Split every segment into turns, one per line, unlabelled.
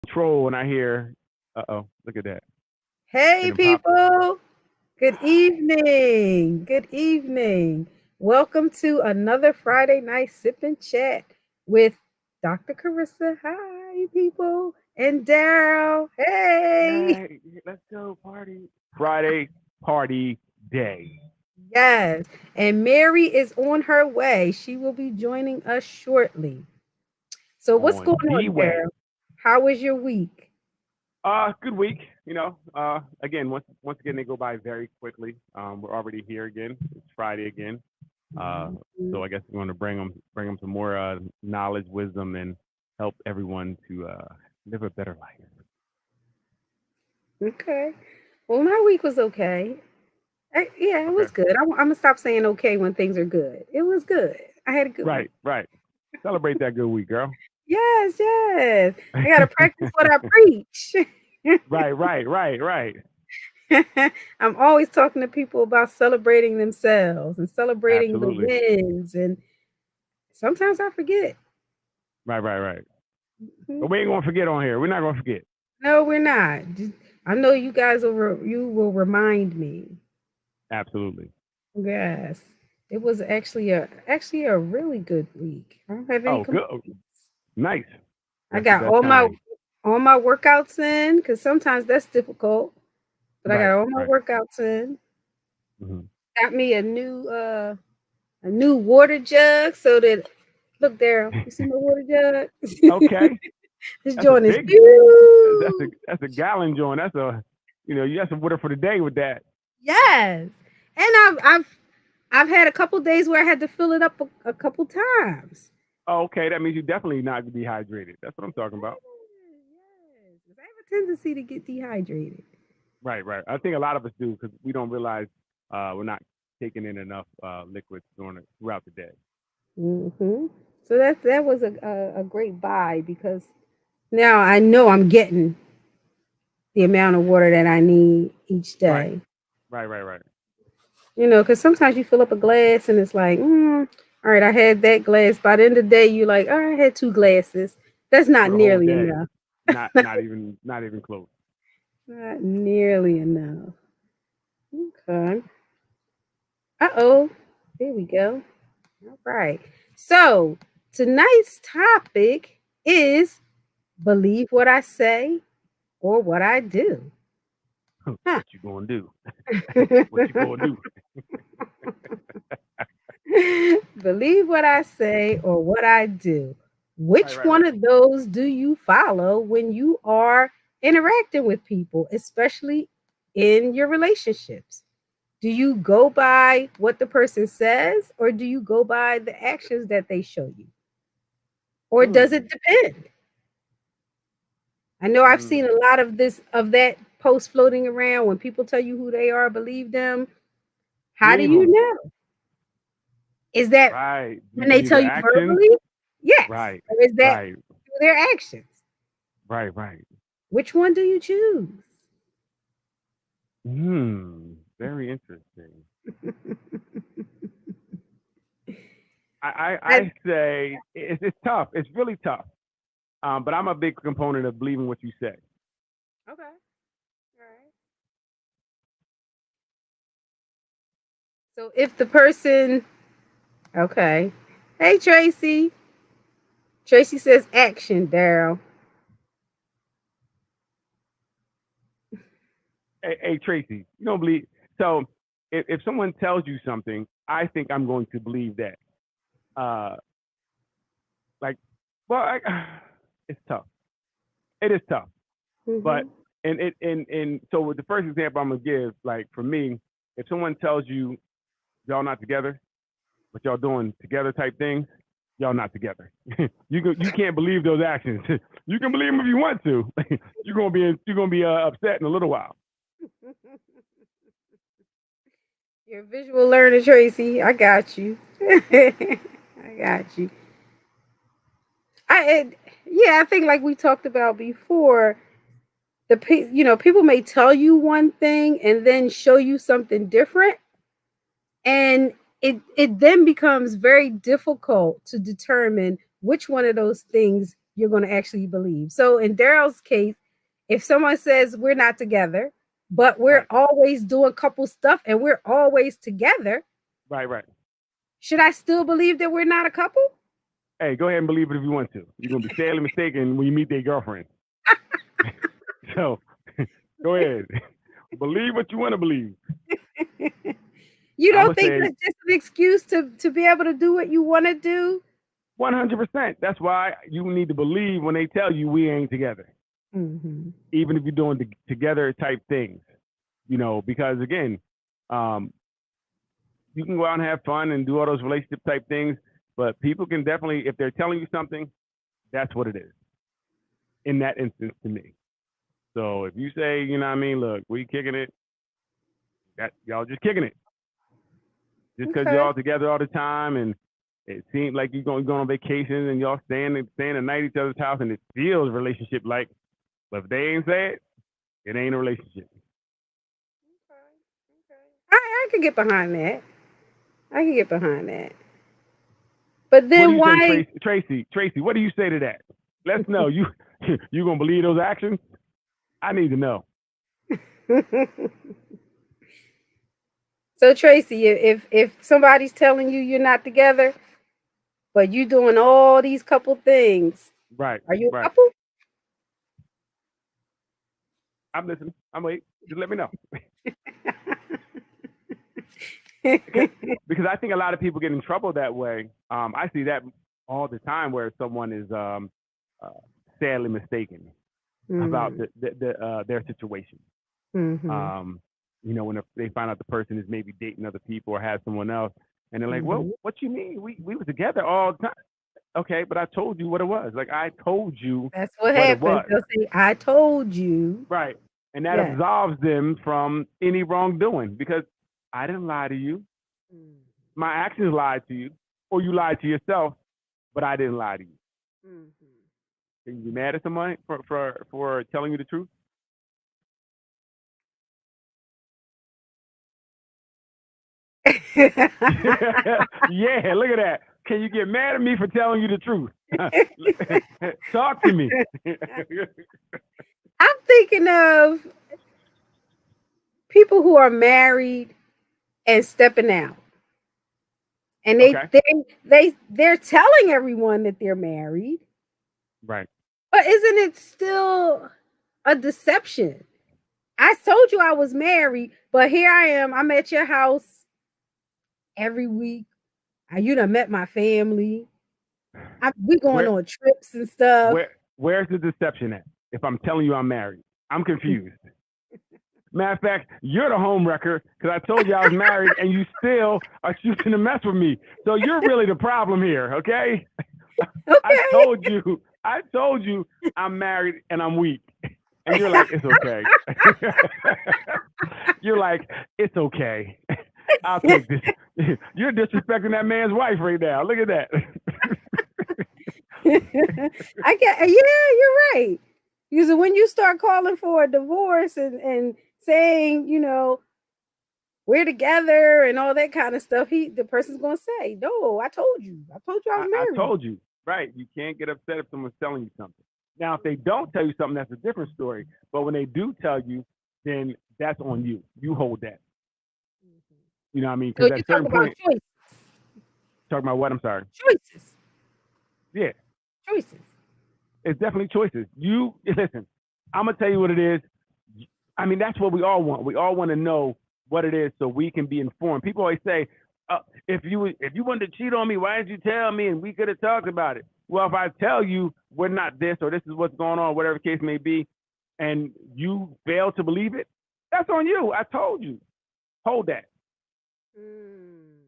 Troll when I hear, look at that. It
Hey,
done popped.
people. Good evening. Good evening. Welcome to another Friday night sip and chat with Dr. Carissa. Hi, people. And Daryl. Hey.
Hey, let's go party. Friday party day
Yes. And Mary is on her way. She will be joining us shortly. So, what's
on
going
the
on,
way.
Daryl? How was your week?
Good week. Again, once again, they go by very quickly. We're already here again. It's Friday again. Uh,
Mhm.
so I guess we're going to bring them some more knowledge, wisdom, and help everyone to live a better life.
Okay. Well, my week was okay. Yeah, it
Okay.
was good. I'm gonna stop saying okay when things are good. It was good. I had a good
Right.
week.
Right. Celebrate that good week, girl.
Yes, yes. I gotta practice what I preach.
Right. Right. Right. Right.
I'm always talking to people about celebrating themselves and celebrating the
Absolutely.
wins, and sometimes I forget.
Right. Right. Right.
Mhm.
But we ain't gonna forget on here. We're not gonna forget.
No, we're not. I know you guys you will remind me.
Absolutely.
Yes, it was actually a really good week. I don't have any
Oh, good. Oh,
complaints.
nice.
I
That's the
got
best kind.
all my workouts in because sometimes that's difficult. But I
Right.
got all my
Right.
workouts in.
Hmm.
Got me a new water jug so that look there. You see my water jug?
Okay.
This
That's a
joint is
big.
huge.
That's a gallon joint. That's a that's a water for the day with that.
Yes, and I've had a couple days where I had to fill it up a couple times.
Oh, okay. That means you definitely not dehydrated. That's what I'm talking about.
Yes, 'cause I have a tendency to get dehydrated.
Right. Right. I think a lot of us do because we don't realize we're not taking in enough liquids throughout the day.
Hmm. So that was a great buy because now I know I'm getting the amount of water that I need each
Right.
day.
Right. Right. Right.
Because sometimes you fill up a glass and it's like, all right, I had that glass. By the end of the day, you're like, oh, I had two glasses. That's not
For the whole
nearly
day.
enough.
Not even close.
Not nearly enough. Okay. Uh-oh. Here we go. All right. So tonight's topic is believe what I say or what I do. Huh.
What you gonna do? What you gonna do?
Believe what I say or what I do.
Right.
Which
Right.
one
Right.
of those do you follow when you are interacting with people, especially in your relationships? Do you go by what the person says or do you go by the actions that they show you? Or does
Mm.
it depend? I know I've seen
Mm.
a lot of that post floating around when people tell you who they are, believe them. How do
Believe
you
them.
know? Is that
Right.
when they
Believe
tell
their
you
actions.
verbally? Yes.
Right.
Or is that
Right.
through their actions?
Right. Right.
Which one do you choose?
Very interesting. I
That
I say it's tough. It's really tough. But I'm a big component of believing what you say.
okay. All right. So if the person okay. Hey Tracy. Tracy says action, Daryl.
Hey Tracy, you don't believe. So if someone tells you something, I think I'm going to believe that. Uh, like, well, it's tough. It is tough. But
Mm-hmm.
and so with the first example I'm gonna give, like for me, if someone tells you y'all not together, but y'all doing together type things, y'all not together. You can't believe those actions. You can believe them if you want to. You're gonna be upset in a little while.
You're a visual learner, Tracy. I got you. I got you. I yeah, I think like we talked about before, people may tell you one thing and then show you something different, and it then becomes very difficult to determine which one of those things you're going to actually believe. So in Daryl's case, if someone says we're not together, but we're
Right.
always doing couple stuff and we're always together,
Right. Right.
should I still believe that we're not a couple?
Hey, go ahead and believe it if you want to. You're gonna be sadly mistaken when you meet their girlfriend. So go ahead. Believe what you want to believe.
You
I'm
don't
gonna
think
say
that's just an excuse to be able to do what you want to do?
100%. That's why you need to believe when they tell you we ain't together,
Mm-hmm.
even if you're doing together type things. Because again, um, you can go out and have fun and do all those relationship type things, but people can definitely, if they're telling you something, that's what it is in that instance to me. So if you say, you know what I mean, look, we kicking it, that y'all just kicking it. Just because
Okay.
y'all together all the time and it seems like you're going on vacation and y'all staying the night at each other's house and it feels relationship like, but if they ain't say it, it ain't a relationship.
I can get behind that. I can get behind that. But
What do
then
you say,
why?
Tracy, what do you say to that? Let's know. You gonna believe those actions? I need to know.
So Tracy, if somebody's telling you you're not together, but you doing all these couple things,
Right,
are you a
right.
couple?
I'm listening. I'm waiting. Just let me know. Because I think a lot of people get in trouble that way. I see that all the time where someone is uh, sadly mistaken about
Mm,
their situation.
mm-hmm,
Um, when they find out the person is maybe dating other people or has someone else, and they're like, "Well,
mm-hmm.
what you mean? We were together all the time." Okay, but I told you what it was. Like I told you
That's what
what it
happens.
was.
They'll say, "I told you."
Right. And that
Yeah.
absolves them from any wrongdoing because I didn't lie to you.
Mm,
My actions lied to you, or you lied to yourself, but I didn't lie to you.
mhm.
Can you be mad at someone for telling you the truth? Yeah, look at that. Can you get mad at me for telling you the truth? Talk to me.
I'm thinking of people who are married and stepping out, and
Okay.
they're telling everyone that they're married,
Right.
but isn't it still a deception? I told you I was married, but here I am. I'm at your house every week. You done met my family. We going
Where
on trips and stuff.
where's the deception at? If I'm telling you I'm married, I'm confused. Matter of fact, you're the home wrecker because I told you I was married and you still are choosing to mess with me. So you're really the problem here, okay? I
Okay.
told you, I'm married and I'm weak. And you're like, it's okay. You're like, it's okay. I'll take this. You're disrespecting that man's wife right now. Look at that.
I get, yeah, you're right. Because when you start calling for a divorce and saying, we're together and all that kind of stuff, the person's gonna say, "No, I told you. I told you I was
I
married."
told you, right? You can't get upset if someone's telling you something. Now, if they don't tell you something, that's a different story. But when they do tell you, then that's on you. You hold that. You know what I mean?
So
Because at
you
a
talk
certain
about
point,
choices,
talking about what? I'm sorry.
choices,
Yeah,
choices.
it's definitely choices. You listen. I'm gonna tell you what it is. I mean, that's what we all want. We all want to know what it is so we can be informed. People always say, if you wanted to cheat on me, why didn't you tell me? And we could have talked about it. Well, if I tell you we're not this or this is what's going on, whatever the case may be, and you fail to believe it, that's on you. I told you. Hold that.
Mm,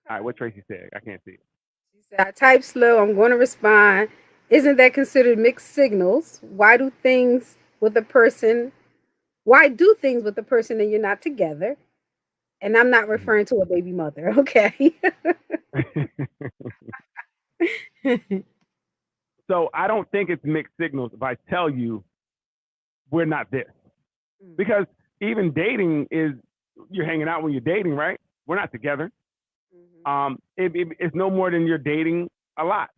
All right,
okay.
what Tracy said. I can't see it.
She said, "I type slow. I'm going to respond. Isn't that considered mixed signals? Why do things with the person and you're not together?" And I'm not referring to a baby mother, okay?
So I don't think it's mixed signals if I tell you we're not this. Because even dating is you're hanging out when you're dating, right? We're not together.
Mhm.
It's no more than you're dating a lot.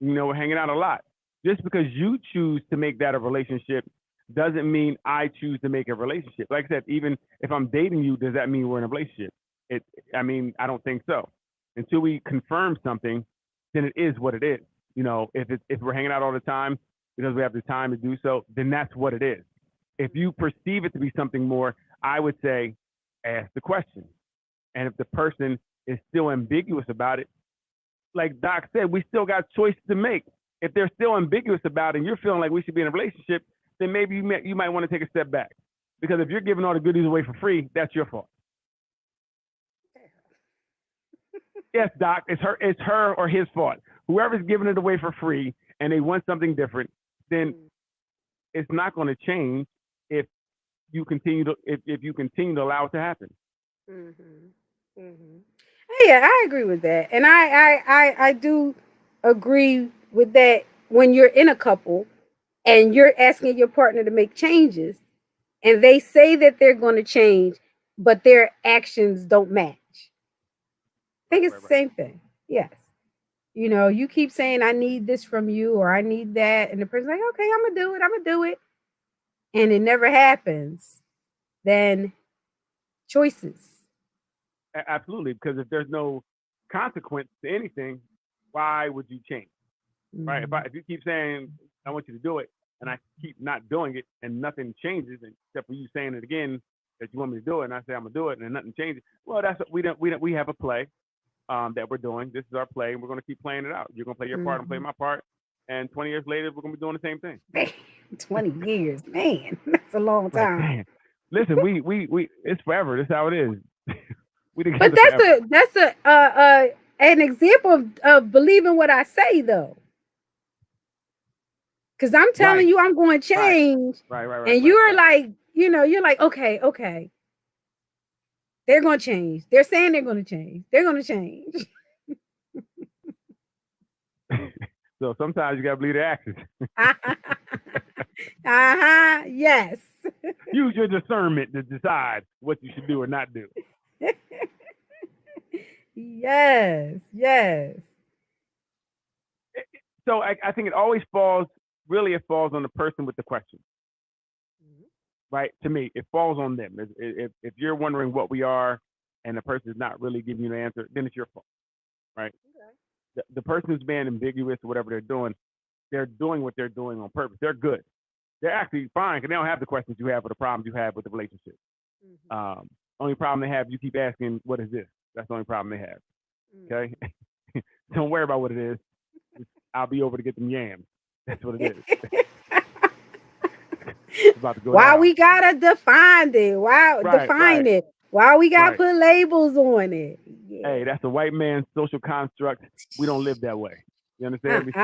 We're hanging out a lot. Just because you choose to make that a relationship doesn't mean I choose to make a relationship. Like I said, even if I'm dating you, does that mean we're in a relationship? It, I mean, I don't think so. Until we confirm something, then it is what it is. You know, if we're hanging out all the time because we have the time to do so, then that's what it is. If you perceive it to be something more, I would say ask the question. And if the person is still ambiguous about it, like Doc said, we still got choices to make. If they're still ambiguous about it and you're feeling like we should be in a relationship, then maybe you might want to take a step back. Because if you're giving all the goodies away for free, that's your fault. Yes, Doc, it's her or his fault. Whoever's giving it away for free and they want something different, then it's not going to change if you continue to allow it to happen.
Mm-hmm. Mm-hmm. Yeah, I agree with that, and I do agree with that. When you're in a couple and you're asking your partner to make changes, and they say that they're going to change, but their actions don't match. I think it's the same thing. Yes. You know, you keep saying, I need this from you or I need that. And the person's like, okay, I'm going to do it. I'm going to do it. And it never happens. Then choices.
Absolutely. Because if there's no consequence to anything, why would you change? Mm-hmm. Right. If you keep saying, I want you to do it, and I keep not doing it and nothing changes except for you saying it again that you want me to do it, and I say I'm going to do it and then nothing changes. Well, that's what we have a play. That we're doing. This is our play, and we're going to keep playing it out. You're going to play your part and play my part, and 20 years later, we're going to be doing the same thing.
Man, 20 years, man, that's a long time.
Like, listen, we it's forever. This is how it is.
But that's an example of believing what I say, though. Because I'm telling you, I'm going to change,
right.
And you're like, you're like, okay. They're going to change. They're saying they're going to change. They're going to change.
So sometimes you got to believe their actions.
Yes.
Use your discernment to decide what you should do or not do.
Yes.
So I think it always falls on the person with the question. Right? To me, it falls on them. If you're wondering what we are and the person is not really giving you an answer, then it's your fault. Right? Okay. The person who's being ambiguous or whatever they're doing what they're doing on purpose. They're good. They're actually fine because they don't have the questions you have or the problems you have with the relationship. Mm-hmm. Only problem they have, you keep asking, what is this? That's the only problem they have. Okay? Don't worry about what it is. I'll be over to get them yams. That's what it is.
Why we gotta define it? Define it? Why we gotta put labels on it?
Yeah. Hey, that's a white man's social construct. We don't live that way. You understand me?
Oh,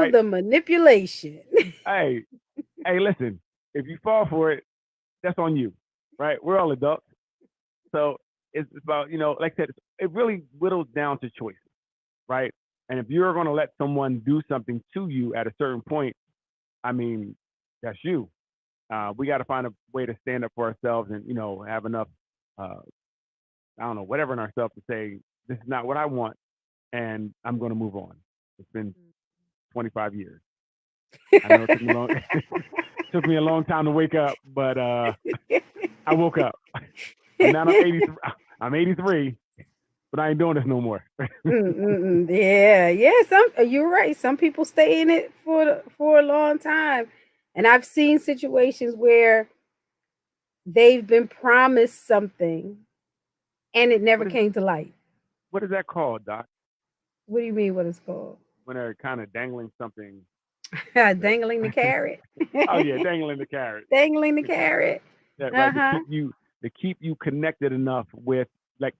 right. The manipulation.
Hey, listen. If you fall for it, that's on you, right? We're all adults, so it's about like I said, it really whittles down to choices, right? And if you're going to let someone do something to you at a certain point, I mean, that's you. We got to find a way to stand up for ourselves and, have enough, whatever in ourselves to say, this is not what I want, and I'm going to move on. It's been 25 years. I know it took me a long time to wake up, but I woke up. And now I'm 83. But I ain't doing this no more.
Yeah. You're right. Some people stay in it for a long time, and I've seen situations where they've been promised something, and it never came to light.
What is that called, Doc?
What do you mean? What it's called?
When they're kind of dangling something.
Dangling the carrot.
Oh yeah, dangling the carrot.
Dangling the carrot.
Yeah, right. To keep you connected enough with like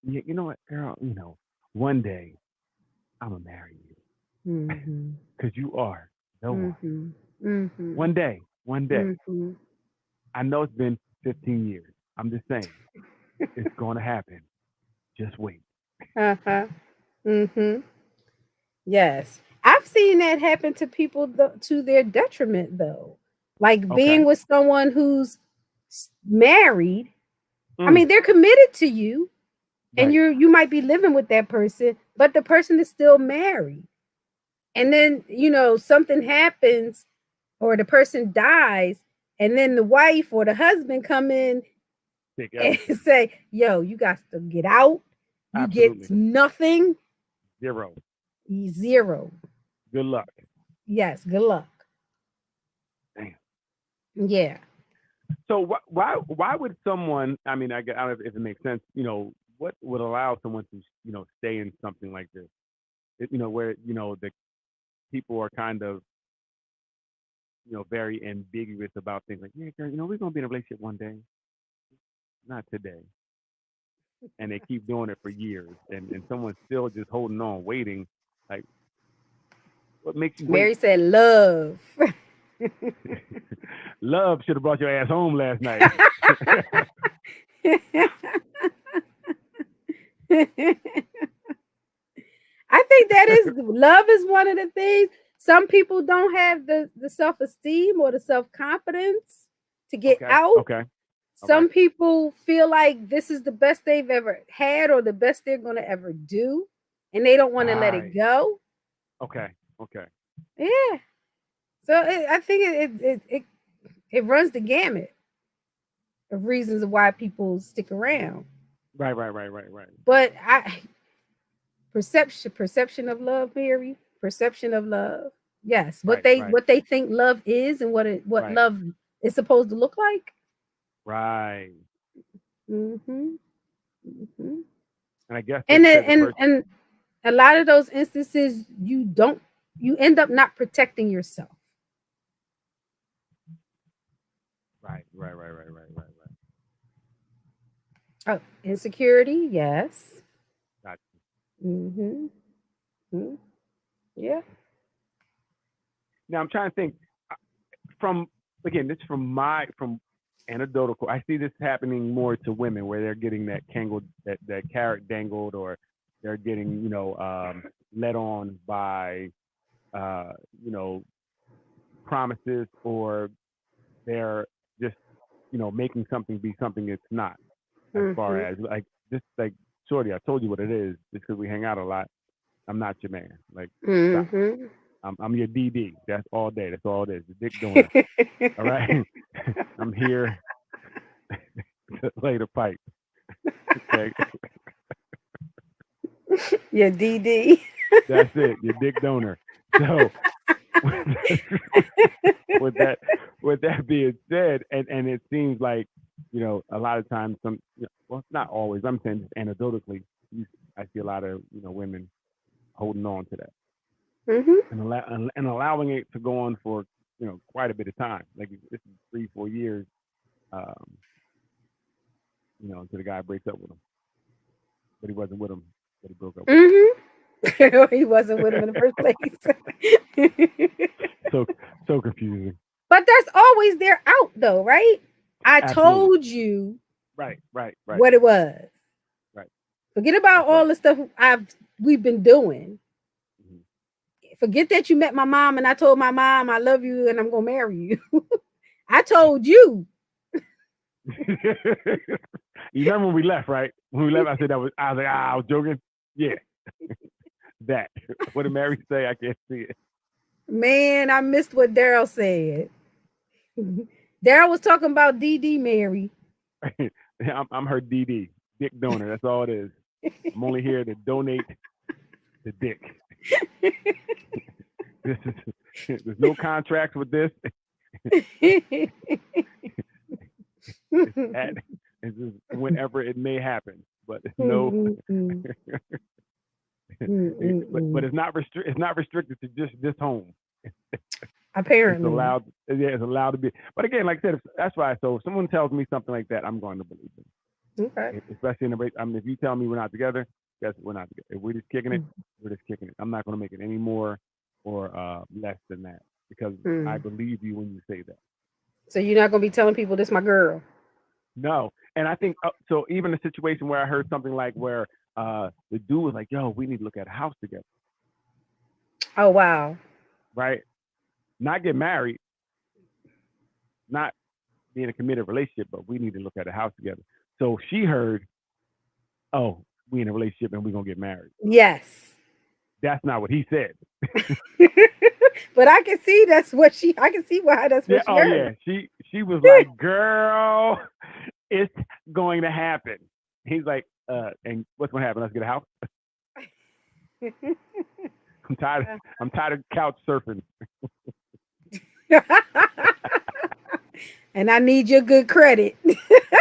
you know what, girl, one day I'm going to marry you. Because you are the one. Mm-hmm. One day. Mm-hmm. I know it's been 15 years. I'm just saying, it's going to happen. Just wait.
Yes. I've seen that happen to people to their detriment, though. Like being with someone who's married. I mean, they're committed to you. and
Right.
you might be living with that person, but the person is still married. And then, something happens or the person dies, and then the wife or the husband come in
Take
and
everything.
say, yo, you got to get out. You get
Absolutely.
nothing.
Zero.
Zero.
Good luck.
Yes, good luck.
Damn.
Yeah.
So why would someone? I mean, I don't know if it makes sense. What would allow someone to stay in something like this? Where the people are kind of very ambiguous about things like, yeah, girl, we're gonna be in a relationship one day, not today, and they keep doing it for years, and someone's still just holding on, waiting. Like, what makes you wait?
Mary said love.
Love should have brought your ass home last night.
I think that is love is one of the things. Some people don't have the self-esteem or the self-confidence to get
Okay.
out.
Okay. All right.
Some people feel like this is the best they've ever had or the best they're going to ever do, and they don't want to let it
Right.
go.
Okay. Okay.
Yeah. So I think it runs the gamut of reasons why people stick around.
Right. Right. Right. Right. Right.
But perception of love, Mary, perception of love. Yes, what
Right.
they
Right.
what they think love is and what
Right.
love is supposed to look like.
Right.
Mhm. Mhm.
And I guess like
And
you
then,
said, the person.
and a lot of those instances you end up not protecting yourself.
Right. Right. Right. Right. Right. Right. Right.
Oh, insecurity, yes.
Gotcha.
Mhm. Mhm. Yeah.
Now I'm trying to think from again. This from anecdotal. I see this happening more to women where they're getting that carrot dangled, or they're getting led on by uh, you know promises, or they're just making something be something it's not. As far
Mhm.
as like just like shorty, I told you what it is. Just because we hang out a lot, I'm not your man. Like, stop.
Mhm.
I'm your DD. That's all day. That's all it is. The dick donor. All right. I'm here to lay the pipe. Okay.
Yeah, DD.
That's it. Your dick donor. So with that with that being said, and it seems like a lot of times well, not always. I'm saying just anecdotally, I see a lot of women holding on to that
Mhm.
and allowing it to go on for quite a bit of time. Like this is 3-4 years, um, until the guy breaks up with him, but he wasn't with him, but he broke up with
Mhm. He wasn't with him in the first place.
him. So confusing.
But that's always their out though, right? I
Absolutely.
told you
Right. Right. Right.
what it was.
Right.
Forget about
That's right.
all the stuff we've been doing.
Mhm.
Forget that you met my mom and I told my mom I love you and I'm gonna marry you. I told you.
You remember when we left, right? When we left, I said I was like, I was joking. Yeah, that. What did Mary say? I can't see it.
Man, I missed what Daryl said. Daryl was talking about DD Mary.
I'm her DD, dick donor. That's all it is. I'm only here to donate the dick. This is there's no contracts with this. It's just whenever it may happen, but no. But it's not restricted to just this home. It's
Apparently.
allowed. Yeah, it's allowed to be. But again, like I said, that's why. So if someone tells me something like that, I'm going to believe them.
Okay.
Especially in the. I mean, if you tell me we're not together, guess we're not together. If we're just kicking it, we're just kicking it. I'm not going to make it any more or less than that because I believe you when you say that.
So you're not gonna be telling people this my girl.
No, and I think so. Even a situation where I heard something like where the dude was like, "Yo, we need to look at a house together."
Oh wow.
Right? Not get married, not be in a committed relationship, but we need to look at a house together. So she heard, oh, we in a relationship and we're gonna get married.
Yes.
That's not what he said.
But I can see I can see why that's
Yeah.
what she
Oh
heard.
yeah. She was like, girl, it's going to happen. He's like, and what's gonna happen? Let's get a house. I'm tired. I'm tired of couch surfing.
And I need your good credit.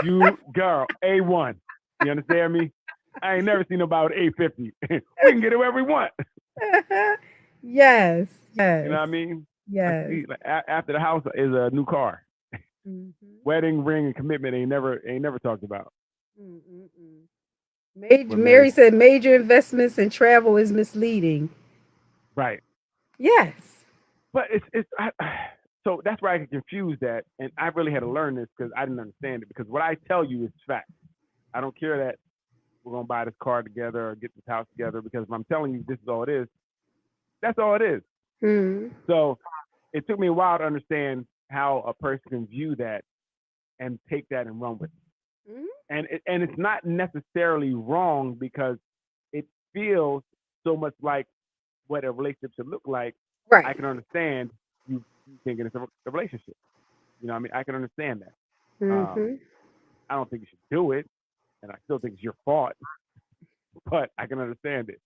You girl, A1. You understand me? I ain't never seen nobody with 850. We can get it wherever we want.
Yes.
You know what
Yes.
I mean?
Yes.
Like, after the house is a new car.
Mhm.
Wedding ring and commitment ain't never talked about.
Mm-mm-mm.
But
Mary
Mary,
said major investments in travel is misleading.
right?
Yes.
But so that's where I get confused at, and I really had to learn this because I didn't understand it. Because what I tell you is fact. I don't care that we're gonna buy this car together or get this house together because if I'm telling you this is all it is, that's all it is.
Mm.
So it took me a while to understand how a person can view that and take that and run with it.
Mm.
And it's not necessarily wrong because it feels so much like what a relationship should look like. I
Right.
can understand you thinking it's a relationship. You know what I mean? I can understand that.
Mm-hmm.
I don't think you should do it, and I still think it's your fault, but I can understand it.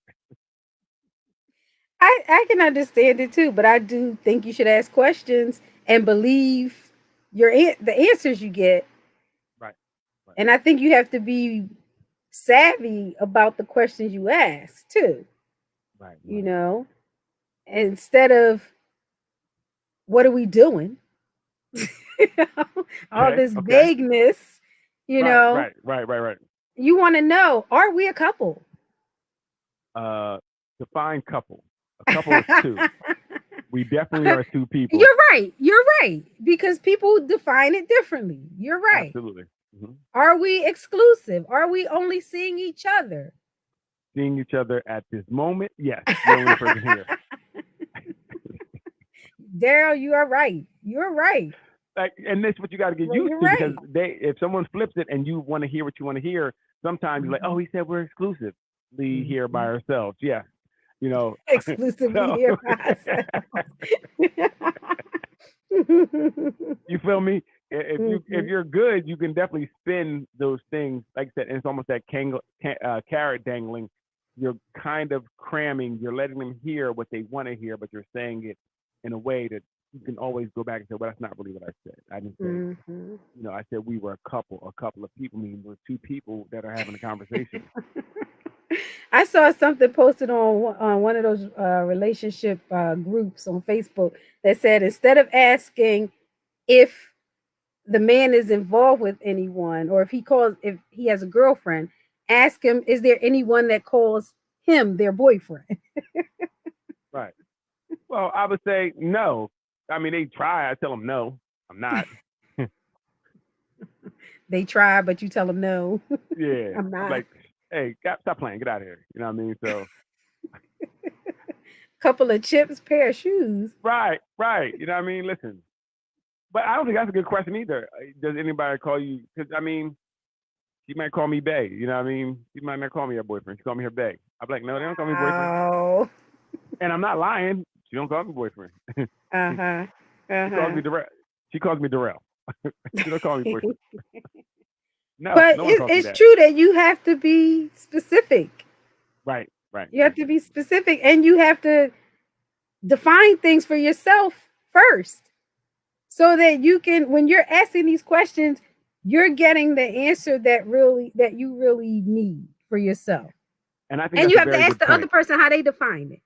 I can understand it too, but I do think you should ask questions and believe the answers you get.
Right. Right.
And I think you have to be savvy about the questions you ask too.
Right.
You
Right.
know, instead of what are we doing? All
Okay.
this
Okay.
vagueness, you
Right.
know,
Right. Right. Right. Right.
you want to know, are we a couple?
Uh, define couple. A couple is two. We definitely are two people.
You're right. You're right. Because people define it differently. You're right.
Absolutely. Hmm.
Are we exclusive? Are we only seeing each other?
Seeing each other at this moment, yes, you're the only person here.
Daryl, you are right. You're right.
Like, and that's what you got to get
Well,
used
you're
to because
right.
if someone flips it and you want to hear what you want to hear, sometimes you're like, oh,
Mhm.
he said we're exclusively here by
Mhm.
ourselves. Yeah, you know.
Exclusively
So
here by
you feel me? If
Mhm.
you're good, you can definitely spin those things. Like I said, and it's almost that carrot dangling. You're kind of cramming. You're letting them hear what they want to hear, but you're saying it in a way that you can always go back and say, "Well, that's not really what I said. I didn't say,
Mhm.
I said we were a couple of people. Meaning we're two people that are having a conversation."
I saw something posted on one of those relationship groups on Facebook that said instead of asking if the man is involved with anyone or if he has a girlfriend, ask him, is there anyone that calls him their boyfriend?
Right. Well, I would say no. I mean, they try. I tell them no. I'm not.
They try, but you tell them no.
Yeah.
I'm
I'm
not.
like, hey, stop playing. Get out of here. You know what I mean? So
Couple of chips, pair of shoes.
right, right. You know what I mean? Listen, but I don't think that's a good question either. Does anybody call you? Because I mean, she might call me Bay. You know what I mean? She might not call me her boyfriend. She call me her Bay. I'm like, no, they don't call me boyfriend.
Oh.
And I'm not lying. She don't call me boyfriend.
Uh-huh.
She calls
Uh-huh.
me Darrell. She calls me Darrell. She don't call me boyfriend. No,
But
no one calls me
it's
that.
true that you have to be specific.
Right, right,
You have
right,
to
right.
be specific and you have to define things for yourself first so that you can, when you're asking these questions, you're getting the answer that you really need for yourself.
And I think
And
that's
you
a
have to
very
ask
good
the other
point.
person how they define it.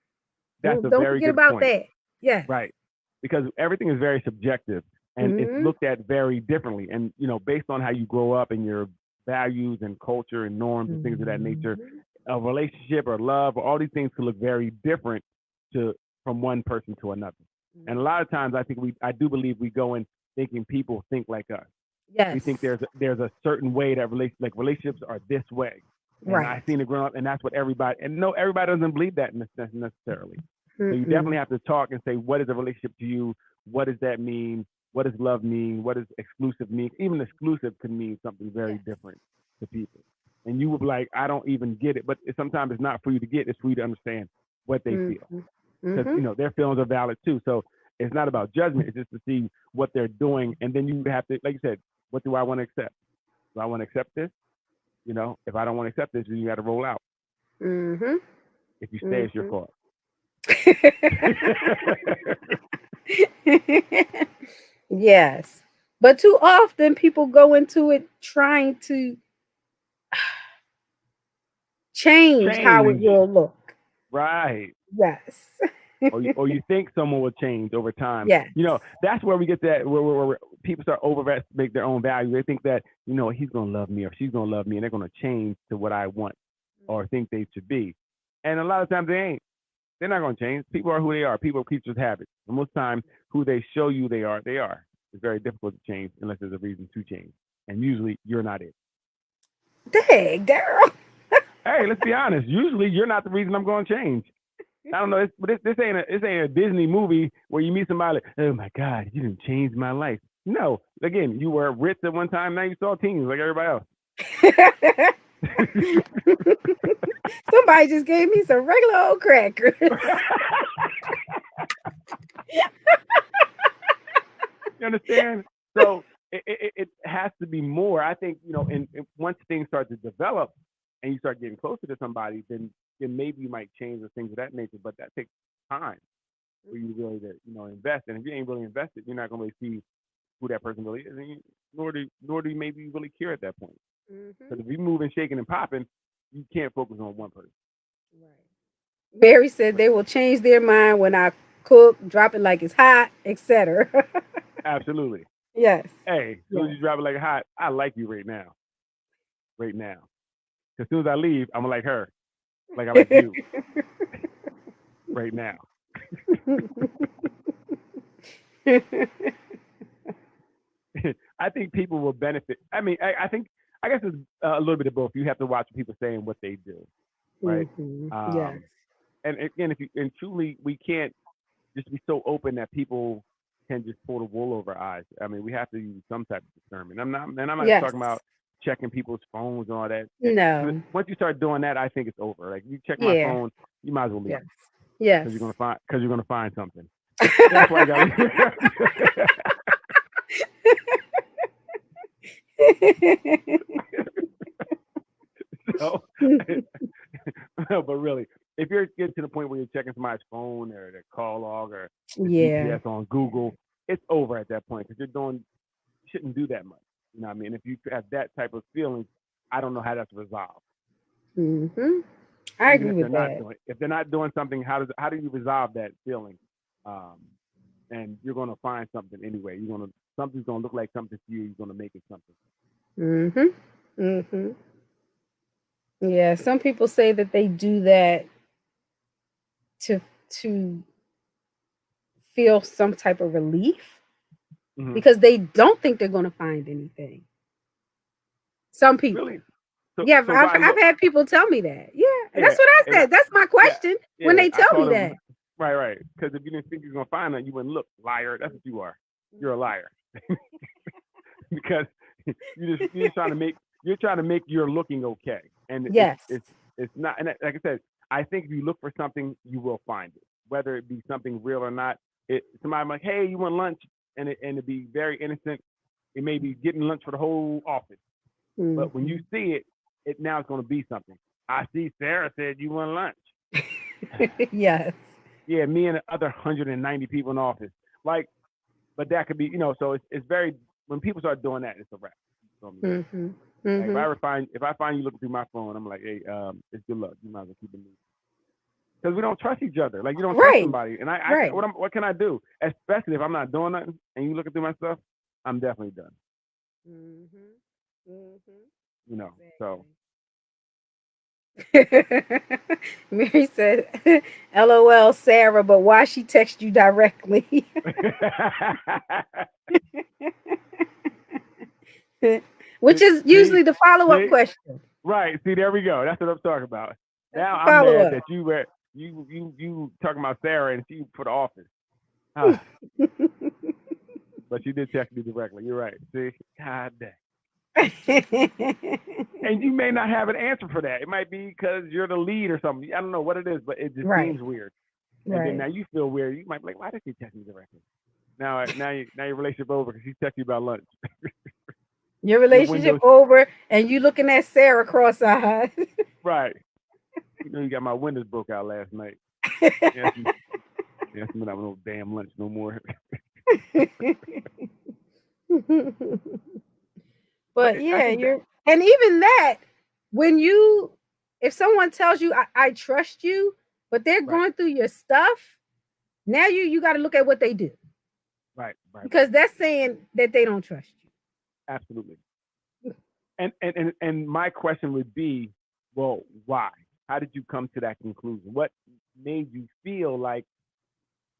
That's a
Don't
very
forget
good
about
point.
that. Yes.
Right. Because everything is very subjective and it's
Hmm.
looked at very differently. And, based on how you grow up and your values and culture and norms and things of that nature,
Hmm.
a relationship or love or all these things can look very different to from one person to another. And a lot of times I do believe we go in thinking people think like us. We think
Yes.
there's a certain way that relationships are this way. And
Right.
I seen it growing up and that's what everybody, and no, everybody doesn't believe that necessarily. So you
Mm-mm.
definitely have to talk and say, what is a relationship to you? What does that mean? What does love mean? What does exclusive mean? Even exclusive could mean something very
Yes.
different to people. and you would be like, I don't even get it. But sometimes it's not for you to get; it's for you to understand what they feel,
Mm-hmm.
because
Mm-hmm.
their feelings are valid too. So it's not about judgment; it's just to see what they're doing, and then you have to, like you said, what do I want to accept? Do I want to accept this? If I don't want to accept this, then you got to roll out.
Mm-hmm.
If you stay, it's your
Mm-hmm.
fault.
Yes. But too often people go into it trying to change how it
Change,
will look.
right?
Yes.
Or you think someone will change over time.
Yes.
That's where we get that where people start overestimate their own value. They think that he's gonna love me or she's gonna love me, and they're gonna change to what I want or think they should be. And a lot of times they ain't. They're not gonna change. People are who they are. People are creatures of habit. And most time, who they show you they are, they are. It's very difficult to change unless there's a reason to change. And usually, you're not it.
Dang, girl.
Hey, let's be honest. Usually, you're not the reason I'm going to change. I don't know. But this ain't a Disney movie where you meet somebody like, oh my God, you didn't change my life. No, again, you were rich at one time. Now you saw teens like everybody else.
Somebody just gave me some regular old crackers.
You understand? So it has to be more. I think and once things start to develop and you start getting closer to somebody, then maybe you might change or things of that nature. But that takes time for you really to invest. And if you ain't really invested, you're not going to really see who that person really is, and nor do you maybe really care at that point.
Mm-hmm.
Because if you moving, shaking, and popping, you can't focus on one person.
Right. Mary said they will change their mind when I cook, drop it like it's hot, etc.
Absolutely.
Yes.
Hey, as soon as
Yes.
you drop it like hot, I like you right now. Right now. As soon as I leave, I'm like her. Like I like you right now. I think people will benefit. I mean, I think I guess it's a little bit of both. You have to watch people saying what they do, right?
Mm-hmm. Yes.
Um, and again, and truly, we can't just be so open that people can just pull the wool over our eyes. I mean, we have to use some type of discernment. I'm not
Yes.
talking about checking people's phones and all that. Because
No.
once you start doing that, I think it's over. Like you check my
Yeah.
phone, you might as well leave
Yes. Yes.
because you're gonna find something. That's why you got to. So, but really, if you're getting to the point where you're checking somebody's phone or their call log or the
Yeah.
GPS on Google, it's over at that point because you shouldn't do that much. You know what I mean? If you have that type of feeling, I don't know how that's resolved.
Mm-hmm. I
Even
agree with that.
if they're not doing something, how do you resolve that feeling? Um, and you're gonna find something anyway. Something's gonna look like something to you. You're gonna make it something.
Mm-hmm. Mm-hmm. Yeah. Some people say that they do that to to feel some type of relief
Mm-hmm.
because they don't think they're going to find anything. Some people.
Really? So
Yeah,
so
I've,
why
I've
look?
had people tell me that. Yeah, and
Yeah,
that's what I
and
said. That's my
yeah,
question when
yeah.
they
I
tell
told
me
him
that.
right. Because if you didn't think you're gonna find that, you wouldn't look. Liar. That's what you are. You're a liar. Because you're trying to make your looking okay, and
Yes.
it's not. And like I said, I think if you look for something, you will find it, whether it be something real or not. Somebody like, hey, you want lunch, and it'd be very innocent. It may be getting lunch for the whole office, but when you
Mhm.
see it, now it's going to be something. I see Sarah said you want lunch.
Yes.
Yeah, me and the other 190 people in the office. Like, but that could be, so it's very, when people start doing that, it's a wrap.
Mhm.
Like
Mhm.
if I find you looking through my phone, I'm like, hey, it's good luck. You might as well keep it moving. Because we don't trust each other. Like you don't trust
Right.
somebody. And
Right.
what can I do? Especially if I'm not doing nothing and you looking through my stuff, I'm definitely done.
Mhm. Mhm.
So
Exactly. Mary said, "LOL, Sarah, but why she text you directly?" Which is
see,
usually the follow-up
see,
question.
right. See, there we go. That's what I'm talking about.
That's
Now
the
I'm mad
follow-up.
that you talking about Sarah and she for the office. Ah, but she did text me directly. You're right. See, God dang. And you may not have an answer for that. It might be because you're the lead or something. I don't know what it is, but it just
Right.
seems weird. And then now you feel weird. You might be like, why did she text me directly? Now your relationship over because she texted you about lunch.
Your relationship over, and you looking at Sarah cross-eyed.
Right. You know, you got my windows broke out last night. Yes, me not have no damn lunch no more.
But yeah, and even that, if someone tells you I trust you, but they're going through your stuff, now you got to look at what they do.
Right.
Because that's saying that they don't trust you.
Absolutely. And my question would be, well, why? How did you come to that conclusion? What made you feel like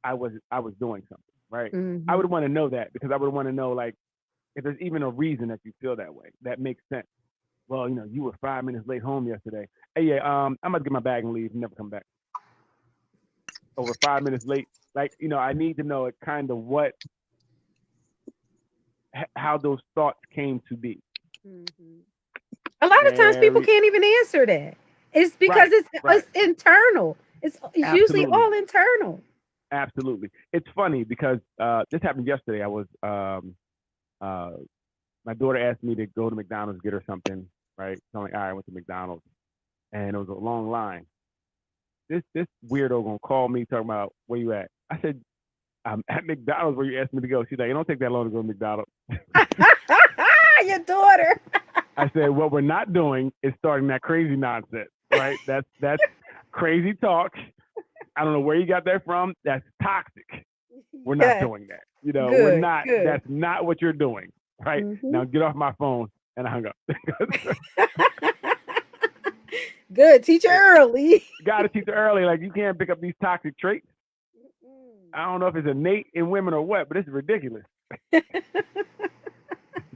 I was doing something, right?
Mm-hmm.
I would want to know that because I would want to know, like, if there's even a reason that you feel that way. That makes sense. Well, you know, you were 5 minutes late home yesterday. Hey, yeah, I'm about to get my bag and leave and never come back. Over 5 minutes late. Like, you know, I need to know kind of how those thoughts came to be.
Mm-hmm. A lot of times people can't even answer that. It's because it's internal. It's usually all internal.
Absolutely. It's funny because this happened yesterday. I was my daughter asked me to go to McDonald's, get her something, right? So I'm like, all right, I went to McDonald's, and it was a long line. This weirdo gonna call me talking about where you at. I said, I'm at McDonald's where you asked me to go. She's like, it don't take that long to go to McDonald's.
Your daughter.
I said, what we're not doing is starting that crazy nonsense, right? That's crazy talk. I don't know where you got that from. That's toxic. We're not doing that. You know, we're not. Good. That's not what you're doing, right? Mm-hmm. Now get off my phone. And I hung up.
Good. Teach her early.
Got to teach her early. Like, you can't pick up these toxic traits. I don't know if it's innate in women or what, but it's ridiculous.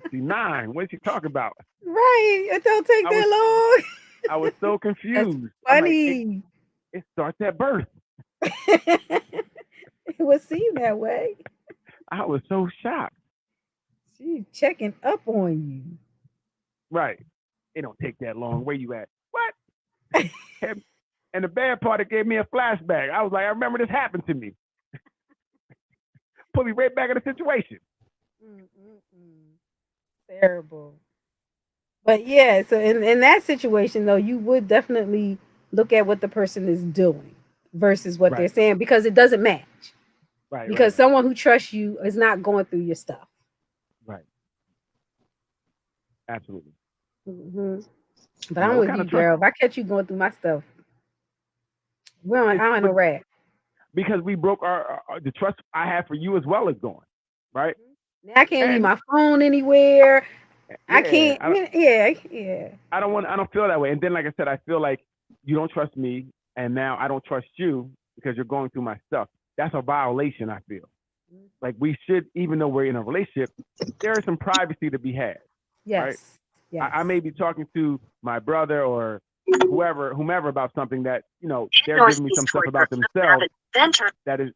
69. What is she talking about?
Right. It don't take that long.
I was so confused.
That's funny.
Like, it starts at birth.
It would seem that way.
I was so shocked.
She's checking up on you.
Right. It don't take that long. Where you at? What? And the bad part, it gave me a flashback. I was like, I remember this happened to me. Put me right back in the situation.
Terrible. But yeah, so in that situation, though, you would definitely look at what the person is doing versus what they're saying, because it doesn't match.
Right.
Because someone who trusts you is not going through your stuff.
Right. Absolutely.
Mm-hmm. But I'm with you, Gerald. If I catch you going through my stuff, I don't know rat.
Because we broke the trust I have for you as well as gone, right?
Now I can't leave my phone anywhere. I can't. I
don't feel that way. And then, like I said, I feel like you don't trust me, and now I don't trust you because you're going through my stuff. That's a violation, I feel. Like, we should, even though we're in a relationship, there is some privacy to be had.
Yes.
Right?
Yes.
I may be talking to my brother or whomever about something that, you know, they're giving me some stuff about themselves. That is,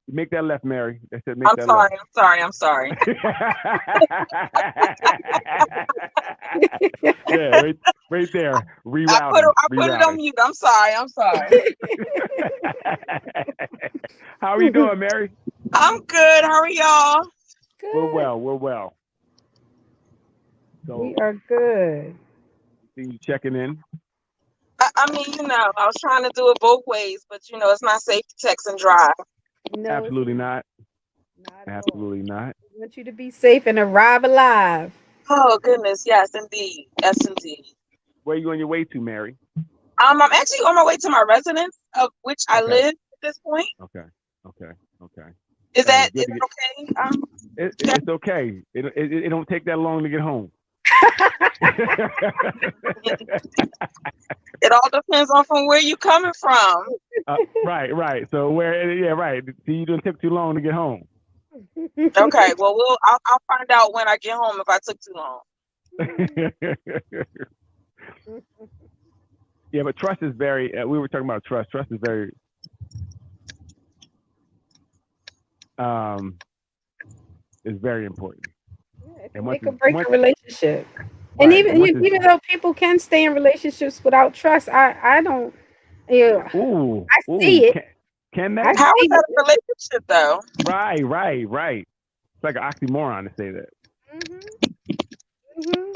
make that left, Mary. They said make that left.
I'm sorry.
Yeah, right there. Rerouting.
I put it on mute. I'm sorry.
How are you doing, Mary?
I'm good. How are y'all?
Good.
We're well. So,
we are good.
See you checking in.
I mean, you know, I was trying to do it both ways, but you know, it's not safe to text and drive.
No,
absolutely not. Absolutely not.
We want you to be safe and arrive alive.
Oh goodness, yes, indeed. Yes, indeed.
Where are you on your way to, Mary?
I'm actually on my way to my residence, of which I live at this point.
Okay.
Is that okay?
It's okay. It don't take that long to get home.
It all depends on from where you coming from.
Right. So right. See, you didn't take too long to get home.
Okay, well, I'll find out when I get home if I took too long.
Yeah, but trust is very. We were talking about trust. Trust is very. Is very important.
Yeah, That
And
can make or break a relationship. And
right, and once it's,
even though people can stay in relationships without trust, I don't. Yeah, I
ooh,
see it.
can
I
they?
How is
see
that a
it.
relationship though?
Right. It's like an oxymoron to say that.
Hmm. Hmm.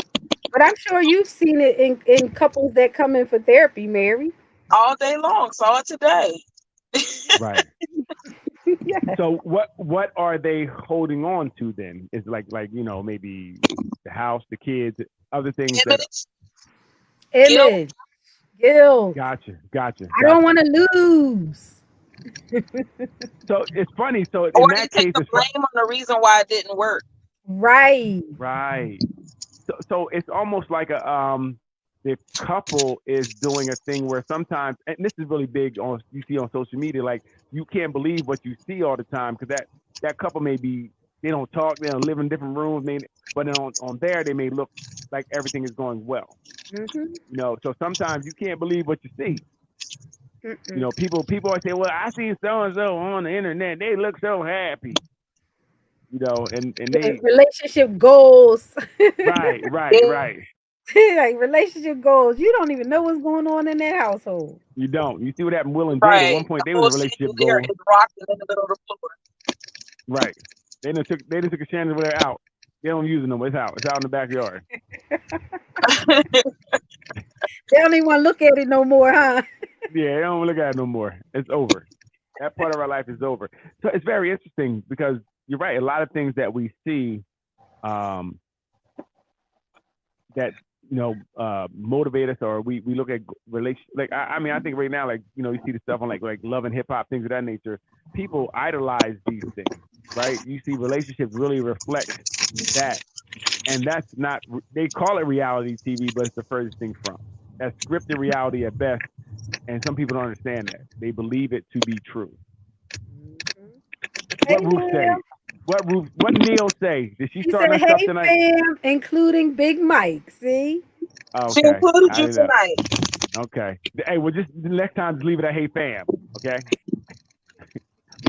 But I'm sure you've seen it in couples that come in for therapy, Mary.
All day long. Saw it today.
Right.
Yes,
So what are they holding on to then? Is like maybe the house, the kids, other things that.
Image, guilt.
image, guilt.
Gotcha.
I don't want to lose.
So it's funny. So
Or
in
they
that
take
case,
the blame on the reason why it didn't work.
Right.
right. So it's almost like the couple is doing a thing where sometimes, and this is really big on you see on social media, like you can't believe what you see all the time because that couple may be they don't talk, they don't live in different rooms, but then on there they may look like everything is going well.
Mm-hmm.
So sometimes you can't believe what you see.
Mm-mm.
People always say, well, I see so and so on the internet, they look so happy. And they
Relationship goals.
right, right,
Yeah,
right.
Like relationship goals. You don't even know what's going on in that household.
You don't. You see what happened, Will and Jade. At
right.
one
The
point, they was
whole
a relationship
chandelier
goal.
is rocking in the middle of the floor.
Right. They done took a chandelier out. They don't use it no more. It's out. It's out in the backyard.
They don't even want to look at it no more, huh?
Yeah, they don't look at it no more. It's over. That part of our life is over. So it's very interesting because you're right. A lot of things that we see, um, that motivate us, or we look at relation. Like I mean, I think right now, like you see the stuff on like love and hip hop, things of that nature. People idolize these things, right? You see relationships really reflect that, and that's not. They call it reality TV, but it's the furthest thing from. That's scripted reality at best, and some people don't understand that. They believe it to be true.
Hey,
What Ruth
Neil.
say? What Neil say? Did she
He
start
said,
that stuff
hey,
tonight?
fam, including Big Mike. See?
Oh,
She
okay,
included
I
you
did that.
tonight.
Okay. Hey, well, just the next time, just leave it at hey fam. Okay.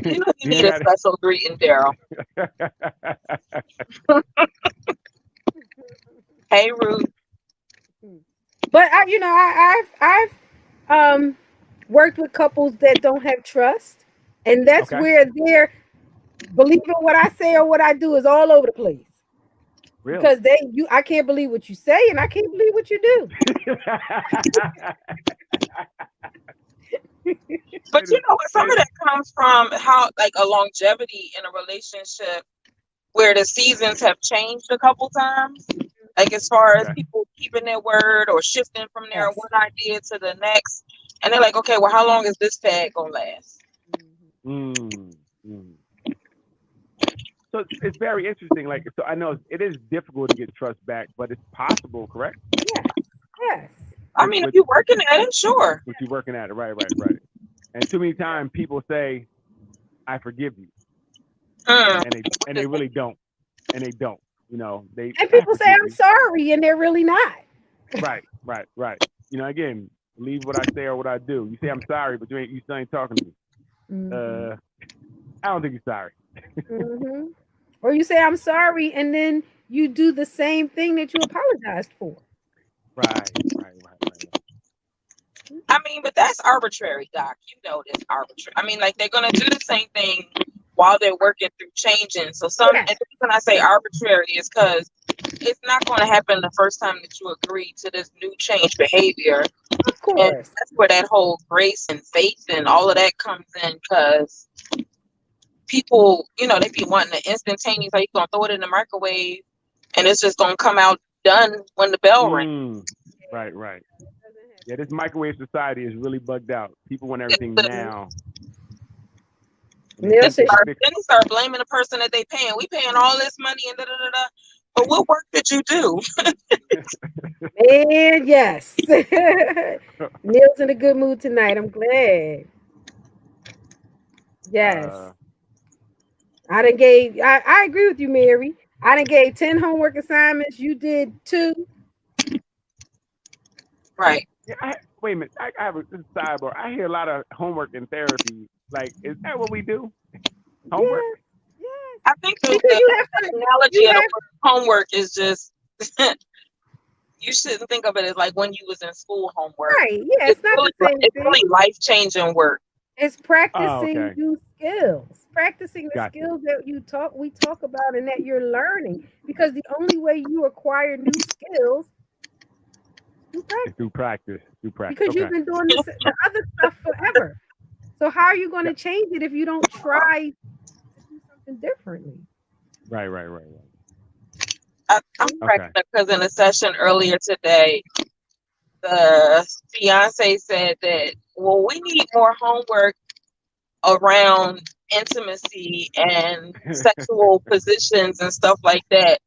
You know you
You
need a
ain't
special greeting, Daryl.
got.
Hey, Ruth.
But I've worked with couples that don't have trust, and that's
Okay.
where their believing what I say or what I do is all over the place.
Really.
Because I can't believe what you say, and I can't believe what you do.
But you know what? Some of that comes from how, like, a longevity in a relationship where the seasons have changed a couple times. Like, as far as
Okay.
people keeping their word or shifting from their
Yes.
one idea to the next. And they're like, okay, well, how long is this fad going to last?
Mm, mm. So it's very interesting. Like, so I know it is difficult to get trust back, but it's possible, correct?
Yes. Yes.
I
With
mean, if
with
you're working at it, sure.
with you working at it, right. And too many times people say, "I forgive you,"
Mm.
and they really don't, and they don't. They
And
I
people say
forgive
I'm
you.
sorry, and they're really not.
Right. Again, believe what I say or what I do. You say I'm sorry, but you still ain't talking to me.
Mm-hmm.
I don't think you're sorry.
Mm-hmm. Or you say I'm sorry, and then you do the same thing that you apologized for.
Right.
I mean, but that's arbitrary, Doc. You know this arbitrary. I mean, like, they're gonna do the same thing while they're working through changing. So and
Yes,
the reason I say arbitrary is because it's not going to happen the first time that you agree to this new change behavior.
of
And
course.
that's where that whole grace and faith and all of that comes in, because people, they be wanting the instantaneous, like, you're gonna throw it in the microwave and it's just gonna come out done when the bell rings.
Right. Yeah, this microwave society is really bugged out. People want everything now. And they
Neil
think
said,
they can fix
Then they start blaming the person that they paying. We paying all this money and da da da da. But what work did you do?
man, yes.
it.
Neil's in a good mood tonight. I'm glad. Yes.
uh,
I agree with you, Mary. I done gave 10 homework assignments. You did 2.
Right.
yeah, wait a minute. I have a sidebar. I hear a lot of homework in therapy. Like, is that what we do? Homework?
Yes. Yes.
I think
Because you have
the
to.
analogy
You
of the
have
word homework is just you shouldn't think of it as like when you was in school homework.
right. Yeah, it's not the same
It's
thing.
really life changing work.
It's
Oh,
practicing
okay.
new skills, practicing the
Gotcha.
skills that we talk about and that you're learning. Because the only way you acquire new skills is through
It's
practice.
through practice. Through practice.
Because you've
Okay.
been doing the other stuff forever. So how are you going
Yeah.
to change it if you don't try to do something differently?
Right.
I'm
Okay.
correcting because in a session earlier today, the fiance said that, well, we need more homework around intimacy and sexual positions and stuff like that.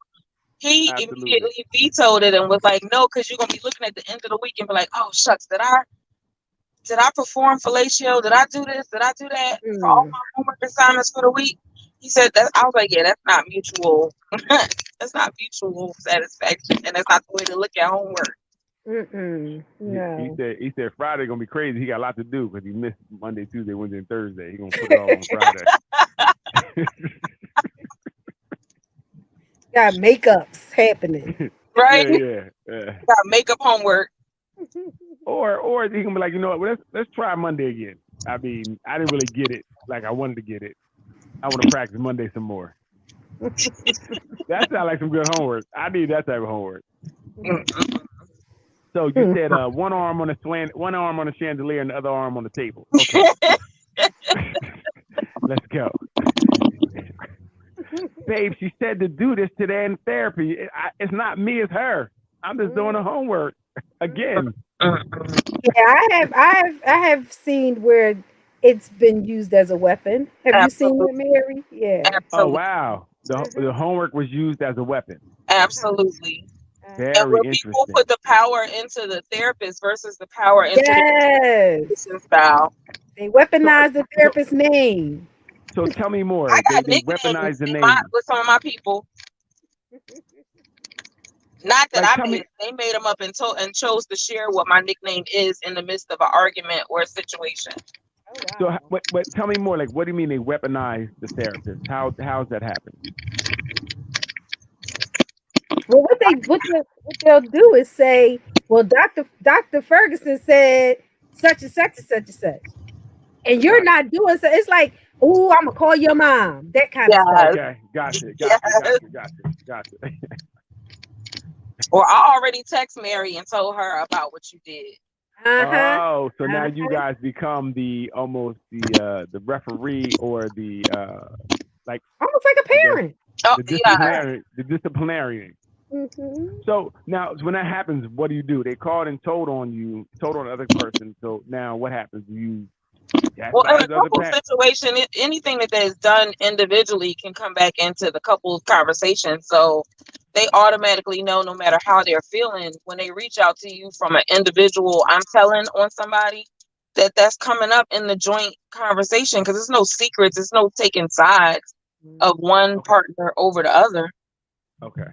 He
Absolutely.
immediately vetoed it and was like, no, because you're going to be looking at the end of the week and be like, oh, shucks, did I perform fellatio? Did I do this? Did I do that for all
Mm.
my homework assignments for the week? He said that. I was like, yeah, that's not mutual. That's not mutual satisfaction, and that's not the way to look at homework.
Mm-mm.
He
No.
said Friday gonna be crazy. He got a lot to do because he missed Monday, Tuesday, Wednesday, and Thursday. He gonna put it all on Friday.
Got makeups happening.
Right?
Yeah.
Got makeup homework.
Or he can be like, you know what? Let's try Monday again. I mean, I didn't really get it like I wanted to get it. I want to practice Monday some more. That sounds like some good homework. I need that type of homework. So you said one arm on a chandelier, and the other arm on the table. Okay. Let's go. Babe, she said to do this today in therapy. It's not me, it's her. I'm just doing the homework again.
Yeah, I have seen where it's been used as a weapon. Have you seen
Absolutely.
that, Mary? Yeah.
Oh
Absolutely.
wow, the homework was used as a weapon.
Absolutely. And
Very
when people
interesting.
put the power into the therapist versus the power into
Yes.
the patient style.
They weaponize the therapist's name.
So tell me more.
I got
They
nicknames
weaponize the
in
name.
with some of my people. Not that
Like,
I made it. They made them up and chose to share what my nickname is in the midst of an argument or a situation.
Oh, wow.
So, but tell me more. Like, what do you mean they weaponize the therapist? How's that happen?
Well, what they'll do is say, well, Dr. Ferguson said such and such and such and such, and you're not doing so. It's like, oh, I'm gonna call your mom. That kind of stuff.
Okay, gotcha.
Or I already text Mary and told her about what you did.
Oh, so now you guys become almost the referee or the like
almost like a parent.
The disciplinarian.
Mm-hmm.
So now when that happens, what do? They called and told on the other person. So now what happens? Do you
well, in a couple situation, anything that is done individually can come back into the couple's conversation. So they automatically know, no matter how they're feeling, when they reach out to you from an individual, I'm telling on somebody, that's coming up in the joint conversation, because there's no secrets, there's no taking sides of one partner over the other.
Okay.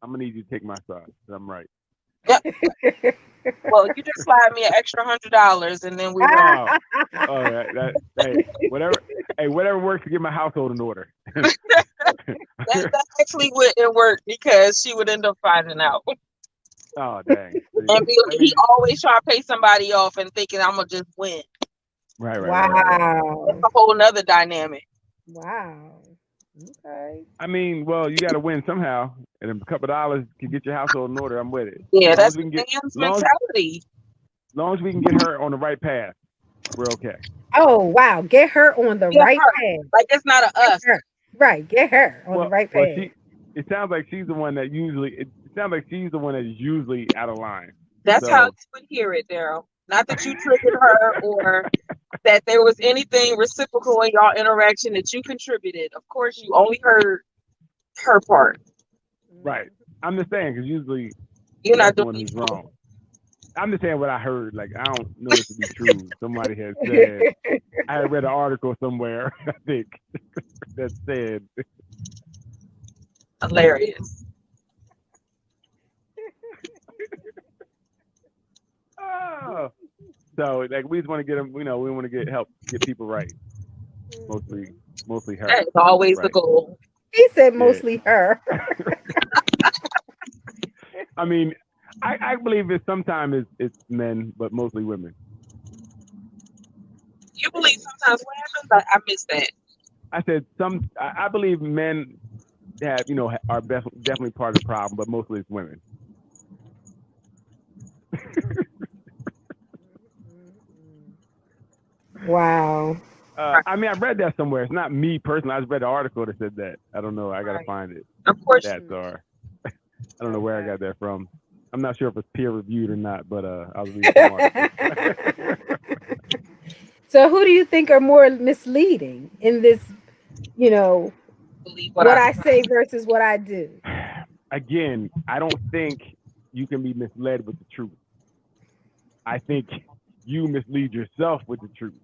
I'm gonna need you to take my side. I'm right.
Yep. Well, you just slide me an extra $100 and then we
whatever works to get my household in order.
that actually wouldn't work, because she would end up finding out.
Oh dang.
And he always try to pay somebody off and thinking I'm gonna just win.
Right.
Wow.
That's a whole nother dynamic.
Wow. Okay.
I mean, well, you got to win somehow, and a couple of dollars can get your household in order. I'm with it.
Yeah, that's the man's mentality.
As long as we can get her on the right path, we're okay.
Oh wow, get her on the right path.
Like it's not a us.
Right, get her on the right path.
It sounds like she's the one that usually. It sounds like she's the one that's usually out of line.
That's how you would hear it, Daryl. Not that you triggered her or that there was anything reciprocal in y'all interaction that you contributed. Of course, you only heard her part.
Right. I'm just saying, because usually
you're not
doing who's wrong. I'm just saying what I heard. Like, I don't know this to be true. Somebody has said, I had read an article somewhere, I think, that said.
Hilarious.
Oh. So, like, we just want to get them, we want to get people right. Mostly her.
That's always the goal.
He said mostly her.
I mean, I believe it sometimes it's men, but mostly women.
You believe sometimes what happens? I missed that.
I said I believe men have, are definitely part of the problem, but mostly it's women.
Wow.
I mean, I read that somewhere. It's not me personally. I just read an article that said that. I don't know. I gotta find it.
Of course.
That's I don't know where I got that from. I'm not sure if it's peer reviewed or not, but I was reading some article.
So who do you think are more misleading in this,
Believe
what I say versus what I do?
Again, I don't think you can be misled with the truth. I think you mislead yourself with the truth.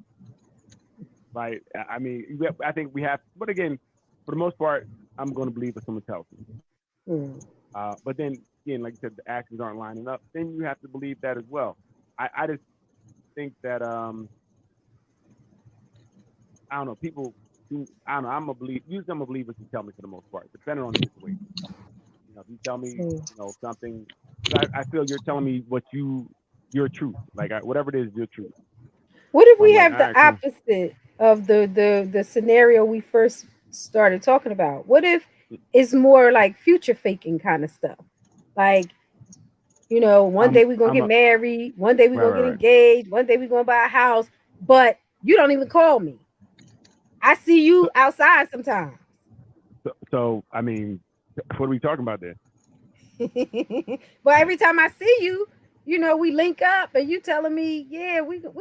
Right? I mean, I think we have, but again, for the most part, I'm going to believe what someone tells me. But then, again, like you said, the actions aren't lining up. Then you have to believe that as well. I just think that, I don't know, people, I don't know, I'm a believer what you tell me for the most part, depending on the situation. If you tell me, something, I feel you're telling me your truth, like whatever it is, your truth.
What if we have the opposite of the scenario we first started talking about? What if it's more like future faking kind of stuff? Like, one day we're going to get married, one day we're going to get engaged, one day we're going to buy a house, but you don't even call me. I see you outside sometimes.
So, I mean, what are we talking about there?
But every time I see you, we link up, and you telling me, yeah, we gonna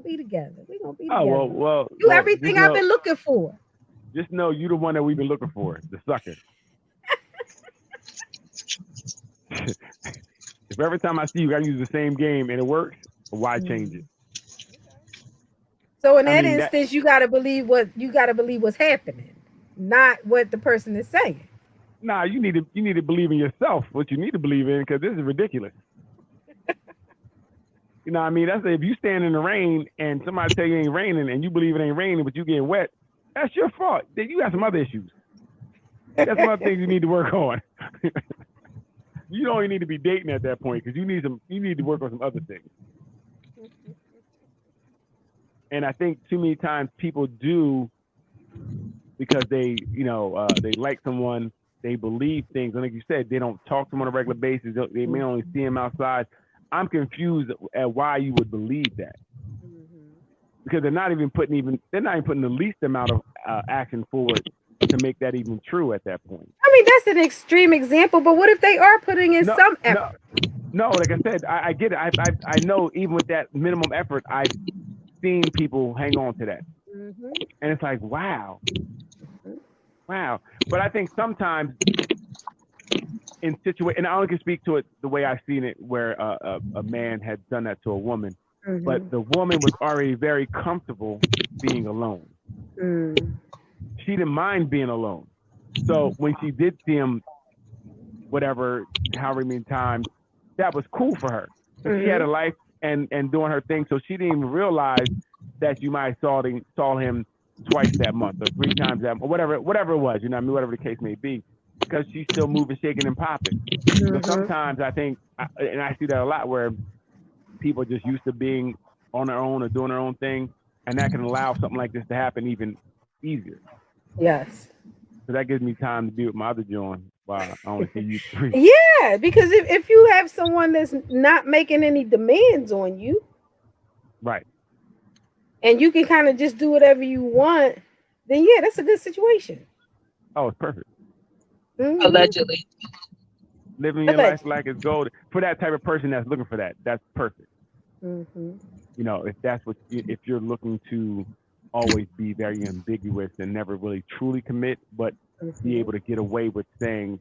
be together. We gonna be together.
Oh well,
you everything I've been looking for.
Just know you the one that we've been looking for, the sucker. If every time I see you, I use the same game and it works, why change it?
So in that instance, you gotta believe what's happening, not what the person is saying.
Nah, you need to believe in yourself. What you need to believe in, because this is ridiculous. You know what I mean? That's if you stand in the rain and somebody tell you it ain't raining and you believe it ain't raining, but you getting wet, that's your fault. Then you got some other issues. That's some other things you need to work on. You don't even need to be dating at that point, because you need to work on some other things. And I think too many times people do, because they like someone, they believe things, and like you said, they don't talk to them on a regular basis. They may only see them outside. I'm confused at why you would believe that, because they're not even putting the least amount of action forward to make that even true at that point.
I mean, that's an extreme example, but what if they are putting in some effort?
No, like I said, I get it. I know even with that minimum effort, I've seen people hang on to that, and it's like, wow. But I think sometimes in situations, and I only can speak to it the way I've seen it, where a man had done that to a woman, but the woman was already very comfortable being alone. She didn't mind being alone. So when she did see him, however many times, that was cool for her. She had a life and doing her thing, so she didn't even realize that you might saw him twice that month or 3 times that month, or whatever it was, you know what I mean, whatever the case may be, because she's still moving, shaking, and popping. But sometimes I think, and I see that a lot, where people are just used to being on their own or doing their own thing, and that can allow something like this to happen even easier.
Yes.
So that gives me time to be with my other John while I only see you 3.
Yeah, because if you have someone that's not making any demands on you,
right,
and you can kind of just do whatever you want, then yeah, that's a good situation.
Oh, it's perfect.
Allegedly.
Living your life like it's gold for that type of person that's looking for that. That's perfect. If you're looking to always be very ambiguous and never really truly commit, but be able to get away with saying,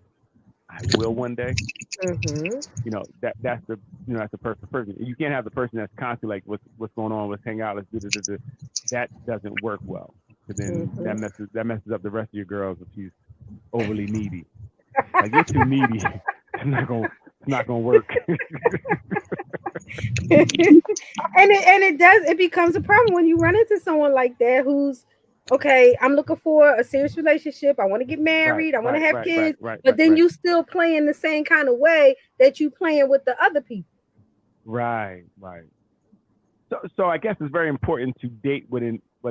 I will one day. That's the perfect person. You can't have the person that's constantly like, what's going on? Let's hang out. Let's do this. That doesn't work well, because then that messes up the rest of your girls if she's overly needy. Like, you're too needy. It's not gonna work.
And it becomes a problem when you run into someone like that who's okay, I'm looking for a serious relationship. I want to get
Right,
married. I want to
right,
have
right, right,
kids.
right,
But
right,
then
right,
you still playing the same kind of way that you playing with the other people.
right, right. So I guess it's very important to date with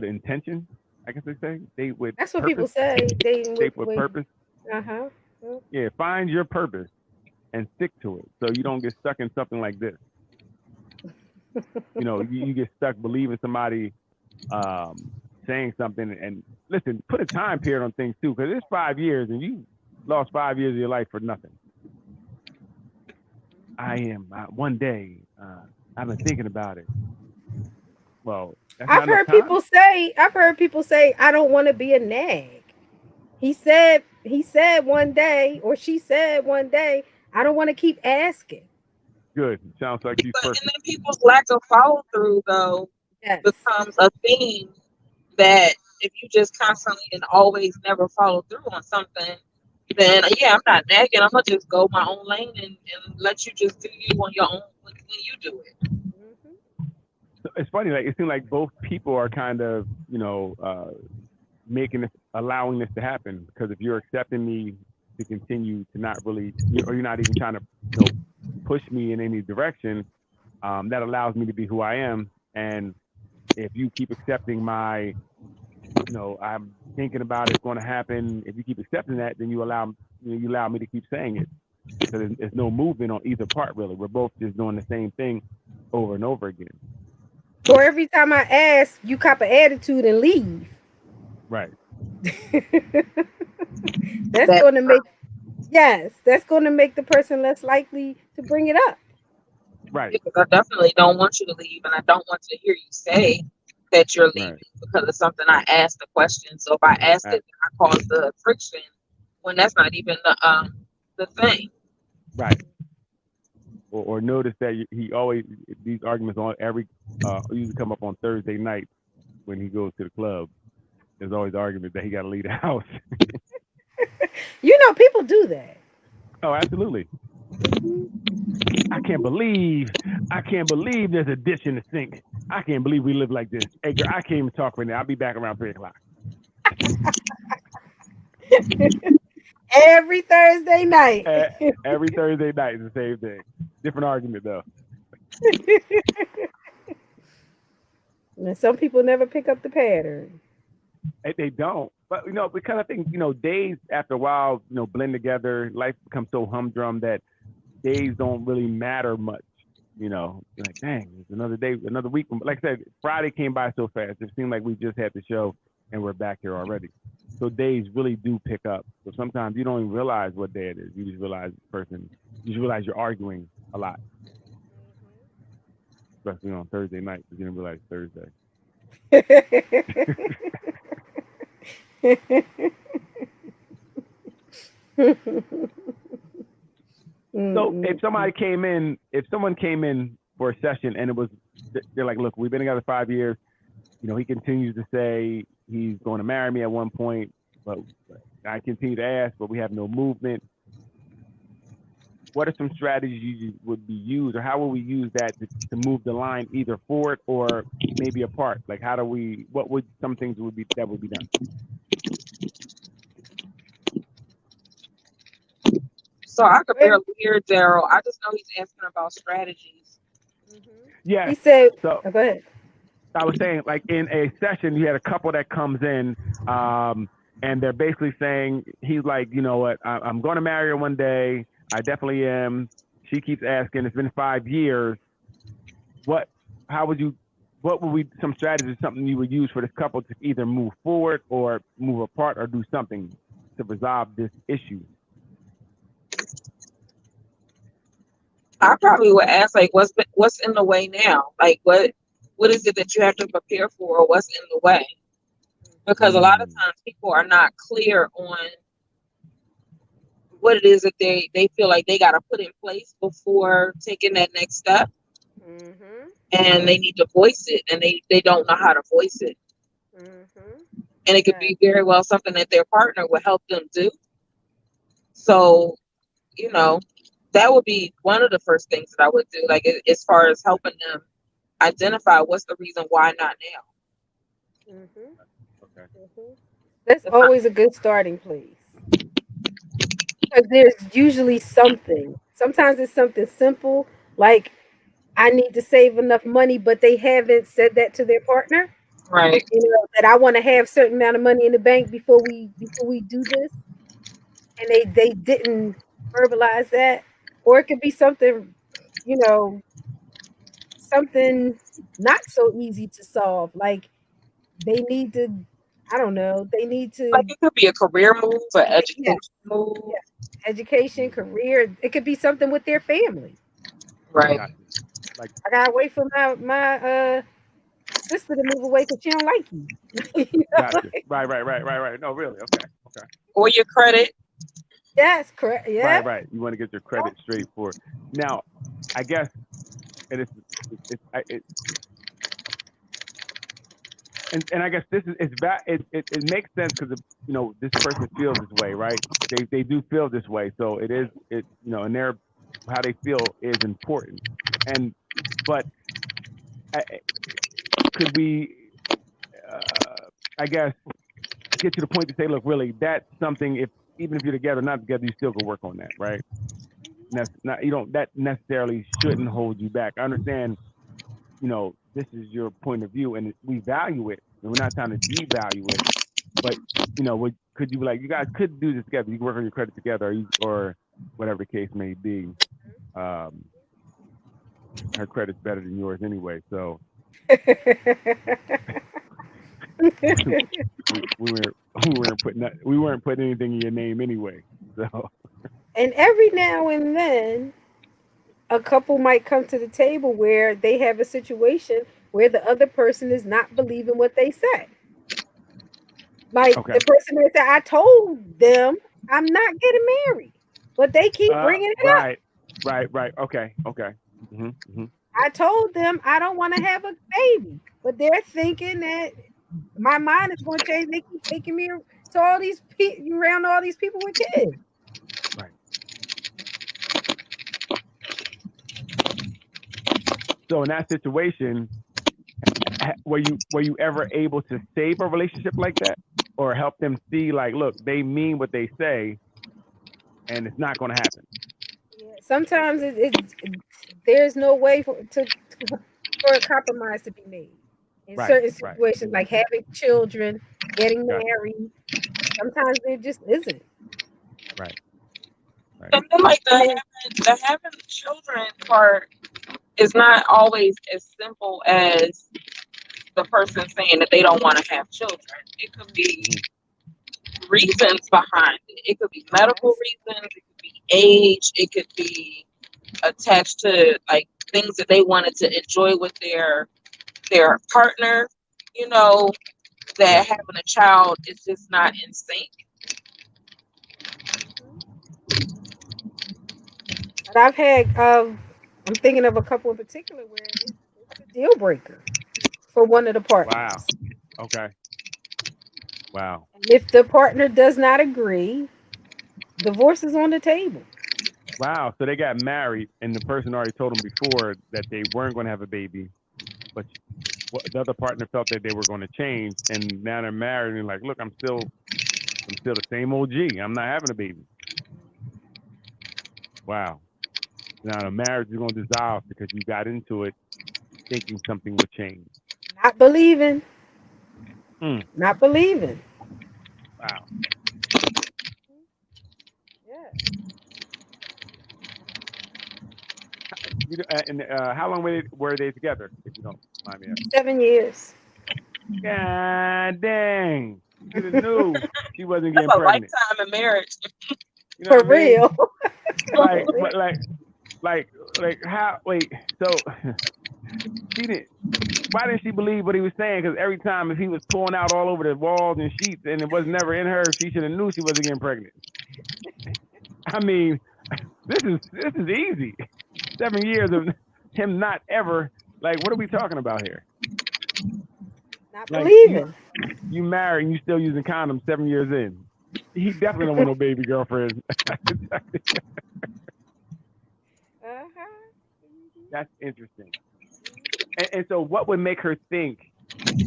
intention. I guess they say date with
That's what
purpose.
people say. Dating
Date with purpose.
uh-huh.
Yeah, find your purpose and stick to it, so you don't get stuck in something like this. You get stuck believing somebody saying something, and listen, put a time period on things too, because it's 5 years and you lost 5 years of your life for nothing. I am one day. I've been thinking about it. Well, that's not enough time.
I've heard people say, I don't want to be a nag. He said one day, or she said one day, I don't want to keep asking.
Good. Sounds like she's
But and
perfect.
then people's lack of follow through though
Yes.
becomes a theme that if you just constantly and always never follow through on something, then yeah, I'm not nagging. I'm gonna just go my own lane and let you just do you on your own when you do it.
Mhm.
So it's funny. Like it seems like both people are kind of, making this, allowing this to happen. Because if you're accepting me to continue to not really, or you're not even trying to, push me in any direction, that allows me to be who I am. And if you keep accepting my, I'm thinking about it's going to happen. If you keep accepting that, then you allow me to keep saying it. So there's no movement on either part really. We're both just doing the same thing over and over again.
Or every time I ask, you cop an attitude and leave.
Right.
That's
That
going to make that's going to make the person less likely to bring it up.
Right.
because I definitely don't want you to leave, and I don't want to hear you say that you're leaving
Right.
because of something I asked the question. So if I asked
Uh,
it, then I caused the friction when that's not even the thing.
right. Or notice that he always, these arguments on every usually come up on Thursday nights when he goes to the club. There's always argument that he got to leave the house.
People do that.
Oh, absolutely. I can't believe there's a dish in the sink. I can't believe we live like this. Hey, girl, I can't even talk right now. I'll be back around 3 o'clock.
Every Thursday night.
Every Thursday night is the same thing. Different argument though.
And some people never pick up the pattern.
They don't, but because I think days after a while blend together. Life becomes so humdrum that days don't really matter much. You're like, dang, it's another day, another week. Like I said, Friday came by so fast. It seemed like we just had the show and we're back here already. So days really do pick up. So sometimes you don't even realize what day it is. You just realize you just realize you're arguing a lot, especially on Thursday night because you didn't realize Thursday. So if someone came in for a session and they're like, look, we've been together 5 years. He continues to say he's going to marry me at one point, but I continue to ask, but we have no movement. What are some strategies would be used, or how will we use that to move the line either forward or maybe apart? Like, what would some things that would be done?
So I could barely hear Daryl. I just know he's asking about strategies.
Yes.
He said,
So
go ahead.
I was saying, like in a session, you had a couple that comes in, and they're basically saying, he's like, you know what, I'm going to marry her one day. I definitely am. She keeps asking. It's been 5 years. What would some strategies, something you would use for this couple to either move forward or move apart or do something to resolve this issue?
I probably would ask like, what's in the way now? Like, what is it that you have to prepare for, or what's in the way? Because a lot of times people are not clear on what it is that they feel like they got to put in place before taking that next step, and they need to voice it, and they don't know how to voice it, and it could be very well something that their partner would help them do. So that would be one of the first things that I would do, like as far as helping them identify what's the reason why not now.
Mhm. That's always a good starting place. Because there's usually something. Sometimes it's something simple, like I need to save enough money, but they haven't said that to their partner.
Right.
You know, that I want to have certain amount of money in the bank before we do this, and they didn't verbalize that. Or it could be something, you know, something not so easy to solve. Like they need to, I don't know, they need
Like
to,
it could be a career move, an
yeah,
education move.
yeah, education, career. It could be something with their family.
Right.
Gotcha. Like,
I gotta wait for my sister to move away because she don't like you. You know?
gotcha. Right. No, really. Okay.
Or your credit.
Yes, correct. Yeah.
Right. You want to get your credit straight for now. I guess, and it and I guess this is it makes sense because this person feels this way, right? They do feel this way, so and their how they feel is important. And but could we, I guess, get to the point to say, look, really, that's something. If even if you're together, not together, you still can work on that, right? And that's not that necessarily shouldn't hold you back. I understand, this is your point of view, and we value it, and we're not trying to devalue it. But could you be like, you guys could do this together? You can work on your credit together, or whatever the case may be. Her credit's better than yours anyway, so we weren't putting anything in your name anyway. So
And every now and then, a couple might come to the table where they have a situation where the other person is not believing what they say. Like
okay,
the person that said, I told them I'm not getting married, but they keep bringing it up.
right. Okay. Mm-hmm.
I told them I don't want to have a baby, but they're thinking that my mind is going to change. They keep taking me to all these around all these people with kids.
Right. So in that situation, were you ever able to save a relationship like that, or help them see, like, look, they mean what they say, and it's not going to happen?
Yeah, sometimes there's no way for a compromise to be made in certain
Right.
situations, like having children, getting
Gotcha.
married. Sometimes there just isn't.
Right.
And then like the having children part is not always as simple as the person saying that they don't want to have children. It could be reasons behind it. It could be medical reasons. It could be age. It could be attached to like things that they wanted to enjoy with their partner. That having a child is just not in sync.
And I've had, I'm thinking of a couple in particular where it's a deal breaker for one of the partners.
Wow. Okay. Wow.
And if the partner does not agree, divorce is on the table.
Wow. So they got married, and the person already told them before that they weren't going to have a baby, but the other partner felt that they were going to change, and now they're married, and they're like, look, I'm still the same OG. I'm not having a baby. Wow. Now the marriage is going to dissolve because you got into it thinking something would change.
Not believing.
Mm.
Not believing.
Wow.
Yeah.
And how long were they together, if you don't mind me asking?
7 years.
God dang. You should have knew she wasn't getting
That's a
pregnant.
lifetime in marriage.
You know
For real.
Like how? Wait, so she didn't. Why didn't she believe what he was saying? Because every time if he was pulling out all over the walls and sheets and it was never in her, she should have knew she wasn't getting pregnant. I mean, this is easy. 7 years of him not ever, like, what are we talking about here?
Not
Like,
believing.
You married and you still using condoms 7 years in. He definitely don't want no baby girlfriend.
Uh-huh.
That's interesting. And so what would make her think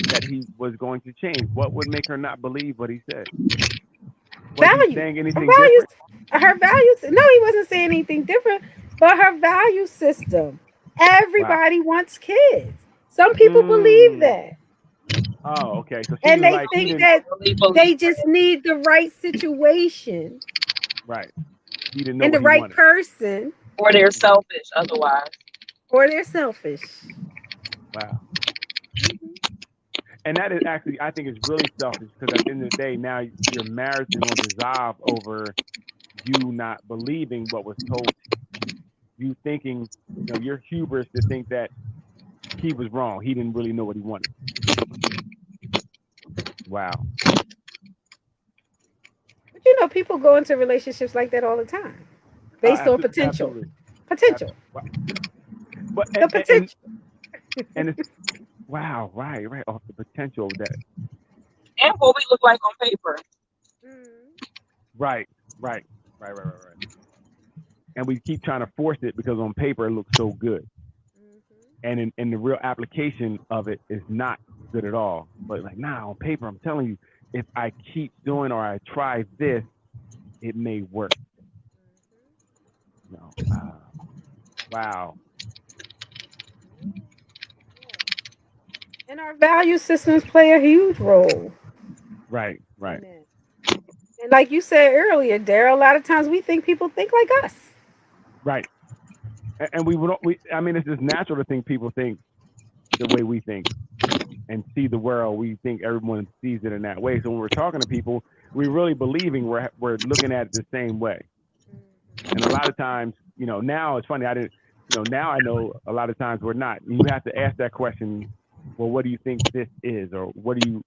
that he was going to change? What would make her not believe what he said? Was he
Value.
saying
Her
anything
values.
different?
Her values. No, he wasn't saying anything different. But her value system.
Wow.
Everybody wants kids. Some people believe
Mm.
that.
Oh, okay. So she
And
was
they
like, he
think
didn't.
that
Really believe
they just need the right situation
Right. He didn't know
and the
what he
right
wanted.
person,
or they're selfish otherwise.
or they're selfish.
Wow. And that is actually, I think, it's really selfish because at the end of the day, now your marriage is going to dissolve over you not believing what was told to you. You thinking, your hubris to think that he was wrong. He didn't really know what he wanted. Wow.
But people go into relationships like that all the time, based on potential.
Absolutely.
Potential.
Wow. But
The potential.
and it's wow, right, off the potential of that.
And what we look like on paper.
Right. And we keep trying to force it because on paper it looks so good. And in the real application of it is not good at all. But like, nah, on paper, I'm telling you, if I keep doing or I try this, it may work. No. Wow.
And our value systems play a huge role.
Right.
in that. And like you said earlier, Daryl, a lot of times we think people think like us.
Right. And I mean, it's just natural to think people think the way we think and see the world. We think everyone sees it in that way. So when we're talking to people, we're really believing we're looking at it the same way. And a lot of times, now it's funny. Now I know a lot of times we're not. You have to ask that question. Well, what do you think this is, or what do you,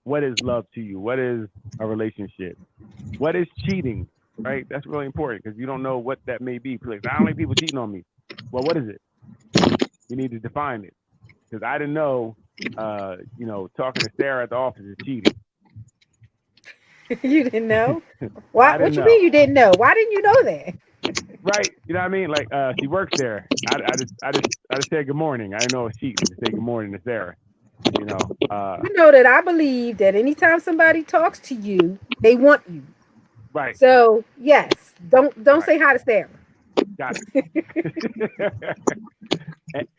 what is love to you? What is a relationship? What is cheating? Right? That's really important because you don't know what that may be. Like, I don't like people cheating on me. Well, what is it? You need to define it because I didn't know. Talking to Sarah at the office is cheating.
You didn't know? Why?
I
What
didn't
you
know.
mean you didn't know? Why didn't you know that?
Right. You know what I mean? Like, she works there. I just said good morning. I didn't know it was cheating to say good morning to Sarah.
You know that I believe that anytime somebody talks to you, they want you.
Right.
So yes, don't
Right.
say hi to Sarah.
Got it.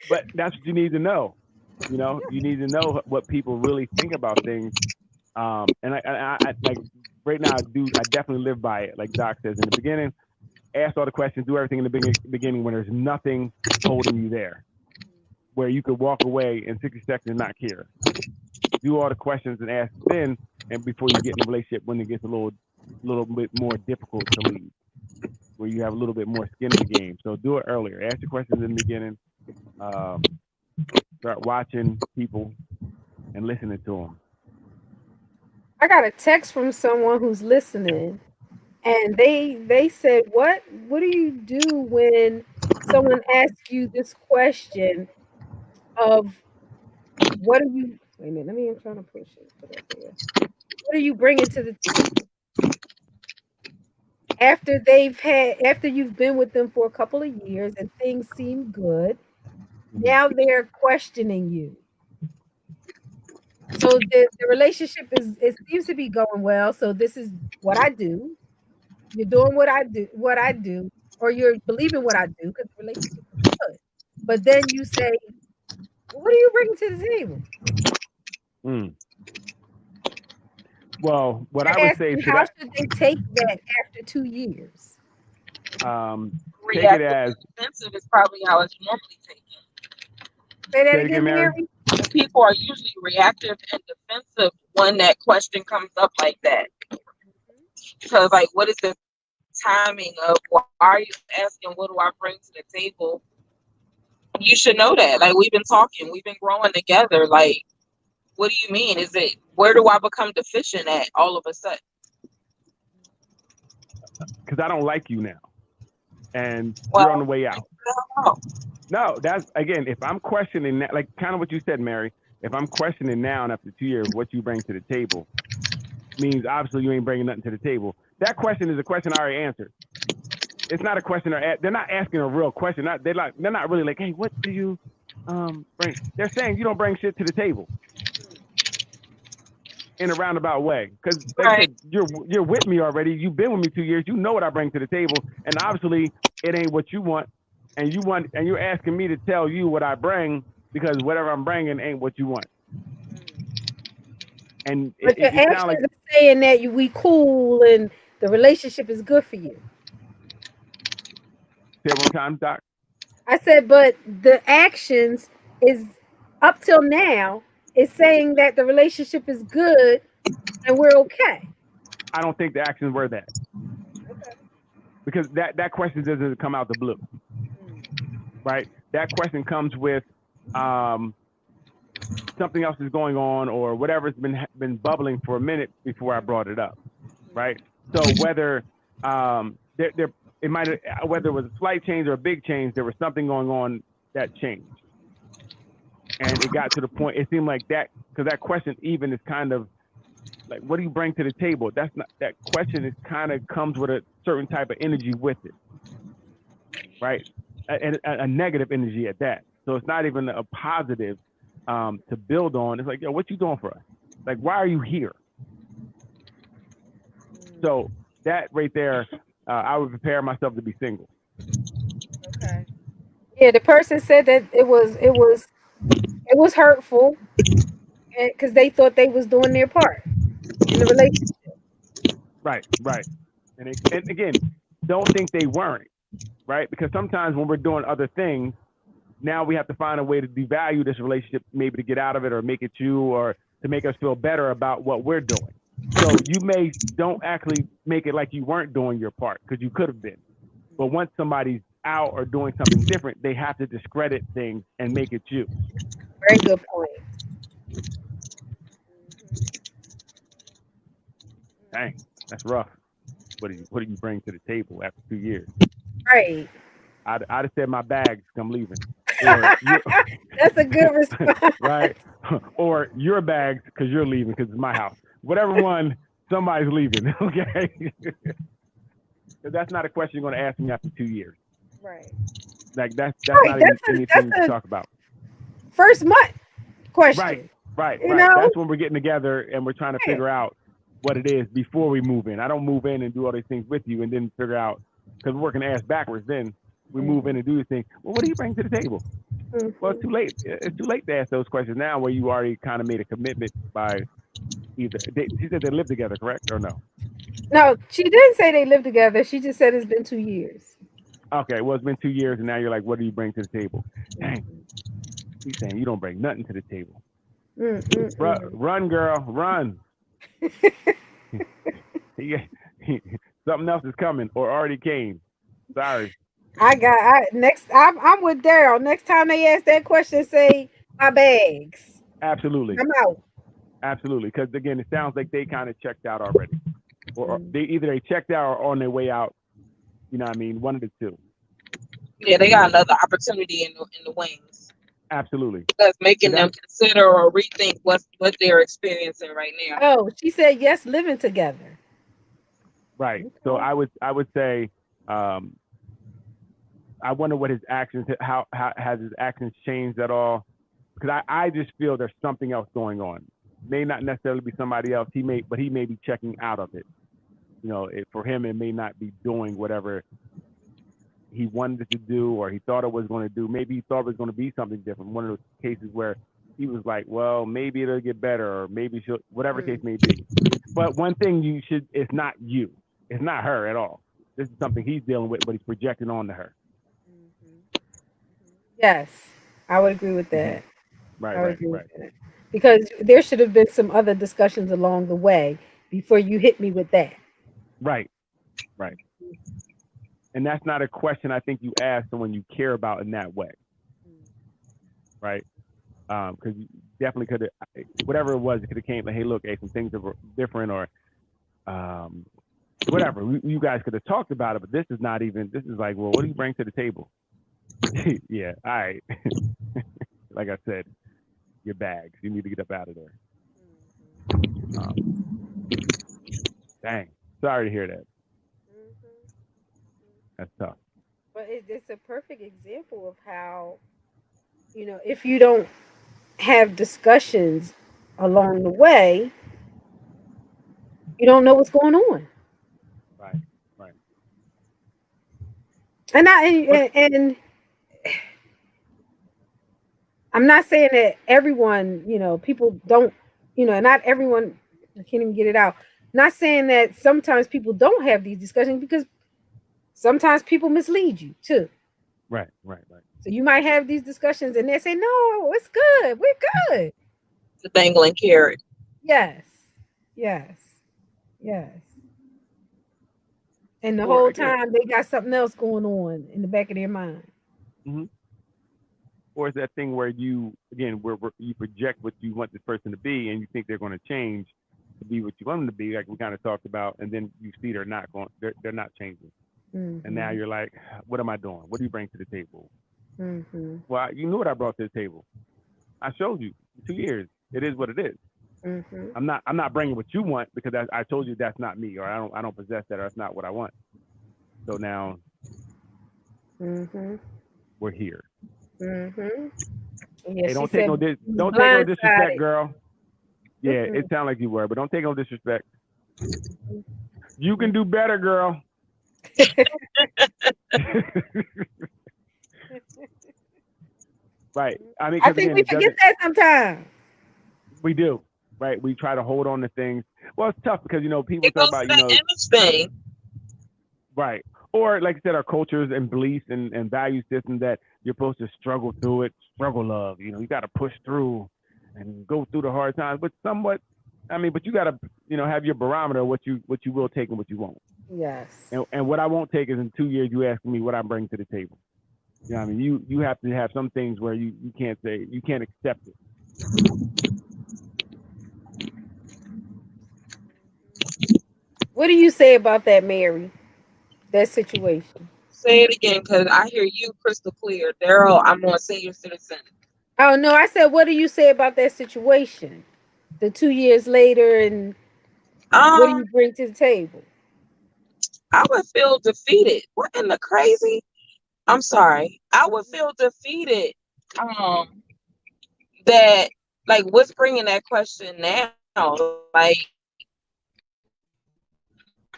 But that's what you need to know. You need to know what people really think about things. And I like right now, I definitely live by it. Like Doc says in the beginning, ask all the questions, do everything in the beginning when there's nothing holding you there, where you could walk away in 60 seconds and not care. Do all the questions and ask then, and before you get in a relationship when it gets a little bit more difficult to leave, where you have a little bit more skin in the game. So do it earlier. Ask the questions in the beginning. Start watching people and listening to them.
I got a text from someone who's listening, and they said, "What do you do when someone asks you this question of what are you?" Wait a minute, I'm trying to push it. Put it up here. What are you bringing to the table? After you've been with them for a couple of years and things seem good, now they're questioning you. So the relationship it seems to be going well. So this is what I do. You're doing what I do, or you're believing what I do because the relationship is good. But then you say, well, what are you bringing to the table?
Well, what
You're
I would
asking,
say to
how
that,
should they take that after 2 years?
take it as
Defensive is probably how it's normally taken.
Say that
Say it
again,
again, Mary.
Mary.
People are usually reactive and defensive when that question comes up like that. Because, like, what is the timing of why are you asking, what do I bring to the table? You should know that. Like, we've been talking, we've been growing together. Like, what do you mean? Is it, where do I become deficient at all of a sudden?
Because I don't like you now, and
Well,
you're on the way out. No, that's again. If I'm questioning that, like kind of what you said, Mary. If I'm questioning now and after 2 years what you bring to the table, means obviously you ain't bringing nothing to the table. That question is a question I already answered. It's not a question they're not asking a real question. They're not really like, hey, what do you bring? They're saying you don't bring shit to the table. in a roundabout way. Because like I
Right.
said, you're with me already. You've been with me 2 years. You know what I bring to the table, and obviously it ain't what you want, and you're asking me to tell you what I bring because whatever I'm bringing ain't what you want. And
But your
it sounds
actions
like
are saying that we cool and the relationship is good for you.
say it one time, Doc.
I said, but the actions is up till now is saying that the relationship is good and we're okay.
I don't think the actions were that because that question doesn't come out the blue, right? That question comes with something else is going on or whatever's been bubbling for a minute before I brought it up, right? So whether there it might whether it was a slight change or a big change, there was something going on that changed, and it got to the point. It seemed like that because that question even is kind of like, what do you bring to the table? That's not that question. Is kind of comes with a certain type of energy with it, right? A negative energy at that. So it's not even a positive to build on. It's like, yo, what you doing for us? Like, why are you here? So that right there, I would prepare myself to be single.
Okay. Yeah, the person said that it was hurtful because they thought they was doing their part in the relationship.
Right. And again, don't think they weren't, right? Because sometimes when we're doing other things, now we have to find a way to devalue this relationship, maybe to get out of it or make it you or to make us feel better about what we're doing. So you don't actually make it like you weren't doing your part because you could have been. But once somebody's out or doing something different, they have to discredit things and make it you.
Very good point.
Dang, that's rough. What do you bring to the table after 2 years?
Right.
I'd have said my bags, I'm leaving.
That's a good response.
Right? Or your bags because you're leaving because it's my house. Whatever one, somebody's leaving. Okay. Because that's not a question you're going to ask me after 2 years.
Right.
Like that's
Right,
not even anything to talk about.
First month question.
Right.
You know?
That's when we're getting together and we're trying to figure out what it is before we move in. I don't move in and do all these things with you and then figure out because we're working ass backwards. Then we move in and do these things. Well, what do you bring to the table? Well, it's too late. It's too late to ask those questions now where you already kind of made a commitment by either. She said they live together, correct or no?
No, she didn't say they live together. She just said it's been 2 years.
Okay, well, it's been 2 years and now you're like, what do you bring to the table? Dang. He's saying you don't bring nothing to the table. Run, girl, run. Something else is coming or already came. Sorry.
I'm with Daryl. Next time they ask that question, say my bags.
Absolutely.
I'm out.
Absolutely. Because again, it sounds like they kind of checked out already. Or they checked out or on their way out. You know what I mean? One of the two.
Yeah, they got another opportunity in the wings.
Absolutely.
That's making them consider or rethink what they're experiencing right now.
Oh, she said yes, living together.
Right. So I would say, I wonder what his actions, how has his actions changed at all? Because I just feel there's something else going on. May not necessarily be somebody else. But he may be checking out of it. You know, for him, it may not be doing whatever he wanted it to do or he thought it was going to do. Maybe he thought it was going to be something different. One of those cases where he was like, well, maybe it'll get better or maybe she'll, whatever case may be. But one thing it's not you. It's not her at all. This is something he's dealing with, but he's projecting onto her.
Yes, I would agree with that.
Right.
Because there should have been some other discussions along the way before you hit me with that.
Right. And that's not a question I think you ask someone you care about in that way. Right? Because you definitely could have, whatever it was, it could have came like, hey, look, some things are different or whatever. You guys could have talked about it, but this is like, well, what do you bring to the table? Yeah, all right. Like I said, your bags. You need to get up out of there. Dang. Sorry to hear that. That's tough.
But it's a perfect example of how, if you don't have discussions along the way, You don't know what's going on.
Right. Right.
And
But
I'm not saying that everyone, people don't, not everyone, I can't even get it out. Not saying that sometimes people don't have these discussions, because sometimes people mislead you too.
right. Right. Right.
So you might have these discussions and they say, no, it's good. We're good.
The dangling carrot.
Yes. Yes. Yes. And the
Or
whole
again,
time they got something else going on in the back of their mind.
hmm or is that thing where you again where you project what you want this person to be, and you think they're going to change to be what you want them to be, like we kind of talked about, and then you see they're not changing, and now
Mm-hmm.
you're like, what am I doing? What do you bring to the table?
Mm-hmm.
Well, you knew what I brought to the table. I showed you 2 years. It is what it is.
Mm-hmm.
I'm not bringing what you want because I told you that's not me, or I don't possess that, or that's not what I want. So now
Mm-hmm.
we're here.
Mm-hmm. Yeah,
Hey,
she
don't take
said
no
he was
don't take no disrespect,
blindsided.
girl. Yeah, it
Mm-mm.
sounded like you were, but don't take no disrespect. You can do better, girl. Right. I mean,
I
because
think
again,
we
it
forget
doesn't.
that sometimes.
We do. Right. We try to hold on to things. Well, it's tough because people
It
talk
goes to
about
that image thing.
right, or like I said, our cultures and beliefs and value system that you're supposed to struggle through it, struggle love. You got to push through and go through the hard times, but somewhat. I mean, but you got to have your barometer of what you will take and what you won't.
Yes.
And what I won't take is in 2 years you asking me what I bring to the table. I mean, you have to have some things where you can't say you can't accept it.
What do you say about that, Mary? That situation?
Say it again, because I hear you crystal clear. Daryl, I'm on senior citizen.
Oh no, I said, what do you say about that situation? The 2 years later, and what do
Um,
you bring to the table?
I would feel defeated. What in the crazy? I'm sorry. I would feel defeated. Um, that like what's bringing that question now? Like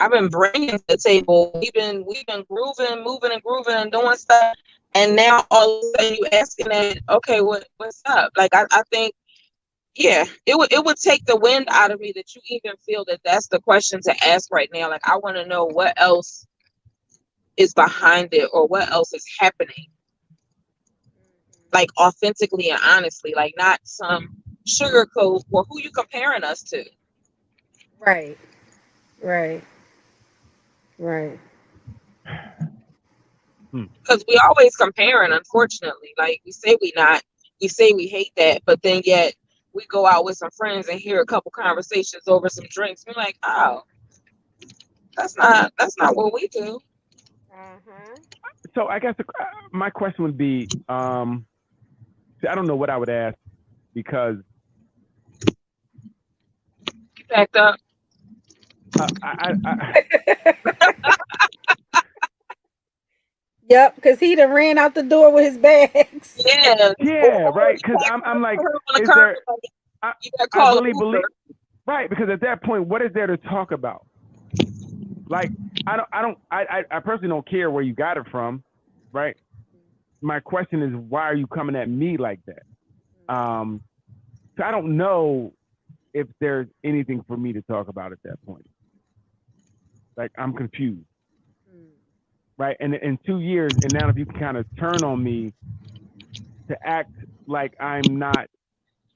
I've been bringing to the table. We've been grooving, moving and grooving and doing stuff. And now all of a sudden you asking that, okay, what's up? Like I think, yeah, it would take the wind out of me that you even feel that that's the question to ask right now. Like I want to know what else is behind it or what else is happening. Like authentically and honestly, like not some sugarcoat or who you comparing us to.
Right. Right. Right.
Hmm.
Because we always comparing, unfortunately. Like we say we hate that, but then yet we go out with some friends and hear a couple conversations over some drinks. We're like, oh, that's not what we do.
Uh-huh.
So I guess my question would be, see, I don't know what I would ask because
You packed up.
I
Yep, because he done ran out the door with his bags.
Yeah.
yeah,
Or
right,
you
because
packed
I'm
up
like,
on the
is
curb.
there?
Like,
I
you got to
I
call an
really
Uber.
believe right because at that point, what is there to talk about? Like I personally don't care where you got it from, right? My question is, why are you coming at me like that? So I don't know if there's anything for me to talk about at that point. Like I'm confused, right? And in 2 years, and now if you can kind of turn on me to act like I'm not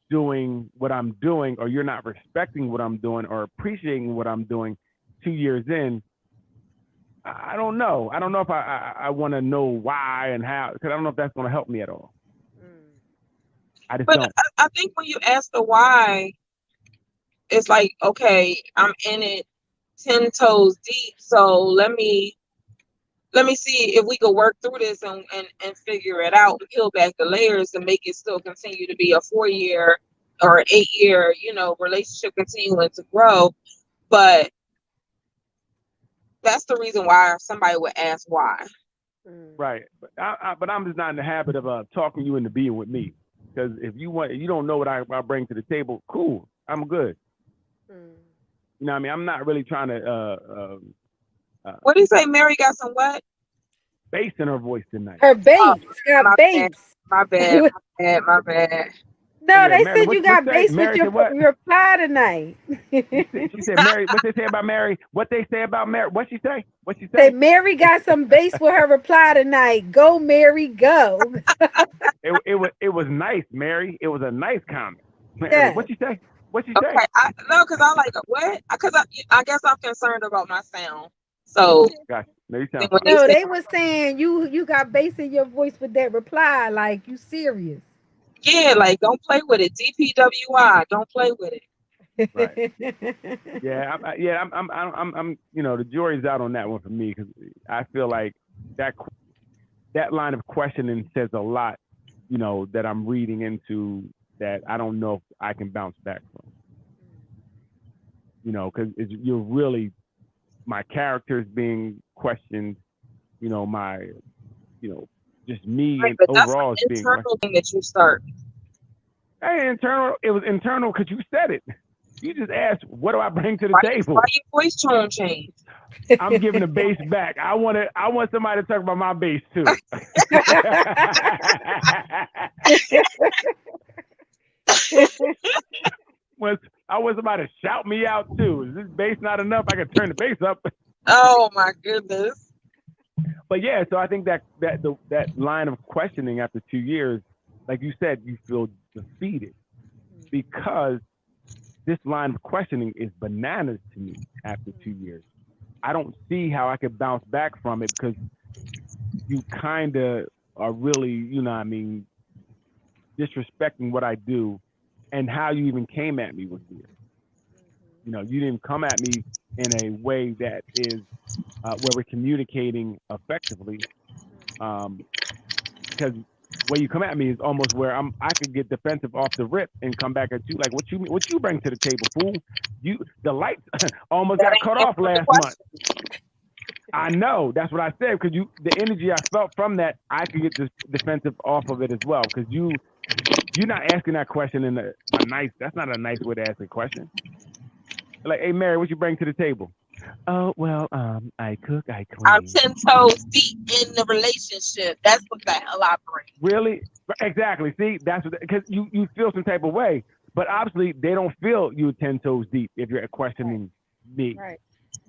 doing what I'm doing, or you're not respecting what I'm doing or appreciating what I'm doing 2 years in, I don't know. I don't know if I want to know why and how, because I don't know if that's going to help me at all. I just
But
don't.
I think when you ask the why, it's like, okay, I'm in it 10 toes deep. So let me see if we could work through this and figure it out and peel back the layers and make it still continue to be a 4 year or an 8 year, relationship continuing to grow. But that's the reason why somebody would ask why.
Right. But I'm just not in the habit of talking you into being with me. Because if you don't know what I bring to the table, cool. I'm good. You know what I mean? I'm not really trying to
What do you say? Mary got some what?
bass in her voice tonight.
Her bass got
my
bass.
My bad. My bad.
No,
Yeah,
they
Mary,
said you
what
got
say?
bass
Mary
with your
said what?
reply tonight.
She said, Mary, what they say about Mary? What they say about Mary? What she say? What she
Say
say?
Mary got some bass with her reply tonight. Go, Mary, go.
It was nice, Mary. It was a nice comment. Mary,
Yeah.
what you say? What you
Okay,
say?
because I like what? Because I guess I'm concerned about my sound. So
Gosh, no, you
then
sound
when
fine.
No,
they say,
they was saying you got bass in your voice with that reply, like you serious.
yeah, like don't play with it. DPWI, don't play with it.
Right. Yeah, I'm. You know, the jury's out on that one for me because I feel like that line of questioning says a lot. You know, that I'm reading into that I don't know if I can bounce back from. You know, because you're really my character's being questioned. You know, just me
Right,
and
but that's
overall
an
is being questioned.
internal thing that you start.
Hey, internal. It was internal because you said it. You just asked, what do I bring to the table?
Why your voice tone change?
I'm giving the bass back. I want somebody to talk about my bass too. I want somebody to shout me out too. Is this bass not enough? I can turn the bass up.
Oh my goodness.
But yeah, so I think that line of questioning after 2 years, like you said, you feel defeated because this line of questioning is bananas to me after 2 years. I don't see how I could bounce back from it because you kind of are really, you know what I mean, disrespecting what I do and how you even came at me was weird. You know, you didn't come at me in a way that is where we're communicating effectively. Because where you come at me is almost where I could get defensive off the rip and come back at you like, what you bring to the table, fool? The lights almost got cut off last month. I know, that's what I said, because the energy I felt from that, I could get defensive off of it as well, because you're not asking that question in a nice. That's not a nice way to ask a question. Like, hey, Mary, what you bring to the table? Oh, well, I cook, I clean.
I'm 10 toes deep in the relationship. That's what the hell I bring.
Really? Exactly. See, that's because you feel some type of way, but obviously they don't feel you 10 toes deep if you're questioning me.
Right.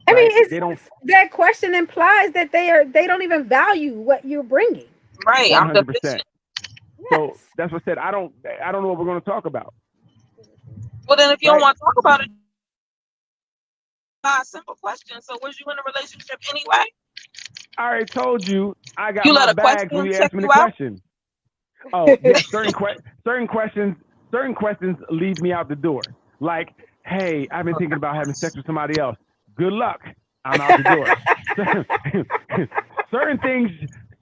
I
right?
mean, that question implies that they don't even value what you're bringing.
Right.
100%. So that's what I said. I don't know what we're going to talk about.
Well, then if you don't want to talk about it, a simple question. So was you in a relationship anyway?
I already told you I got
you
my bags when you asked me the question. Oh, yeah, certain questions lead me out the door. Like, hey, I've been thinking about having sex with somebody else. Good luck. I'm out the door.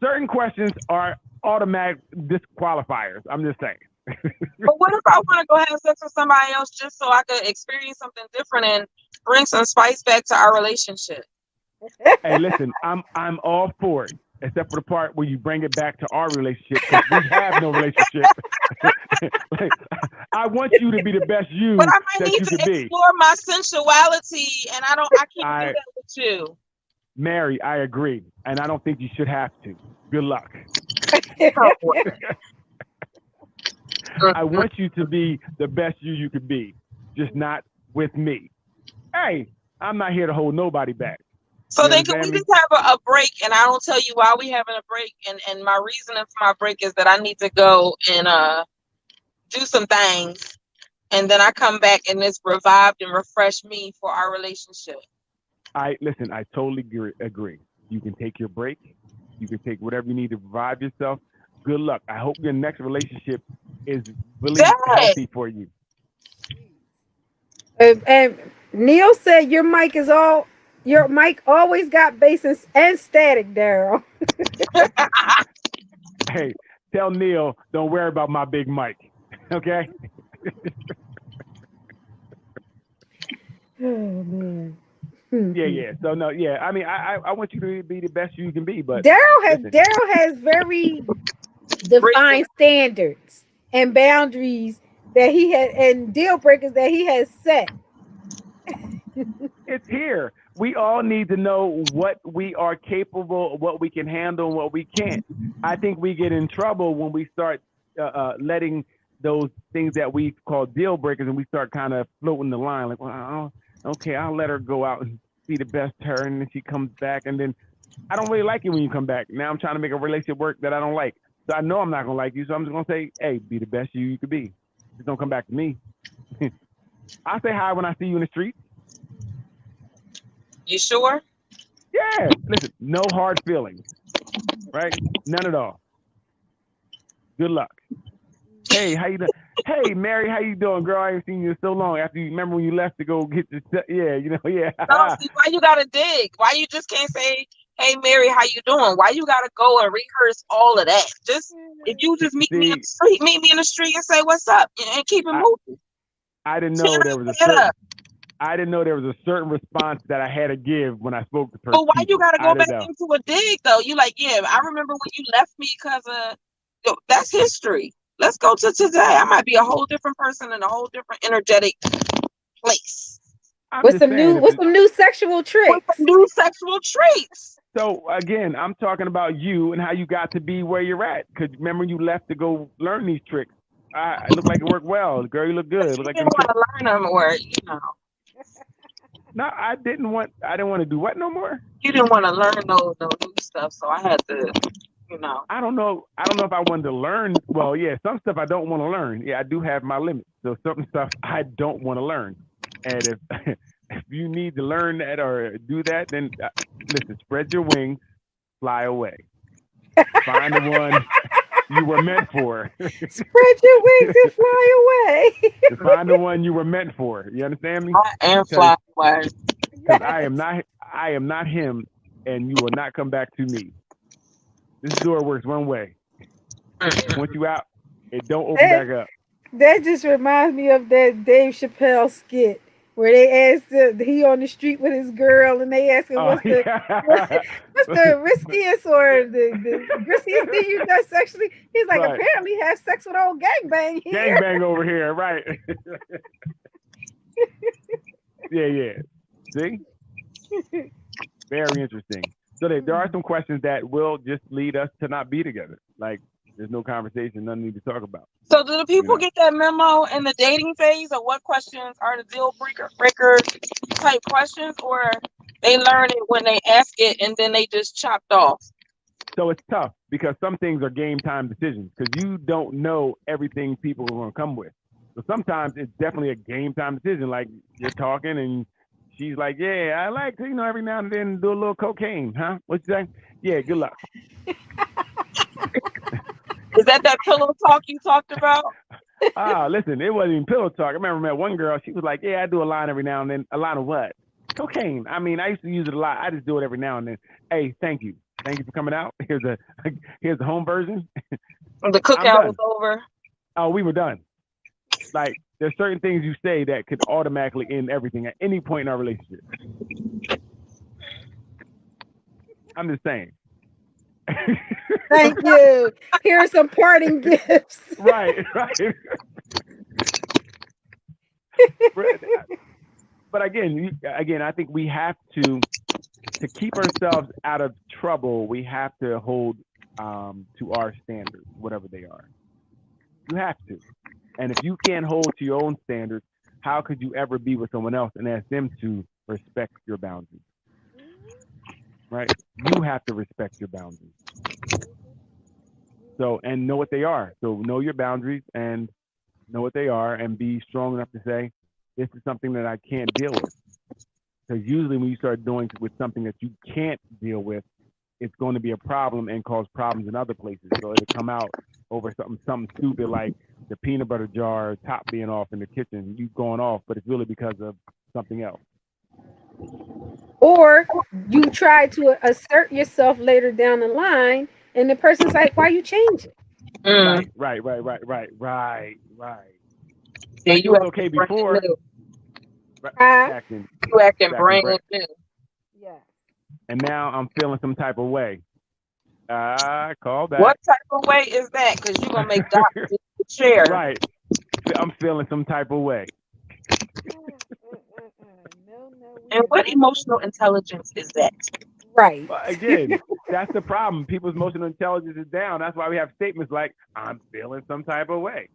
certain questions are automatic disqualifiers. I'm just saying.
But what if I want to go have sex with somebody else just so I could experience something different and bring some spice back to our relationship?
Hey, listen, I'm all for it, except for the part where you bring it back to our relationship, because we have no relationship. Like, I want you to be the best you
but I might
that
need
you
to
could be.
explore my sensuality, and I can't do that with you.
Mary, I agree, and I don't think you should have to. Good luck. I want you to be the best you could be, just not with me. Hey, I'm not here to hold nobody back.
So then can we just have a break, and I don't tell you why we having a break, and my reasoning for my break is that I need to go and do some things, and then I come back and it's revived and refreshed me for our relationship.
I totally agree. You can take your break. You can take whatever you need to revive yourself. Good luck. I hope your next relationship is really healthy for you.
And Neil said your mic always got bass and static, Daryl.
Hey, tell Neil, don't worry about my big mic. Okay?
Oh man.
Yeah. So no, yeah. I mean, I want you to be the best you can be, but
Daryl has very defined standards and boundaries that he had and deal breakers that he has set.
It's here. We all need to know what we are capable, what we can handle, and what we can't. I think we get in trouble when we start letting those things that we call deal breakers, and we start kind of floating the line. Like, well, okay, I'll let her go out and be the best her, and then she comes back, and then I don't really like it when you come back. Now I'm trying to make a relationship work that I don't like. So I know I'm not gonna like you, so I'm just gonna say, hey, be the best you could be. Just don't come back to me. I say hi when I see you in the street.
You sure?
Yeah. Listen, no hard feelings, right? None at all. Good luck. Hey, how you doing? Hey, Mary, how you doing, girl? I ain't seen you in so long. After you remember when you left to go get your yeah.
No, see, why you gotta dig? Why you just can't say, "Hey, Mary, how you doing"? Why you gotta go and reherse all of that? Just if you just meet me in the street, and say what's up, and keep it moving.
I didn't know there was a certain response that I had to give when I spoke to person.
But why you gotta go back into a dig though? You like, yeah, I remember when you left me because of that's history. Let's go to today. I might be a whole different person in a whole different energetic place.
With some new sexual tricks.
With some new sexual traits.
So again, I'm talking about you and how you got to be where you're at. Because remember, you left to go learn these tricks. It looked like it worked well. Girl, you look good.
You didn't want to learn them, or
No, I didn't want to do what no more.
You didn't want to learn no new stuff, so I had to.
I don't know if I wanted to learn. Well, yeah, some stuff I don't want to learn. Yeah, I do have my limits. So some stuff I don't want to learn. And if you need to learn that or do that, then listen, spread your wings, fly away. Find the one you were meant for.
Spread your wings and fly away.
Find the one you were meant for. You understand me?
I am fly away.
Because I am not him, and you will not come back to me. This door works one way. Once you out, it don't open back up.
That just reminds me of that Dave Chappelle skit where they asked he on the street with his girl, and they asked him what's the riskiest or the riskiest thing you've done sexually. He's like, right. Apparently have sex with old gangbang here.
Gangbang over here, right? yeah. See, very interesting. So there are some questions that will just lead us to not be together. Like, there's no conversation, nothing need to talk about.
So do the people get that memo in the dating phase, or what questions are the deal breaker type questions, or they learn it when they ask it and then they just chopped off?
So it's tough because some things are game time decisions because you don't know everything people are going to come with. So sometimes it's definitely a game time decision. Like you're talking and she's like, yeah, I like to, every now and then do a little cocaine, huh? What you say? Yeah, good luck.
Is that pillow talk you talked about?
Listen, it wasn't even pillow talk. I remember I met one girl, she was like, yeah, I do a line every now and then. A line of what? Cocaine. I mean, I used to use it a lot. I just do it every now and then. Hey, thank you. Thank you for coming out. Here's the home version.
The cookout was over.
Oh, we were done. Like, there's certain things you say that could automatically end everything at any point in our relationship. I'm just saying.
Thank you. Here are some parting gifts.
Right. But again, I think we have to keep ourselves out of trouble. We have to hold to our standards, whatever they are. You have to. And if you can't hold to your own standards, how could you ever be with someone else and ask them to respect your boundaries? Right? You have to respect your boundaries. So, and know what they are. So know your boundaries and know what they are and be strong enough to say, this is something that I can't deal with. Because usually when you start doing with something that you can't deal with, it's going to be a problem and cause problems in other places. So it'll come out over something stupid like the peanut butter jar top being off in the kitchen, you going off, but it's really because of something else.
Or you try to assert yourself later down the line, and the person's like, "Why you changing?"
Right. Yeah, you were okay before.
Right. You acting brand new.
Yeah.
And now I'm feeling some type of way. Call back.
What type of way is that? Because you're gonna make doctors share.
Right. I'm feeling some type of way.
No.
And what emotional intelligence is that?
Right.
But again, that's the problem. People's emotional intelligence is down. That's why we have statements like, I'm feeling some type of way.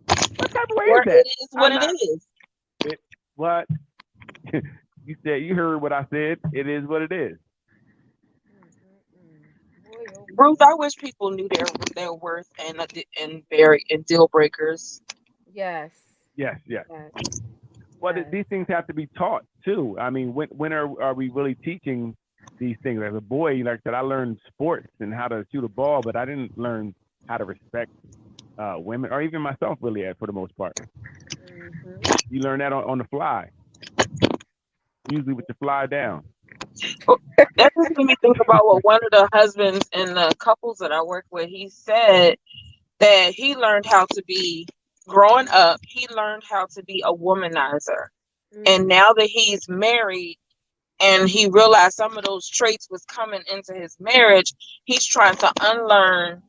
What type of way
Or
is that?
it is what
I'm
it is.
What? You heard what I said. It is what it is.
Ruth, I wish people knew their worth and deal breakers.
Yes.
Yes, yes.
Yes.
Well,
Yes.
these things have to be taught too. I mean, when are we really teaching these things? As a boy, like I said, I learned sports and how to shoot a ball, but I didn't learn how to respect women or even myself really for the most part. You learn that on the fly, usually with your fly down.
That just made me think about what one of the husbands in the couples that I work with, he said that he learned how to be, growing up, he learned how to be a womanizer. And now that he's married and he realized some of those traits was coming into his marriage, he's trying to unlearn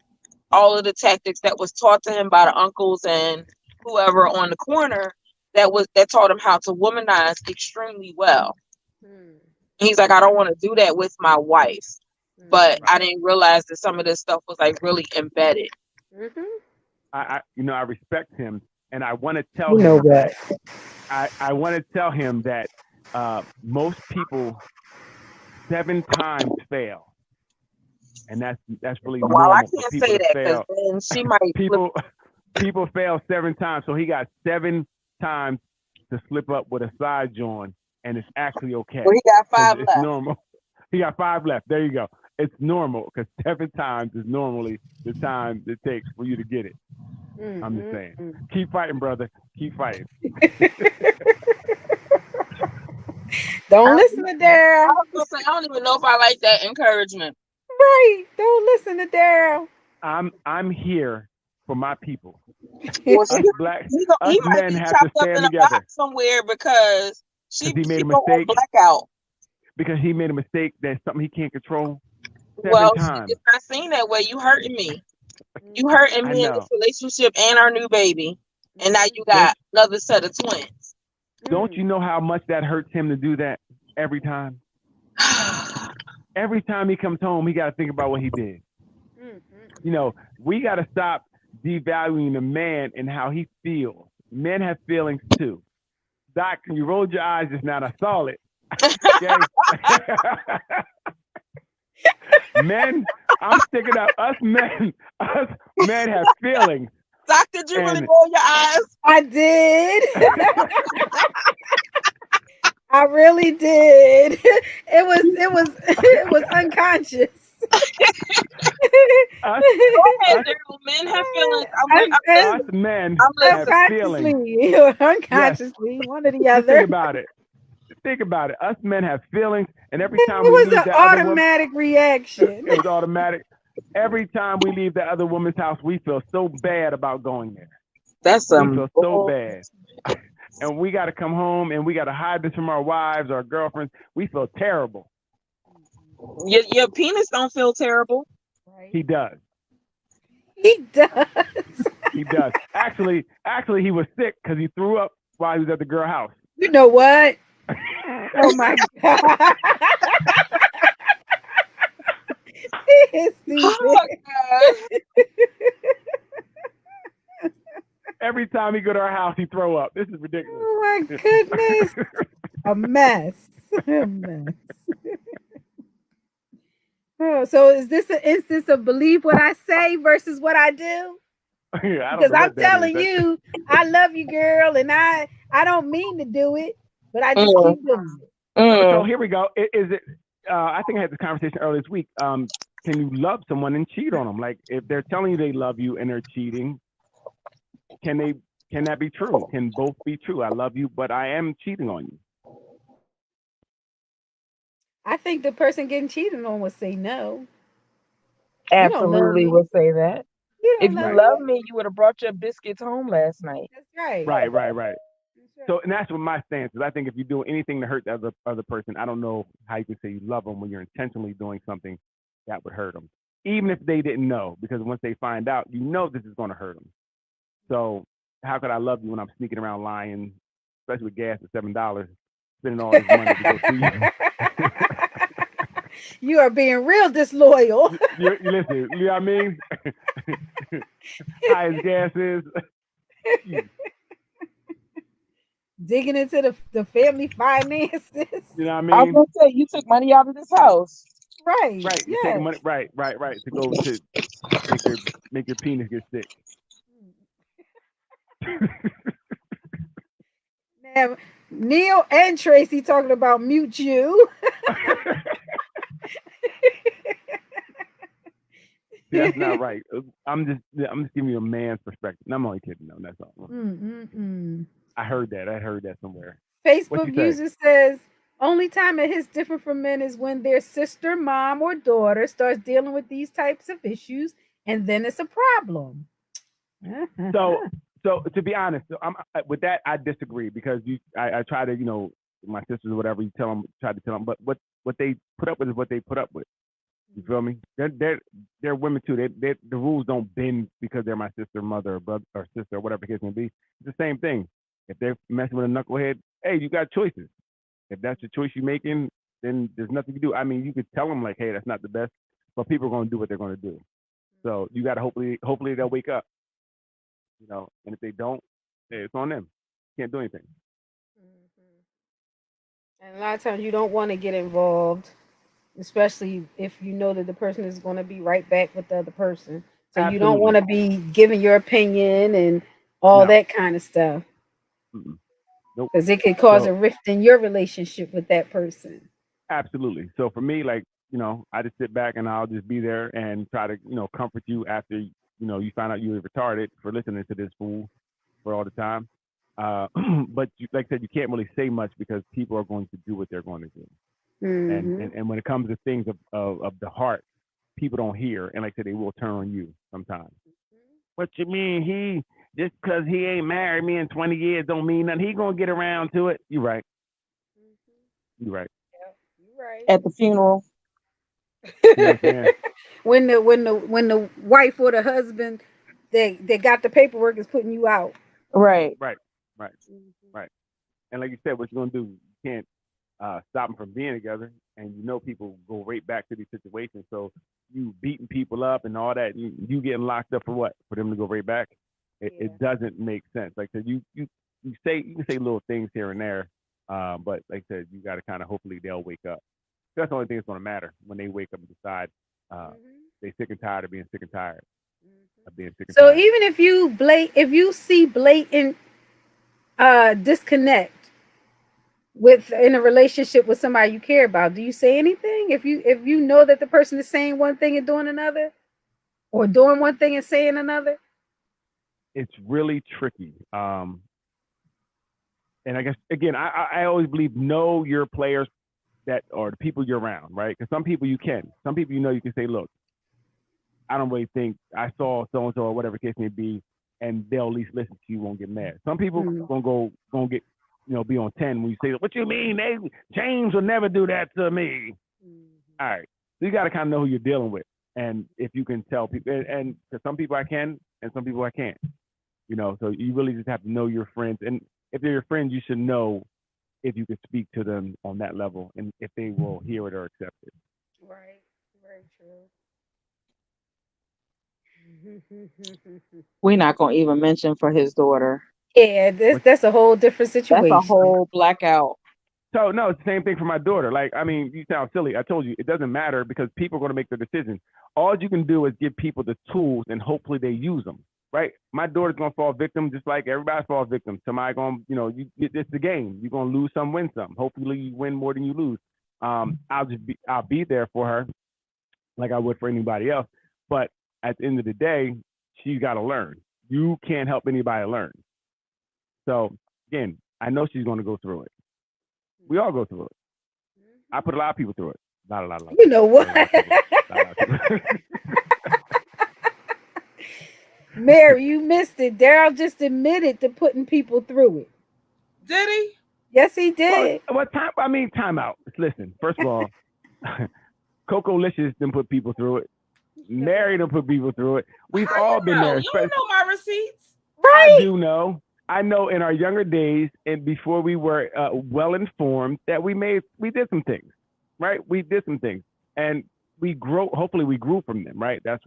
all of the tactics that was taught to him by the uncles and whoever on the corner that taught him how to womanize extremely well. He's like, I don't want to do that with my wife, but I didn't realize that some of this stuff was like really embedded.
I respect him, and I want to tell him that I want to tell him that most people 7 times fail, and that's really
Well,
normal
I
for
can't
people
say
to
that
fail.
because then she might
People fail 7 times, so he got 7 times to slip up with a side joint, and it's actually okay.
Well, he got 5
it's
left.
Normal. He got 5 left. There you go. It's normal because 7 times is normally the time it takes for you to get it. I'm just saying. Keep fighting, brother. Keep fighting.
Don't listen to Daryl.
I was gonna say, I don't even know if I like that encouragement.
Right. Don't listen to Daryl.
I'm here for my people.
Well,
Us
he might
men
be
have
chopped
to
up
stand
in a
together.
box somewhere because
he made a
go on
mistake.
blackout.
Because he made a mistake. That's something he can't control. 7
Well,
times.
it's not seen that way. You hurting me. You hurting me in this relationship and our new baby, and now you got another set of twins.
Don't you know how much that hurts him to do that every time? Every time he comes home, he got to think about what he did. We got to stop devaluing the man and how he feels. Men have feelings too. Doc, you rolled your eyes just now. I saw it. Okay? Men, I'm sticking up. Us men have feelings.
Doc, did you really roll your eyes?
I did. I really did. It was unconscious.
Men have feelings.
Us men have feelings.
Unconsciously, one or the other.
Think about it. Us men have feelings, and every time
it
we
was
leave
an
that
automatic reaction.
It was automatic. Every time we leave that other woman's house, we feel so bad about going there. We feel so bad. And we got to come home and we got to hide this from our wives, our girlfriends. We feel terrible.
Your penis don't feel terrible.
Right.
He does.
He does.
He does. Actually, he was sick because he threw up while he was at the girl house.
You know what? Oh my God. He is stupid.
Oh God.
Every time he go to our house, he throw up. This is ridiculous.
Oh my goodness. A mess. A mess. Oh, so is this a believe what I say versus what I do? Because I'm telling you, I love you, girl, and I don't mean to do it, but I just keep doing it.
So here we go. Is it? I think I had this conversation earlier this week. Can you love someone and cheat on them? Like if they're telling you they love you and they're cheating, can that be true? Can both be true? I love you, but I am cheating on you.
I think the person getting cheated on would say no.
Absolutely would say that. If you love me, you would have brought your biscuits home last night.
That's right.
Right. So, and that's what my stance is. I think if you do anything to hurt the other person, I don't know how you can say you love them when you're intentionally doing something that would hurt them, even if they didn't know, because once they find out, this is going to hurt them. So how could I love you when I'm sneaking around lying, especially with gas at $7? spending all this money to go see you.
You are being real disloyal.
You listen, you know what I mean? High as gas is.
Digging into the family finances.
You know what I
I was
mean?
gonna say you took money out of this house.
Right.
Right. You're taking money. Right. To go to make your penis get sick.
Now, Neil and Tracy talking about mute you.
That's not right. I'm just giving you a man's perspective. And I'm only kidding. No, that's all. I heard that somewhere.
Facebook user says only time it hits different for men is when their sister, mom, or daughter starts dealing with these types of issues, and then it's a problem.
So to be honest, with that I disagree because I try to my sisters or whatever you try to tell them, but what they put up with is what they put up with. You feel me? They're women too. The rules don't bend because they're my sister, mother, or brother, or sister, or whatever the case may be. It's the same thing. If they're messing with a knucklehead, hey, you got choices. If that's the choice you're making, then there's nothing you can do. I mean, you could tell them like, hey, that's not the best, but people are going to do what they're going to do. So you got to hopefully they'll wake up. And if they don't, hey, it's on them. Can't do anything.
And a lot of times you don't want to get involved, especially if you know that the person is going to be right back with the other person. So
Absolutely.
You don't want to be giving your opinion and all that kind of stuff.
Nope.
Because it could cause a rift in your relationship with that person.
Absolutely. So for me, like, I just sit back and I'll just be there and try to, comfort you after, you find out you were retarded for listening to this fool for all the time. But like I said, you can't really say much because people are going to do what they're going to do. And when it comes to things of the heart, people don't hear. And like I said, they will turn on you sometimes. What you mean just because he ain't married me in 20 years don't mean nothing. He going to get around to it. You're right. You're right.
Yep, you're right.
At the funeral.
When the wife or the husband they got the paperwork is putting you out.
Right.
And like you said, what you gonna do? You can't stop them from being together, and people go right back to these situations. So you beating people up and all that, you getting locked up for what? For them to go right back? It doesn't make sense. Like I said, you can say little things here and there, but like I said, you got to kind of hopefully they'll wake up. That's the only thing that's going to matter when they wake up and decide they sick and tired of being sick and tired of being sick and
so
tired.
Even if you see blatant disconnect in a relationship with somebody you care about, do you say anything? If you know that the person is saying one thing and doing another, or doing one thing and saying another?
It's really tricky. And I guess again, I always believe know your players or the people you're around, right? Because some people you can. Some people you can say, look, I don't really think I saw so and so or whatever the case may be, and they'll at least listen to you, won't get mad. Some people gonna get be on 10 when you say, what you mean? James will never do that to me. All right. So you gotta kind of know who you're dealing with. And if you can tell people, and to some people I can, and some people I can't. So you really just have to know your friends. And if they're your friends, you should know if you can speak to them on that level and if they will hear it or accept it.
Right. Very true.
We're not going to even mention for his daughter.
Yeah, that's a whole different situation.
That's a whole blackout.
So no, it's the same thing for my daughter. Like, I mean, you sound silly. I told you it doesn't matter because people are going to make their decisions. All you can do is give people the tools and hopefully they use them. Right? My daughter's going to fall victim just like everybody falls victim. Somebody going, it's the game. You're going to lose some, win some. Hopefully you win more than you lose. I'll be there for her like I would for anybody else. But at the end of the day, she's got to learn. You can't help anybody learn. So again, I know she's going to go through it. We all go through it. I put a lot of people through it. Not a lot.
You know what? Mary, you missed it. Daryl just admitted to putting people through it.
Did he?
Yes, he did.
Time out. Listen, first of all, Coco Licious didn't put people through it. Mary didn't put people through it. We've all been there.
You don't know my receipts.
Right.
I do know. I know in our younger days and before we were well informed that we did some things, right? We did some things, and we grow. Hopefully, we grew from them, right? That's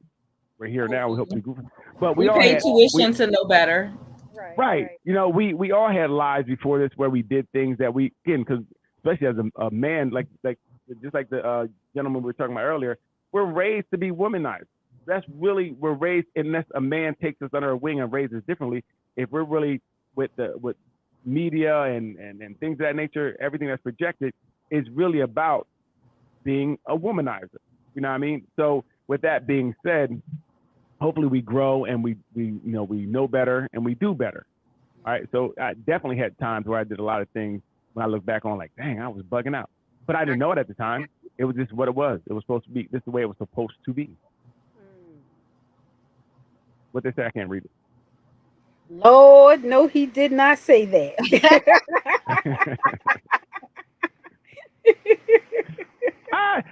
we're here now. We hope we grew from. But we
We
all
paid
had
tuition to know better.
right. You know, we all had lives before this where we did things that we again because especially as a man, like just like the gentleman we were talking about earlier, we're raised to be womanized. That's really we're raised unless a man takes us under a wing and raises us differently. If we're really with media and things of that nature, everything that's projected is really about being a womanizer. You know what I mean? So with that being said, hopefully we grow and we know better and we do better. All right. So I definitely had times where I did a lot of things when I look back on like, dang, I was bugging out. But I didn't know it at the time. It was just what it was. It was supposed to be. This is the way it was supposed to be. What they say, I can't read it.
Lord, no, he did not say that.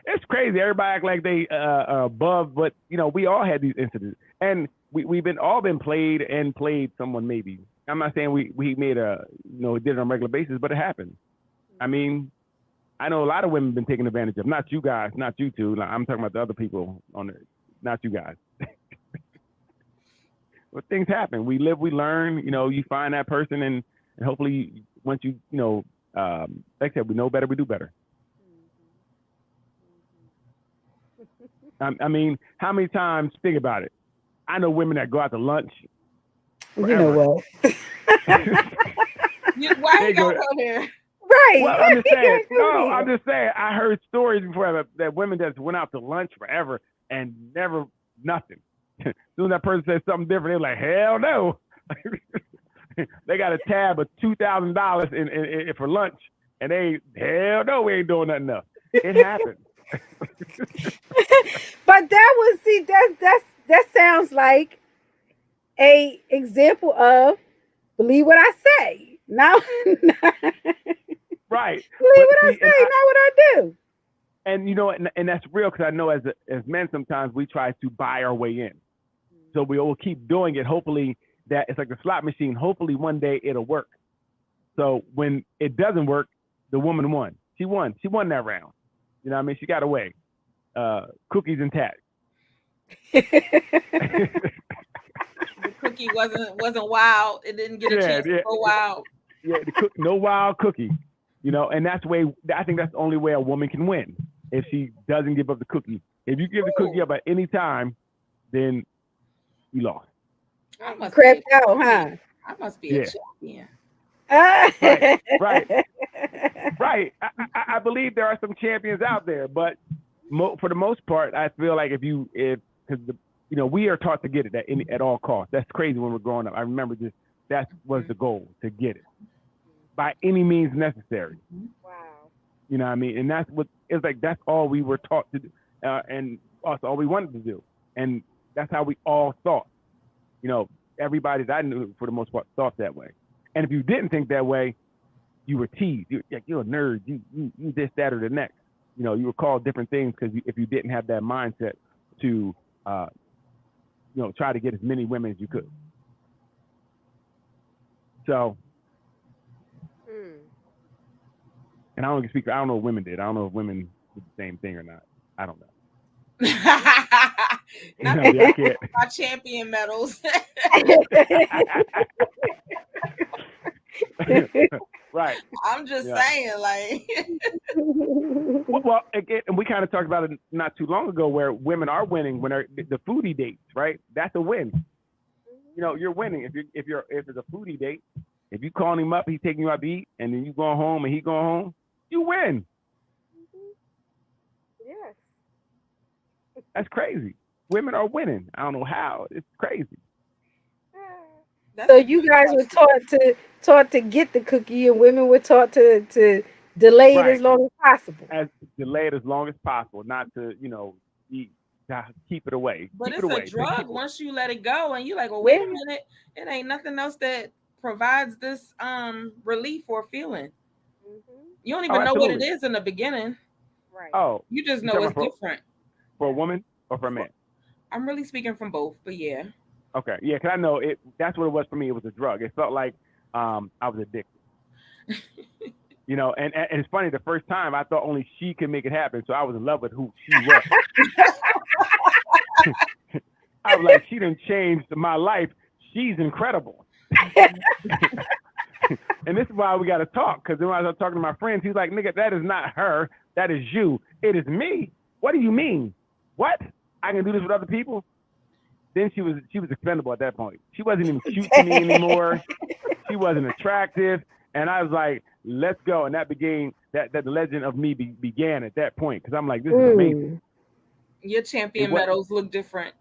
It's crazy. Everybody act like they above, but we all had these incidents, and we've all been played someone maybe. I'm not saying we made did it on a regular basis, but it happened. I mean, I know a lot of women have been taken advantage of. Not you guys, not you two. I'm talking about the other people on it, not you guys. But things happen. We live, we learn. You find that person, and hopefully, once like I said, we know better, we do better. I mean, how many times? Think about it. I know women that go out to lunch.
Forever. You know what?
Why you gotta go there?
Right.
Well, I'm just saying. No, I'm just saying. I heard stories before that women that went out to lunch forever and never nothing. As soon as that person says something different, they're like, hell no. They got a tab of $2,000 in for lunch, and hell no, we ain't doing nothing else. It happens.
But that sounds like a example of believe what I say. Now,
right.
Believe what I say, not what I do.
And and that's real because I know as men sometimes we try to buy our way in. So we will keep doing it. Hopefully that it's like a slot machine. Hopefully one day it'll work. So when it doesn't work, the woman won. She won. She won that round. You know what I mean? She got away. Cookies and tat.
The cookie wasn't wild. It didn't get a chance to go wild.
Yeah, no wild cookie. And that's the way. I think that's the only way a woman can win if she doesn't give up the cookie. If you give the cookie up at any time, then you lost.
Crept out, huh?
I must be a champion.
Right. I believe there are some champions out there, but for the most part, I feel like because we are taught to get it at all costs. That's crazy when we're growing up. I remember that was the goal, to get it by any means necessary.
Wow.
You know what I mean? And that's what it's like. That's all we were taught to do, and that's all we wanted to do, and that's how we all thought. Everybody that I knew for the most part thought that way. And if you didn't think that way, you were teased. You're a nerd. You this, that, or the next. You were called different things because if you didn't have that mindset to, try to get as many women as you could. So, and I don't know what women did. I don't know if women did the same thing or not. I don't know.
My champion medals.
Right.
I'm just saying, like.
Well, again, and we kind of talked about it not too long ago, where women are winning when they're the foodie dates, right? That's a win. You're winning if it's a foodie date. If you calling him up, he's taking you out to eat, and then you going home and he going home, you win.
Yes.
That's crazy. Women are winning. I don't know how. It's crazy.
So you guys were taught to get the cookie, and women were taught to delay it as long as possible.
Delay it as long as possible, not to keep it away.
But
keep
it's a drug once you let it go, and you're like, well, wait a minute, it ain't nothing else that provides this relief or feeling. You don't even know what it is in the beginning.
Right.
Oh,
you just know it's different.
For a woman or for a man?
I'm really speaking from both, but yeah.
Okay, yeah, because I know it. That's what it was for me. It was a drug. It felt like I was addicted. You know, and it's funny. The first time I thought only she could make it happen, so I was in love with who she was. I was like, she done changed my life. She's incredible. And this is why we got to talk, because when I was talking to my friends, he's like, nigga, that is not her. That is you. It is me. What do you mean? What? I can do this with other people? Then she was expendable at that point. She wasn't even cute to me anymore. She wasn't attractive. And I was like, let's go. And that began, that the legend of me began at that point, because I'm like, this is amazing.
Your champion medals look different.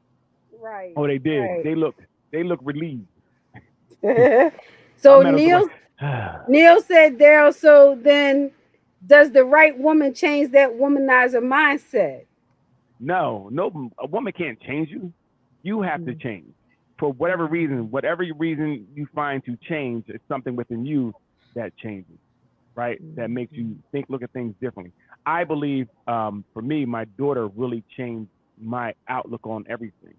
Right.
Oh, they did.
Right.
They look relieved.
So Neil said, Daryl, so then does the right woman change that womanizer mindset?
No, a woman can't change you. You have to change for whatever reason you find to change. It's something within you that changes, right? That makes you look at things differently. I believe, for me, my daughter really changed my outlook on everything.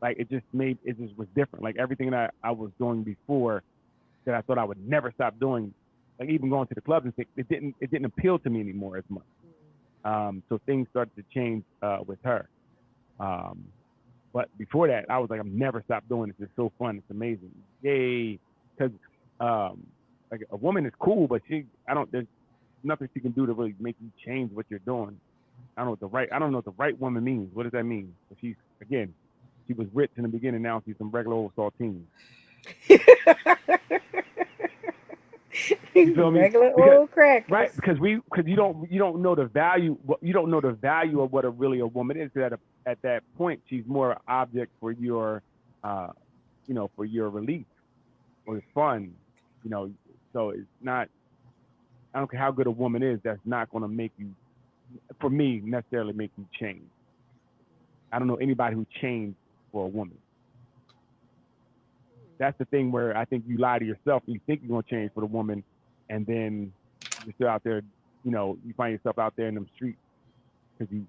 Like it just was different. Like everything that I was doing before that I thought I would never stop doing, like even going to the clubs and things, it didn't appeal to me anymore as much. So things started to change with her. But before that, I was like, I'm never stop doing this. It's so fun. It's amazing. Yay. Because like a woman is cool, but there's nothing she can do to really make you change what you're doing. I don't know what the right woman means. What does that mean? She was rich in the beginning. Now she's some regular old saltine. You feel me?
Regular old crackers.
Right? Because you don't know the value. You don't know the value of what really a woman is. At that point, she's more an object for your, for your relief or fun. You know, so it's not. I don't care how good a woman is. That's not going to make you, for me, necessarily make you change. I don't know anybody who changed for a woman. That's the thing where I think you lie to yourself and you think you're going to change for the woman, and then you're still out there, you find yourself out there in them streets because you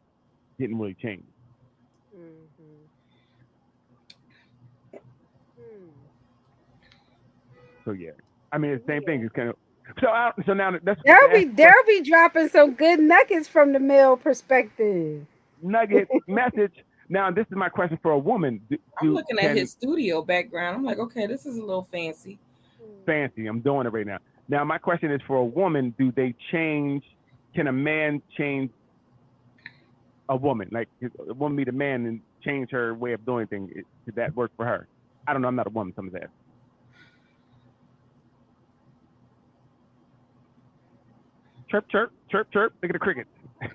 didn't really change. So yeah, I mean it's the same thing. It's kind of so now that's
They'll be dropping some good nuggets from the male perspective.
Nugget message. Now this is my question for a woman.
I'm looking at his studio background. I'm like, okay, this is a little fancy.
Fancy. I'm doing it right now. Now my question is for a woman. Do they change? Can a man change a woman? Like a woman meet a man and change her way of doing things? Did that work for her? I don't know. I'm not a woman. Someone's asking. Chirp, chirp, chirp, chirp. Look at the crickets.
I'm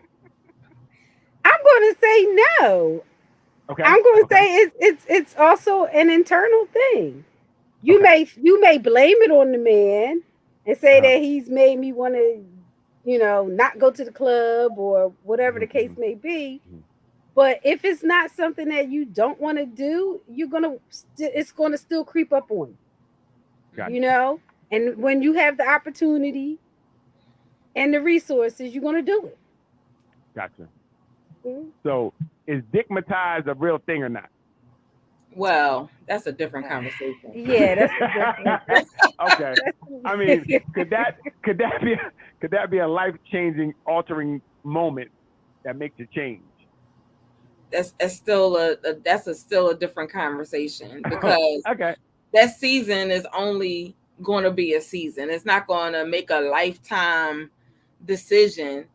going to say no.
Okay.
I'm going to say it's also an internal thing. You may blame it on the man and say that he's made me want to, not go to the club or whatever the case may be. But if it's not something that you don't want to do, it's going to still creep up on you.
Gotcha.
And when you have the opportunity and the resources, you're going to do it.
Gotcha. So is dickmatized a real thing or not?
Well, that's a different conversation.
Yeah, that's a different.
Okay. I mean, could that be a life-changing, altering moment that makes you change?
That's still a different conversation, because
okay.
That season is only going to be a season. It's not going to make a lifetime decision,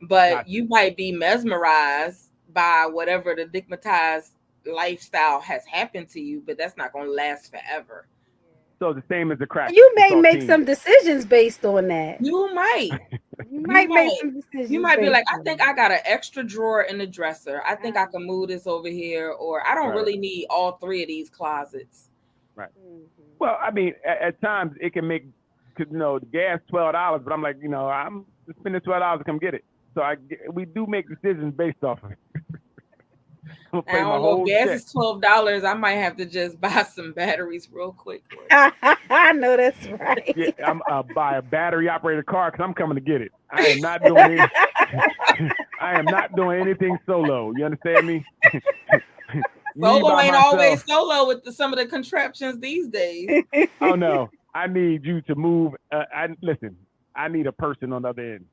but
Gotcha.
You might be mesmerized by whatever the dickmatized lifestyle has happened to you, but that's not going to last forever.
So the same as the crack.
You may make some decisions based on that.
You might.
You might make some decisions.
You might be like, I think I got an extra drawer in the dresser. I think I can move this over here, or I don't really need all three of these closets.
Right. Well, I mean, at times it can make, because the gas $12, but I'm like, I'm spending $12 to come get it. So we do make decisions based off of it.
I don't know if gas is $12. I might have to just buy some batteries real quick.
I know that's right.
Yeah, I'm buy a battery operated car because I'm coming to get it. I am not doing it. I am not doing anything solo. You understand me?
Solo ain't always solo with some of the contraptions these days.
Oh no. I need you to move. Listen, I need a person on the other end.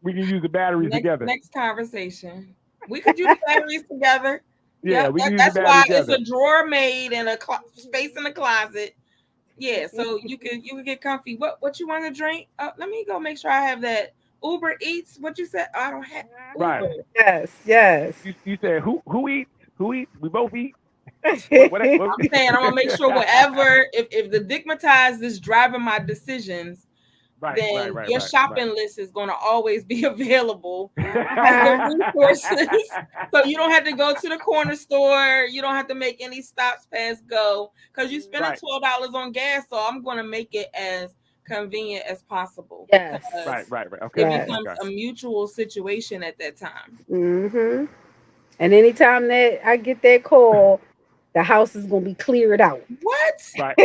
We can use the batteries together.
Next conversation. We could use the batteries together.
Yeah,
yep,
we can use
that's
the
why
batteries together.
it's a drawer made and a space in the closet. Yeah, so you can get comfy. What you want to drink? Let me go make sure I have that. Uber Eats. What you said? I don't have Uber.
Right.
Yes.
You said who eats? Who eats? We both eat.
I'm saying I'm gonna make sure whatever if the digmatized is driving my decisions, then your shopping list is gonna always be available as the resources. So you don't have to go to the corner store. You don't have to make any stops past go because you spending $12 on gas. So I'm gonna make it as convenient as possible.
Yes.
Right. Okay.
It becomes a mutual situation at that time.
Mm-hmm. And anytime that I get that call, the house is gonna be cleared out.
What?
Right.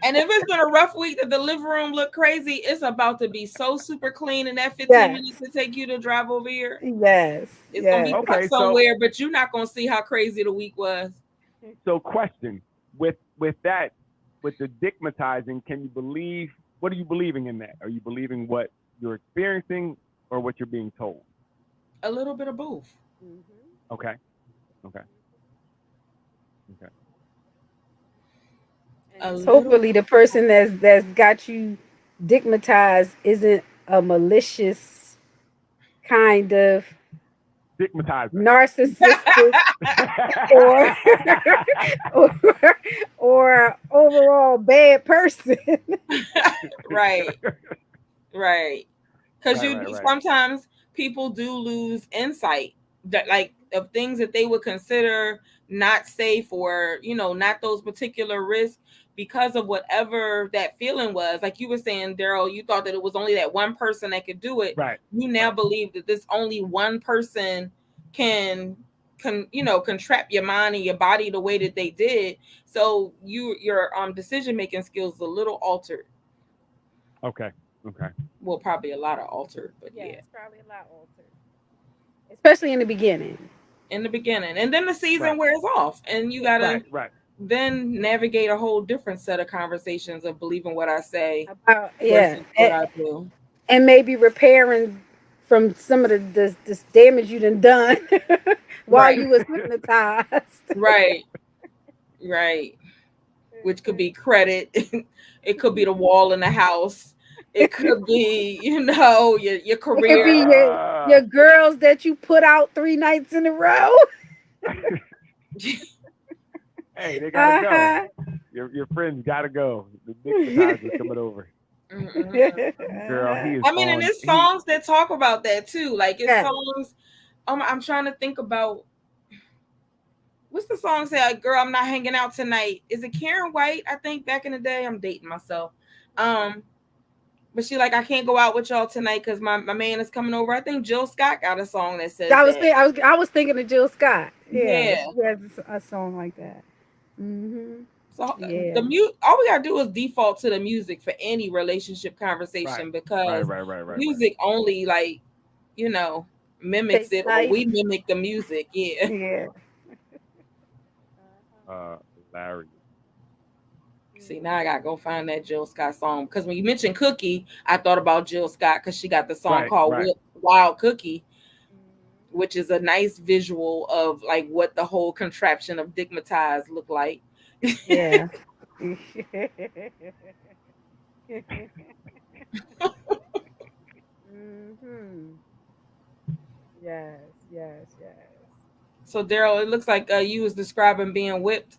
And if it's been a rough week, the living room look crazy. It's about to be so super clean in that 15 minutes to take you to drive over here.
Yes.
It's gonna be put somewhere, but you're not gonna see how crazy the week was.
So, question with that, with the digmatizing, can you believe? What are you believing in that? Are you believing what you're experiencing or what you're being told?
A little bit of both.
Mm-hmm.
Okay.
Hopefully the person that's got you digmatized isn't a malicious kind of
digmatized
narcissistic or overall bad person.
Right. Because sometimes people do lose insight that like of things that they would consider not safe or not those particular risks because of whatever that feeling was. Like you were saying, Daryl, you thought that it was only that one person that could do it.
Right.
You now believe that this only one person can trap your mind and your body the way that they did. So your decision making skills is a little altered.
Okay.
Well, probably a lot of altered, but yeah.
It's probably a lot altered, especially in the beginning.
And then the season wears off, and you gotta then navigate a whole different set of conversations of believing what I say
about
what I do,
and maybe repairing from some of the damage you done while you was hypnotized.
Right. Which could be credit, it could be the wall in the house, it could be your career,
it could be your girls that you put out 3 nights in a row.
Hey, they gotta go. Your friends gotta go. The digmatizers coming over. Girl, he is.
I mean, and there's songs that talk about that too. Like it's songs. I'm trying to think about what's the song say. Like, girl, I'm not hanging out tonight. Is it Karen White? I think back in the day. I'm dating myself. But she like, I can't go out with y'all tonight because my man is coming over. I think Jill Scott got a song that says
I was thinking of Jill Scott.
Yeah.
She has a song like that. Mm-hmm.
So the all we gotta do is default to the music for any relationship conversation because music only mimics it or we mimic the music.
Yeah.
Larry.
See, now I gotta go find that Jill Scott song because when you mentioned Cookie, I thought about Jill Scott because she got the song called Wild Cookie, which is a nice visual of like what the whole contraption of digmatized look like.
Yeah. Yes.
So Daryl, it looks like you was describing being whipped.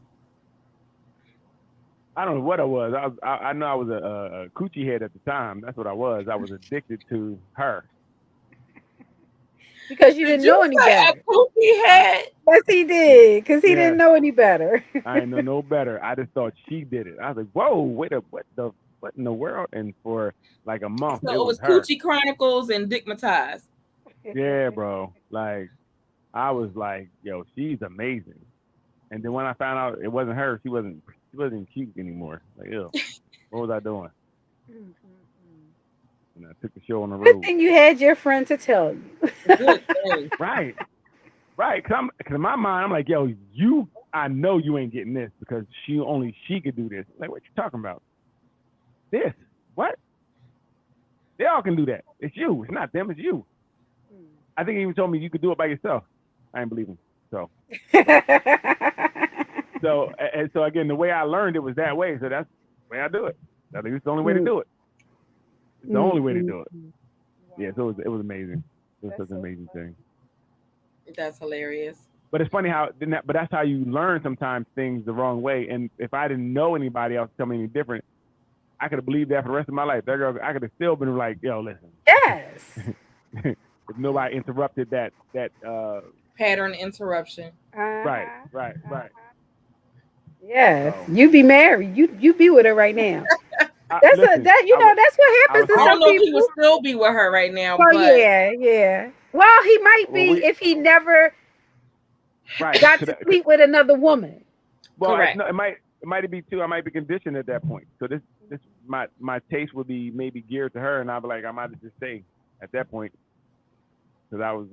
I don't know what I was. I know I was a coochie head at the time. That's what I was. I was addicted to her.
Because you didn't know any better.
A coochie head?
Yes, he did. Because he didn't know any better.
I didn't know no better. I just thought she did it. I was like, whoa, what in the world? And for like a month,
so it was Coochie Chronicles and Digmatized.
Yeah, bro. Like I was like, yo, she's amazing. And then when I found out it wasn't her, she wasn't cute anymore. Like, ew, what was I doing? And I took the show on the road.
Good thing you had your friend to tell you.
Right. Cause in my mind, I'm like, yo, you I know you ain't getting this because she could do this. Like, what you talking about? This? What? They all can do that. It's you. It's not them. It's you. I think he even told me you could do it by yourself. I ain't believe him. So, so again, the way I learned it was that way. So that's the way I do it. I think it's the only way to do it. It's the only way to do it. Yeah. So it was amazing. It was such an amazing thing.
That's hilarious.
But it's funny but that's how you learn sometimes things the wrong way. And if I didn't know anybody else tell me any different, I could have believed that for the rest of my life. That girl, I could have still been like, yo, listen.
Yes.
If nobody interrupted that
pattern interruption.
Right.
Yes. So. You be married. You be with her right now. That's what happens to some people.
I don't know if he would still be with her right now.
Well,
but...
yeah. Well, he might be if he never got to sleep with another woman.
Well, it might be too. I might be conditioned at that point. So this my taste would be maybe geared to her, and I'll be like, I might have just stay at that point because I was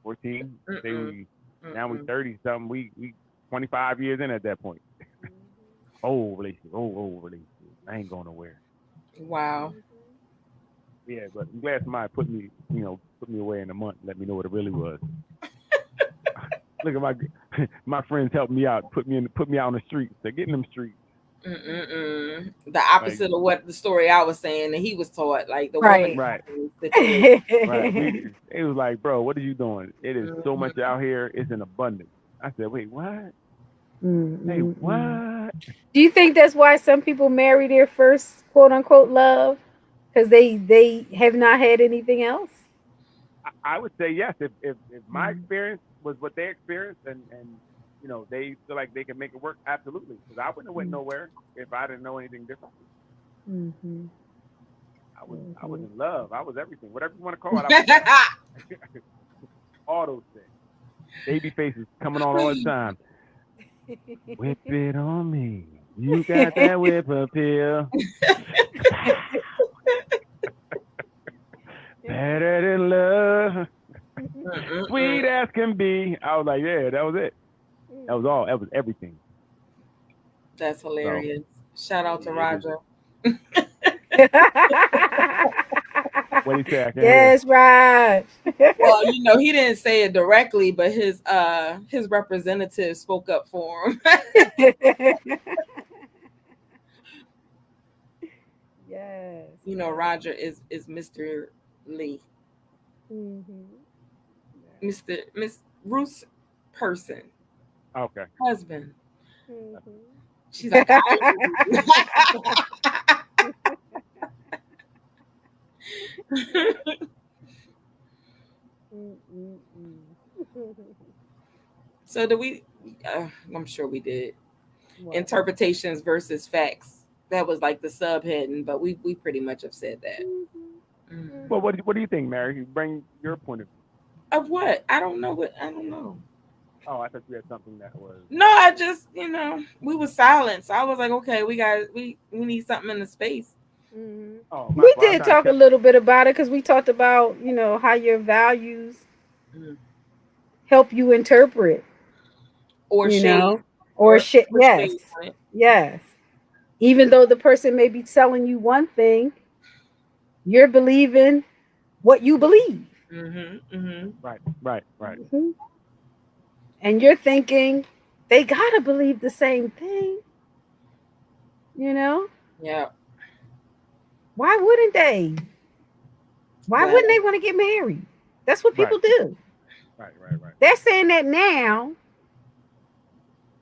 14. Now we 30 something. We 25 years in at that point. Old relationship. I ain't going nowhere.
Wow.
Yeah, but I'm glad somebody put me away in a month, let me know what it really was. Look at my friends helped me out, put me out on the streets. They're getting them streets.
The opposite of what the story I was saying that he was taught, like the
woman.
Right. It was like, bro, what are you doing? It is so much out here. It's in abundance. I said, wait, what? Hey, what?
Do you think that's why some people marry their first quote unquote love? Because they have not had anything else?
I would say yes. If my experience was what they experienced and they feel like they can make it work, absolutely. Because I wouldn't have went nowhere if I didn't know anything different. I was in love. I was everything. Whatever you want to call it. All those things. Baby faces coming on all the time. Whip it on me. You got that whip appeal. Better than love. Sweet as can be. I was like, yeah, that was it. That was all. That was everything.
That's hilarious. So, shout out to Roger.
What did he say?
Yes, Raj.
Well, he didn't say it directly, but his representative spoke up for him.
Yes.
Roger is Mr. Lee. Miss Ruth's person.
Okay.
Husband. She's like, So do we? I'm sure we did. What? Interpretations versus facts. That was like the subheading, but we pretty much have said that.
Well, what do you think, Mary? You bring your point of view.
Of what? I don't know.
Oh, I thought you had something that was.
No, I just we were silent, so I was like, okay, we need something in the space.
Oh, we did talk a little bit about it because we talked about how your values help you interpret
or shade
or shit. Yes, yes. Even though the person may be telling you one thing, you're believing what you believe.
Right.
And you're thinking they gotta believe the same thing.
Yeah.
Why wouldn't they? Why wouldn't they want to get married? That's what people do.
Right.
They're saying that now,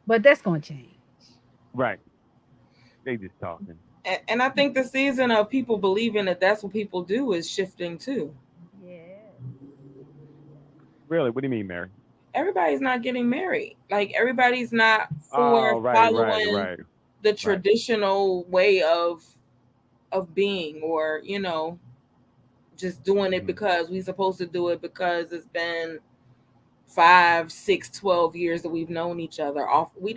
but that's going to change.
Right. They just talking.
And I think the season of people believing that that's what people do is shifting too.
Yeah.
Really? What do you mean, Mary?
Everybody's not getting married. Like everybody's not following the traditional way of being, or just doing it because we're supposed to do it because it's been 5, 6, 12 years that we've known each other. We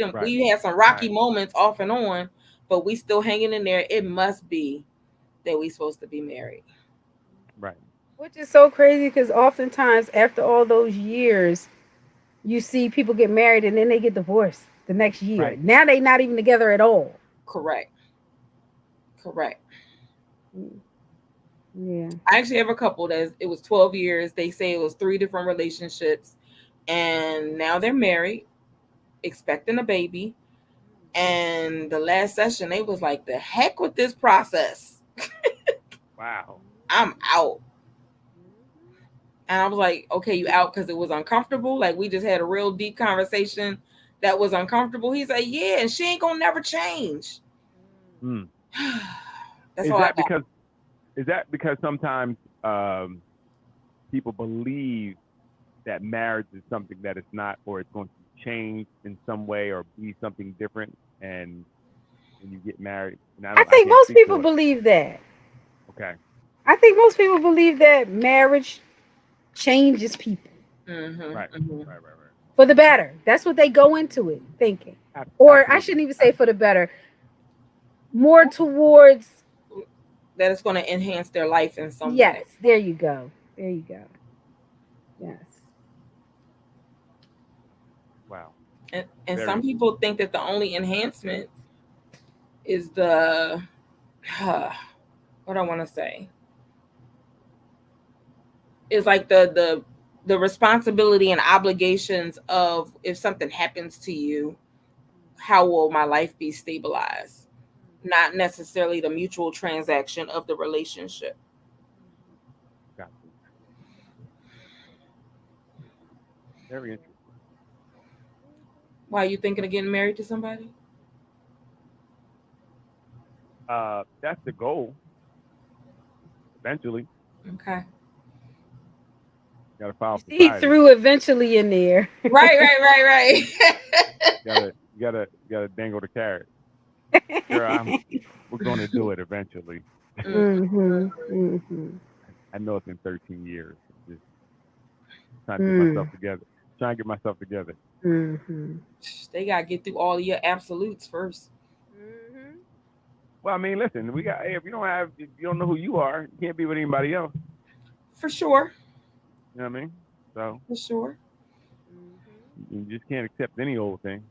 had some rocky moments off and on, but we still hanging in there. It must be that we supposed to be married.
Right.
Which is so crazy because oftentimes after all those years, you see people get married and then they get divorced the next year. Right. Now they're not even together at all.
Correct.
Yeah.
I actually have a couple that it was 12 years. They say it was 3 different relationships, and now they're married, expecting a baby. And the last session, they was like, the heck with this process.
Wow.
I'm out. And I was like, okay, you out because it was uncomfortable? Like, we just had a real deep conversation that was uncomfortable. He's like, yeah, and she ain't gonna never change.
That's Is that because sometimes people believe that marriage is something that it's not, or it's going to change in some way or be something different, and when you get married?
I think most people believe that.
Okay.
I think most people believe that marriage changes people.
Right.
For the better. That's what they go into it thinking. Or I shouldn't even say for the better. More towards
that it's going to enhance their life in some way.
Yes, there you go. Yes.
Wow.
And some people think that the only enhancement is the what I want to say is like the responsibility and obligations of, if something happens to you, how will my life be stabilized? Not necessarily the mutual transaction of the relationship.
Gotcha. Very interesting.
Why are you thinking of getting married to somebody?
That's the goal. Eventually.
Okay.
Gotta file.
He threw eventually in there.
Right.
You gotta dangle the carrot. Sure, we're gonna do it eventually. I know it's in 13 years. Just trying to get myself together.
They gotta get through all of your absolutes first.
Well, I mean, listen, if you don't know who you are, you can't be with anybody else.
For sure.
You know what I mean? So
for sure.
You just can't accept any old thing.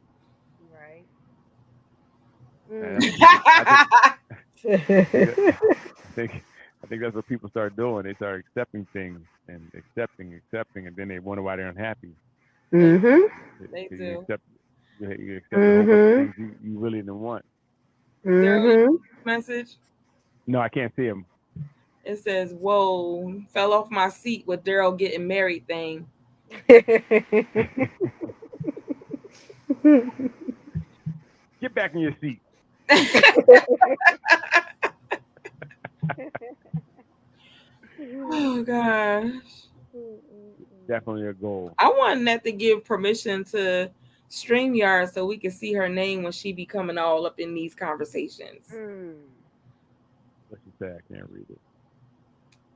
Right.
I think that's what people start doing. They start accepting things and accepting, and then they wonder why they're unhappy.
They do.
You accept a whole bunch of things you really didn't want.
Message?
No, I can't see him.
It says, "Whoa, fell off my seat with Daryl getting married thing."
Get back in your seat.
Oh gosh.
Definitely a goal.
I want Nat to give permission to StreamYard so we can see her name when she be coming all up in these conversations.
What she say? I can't read it.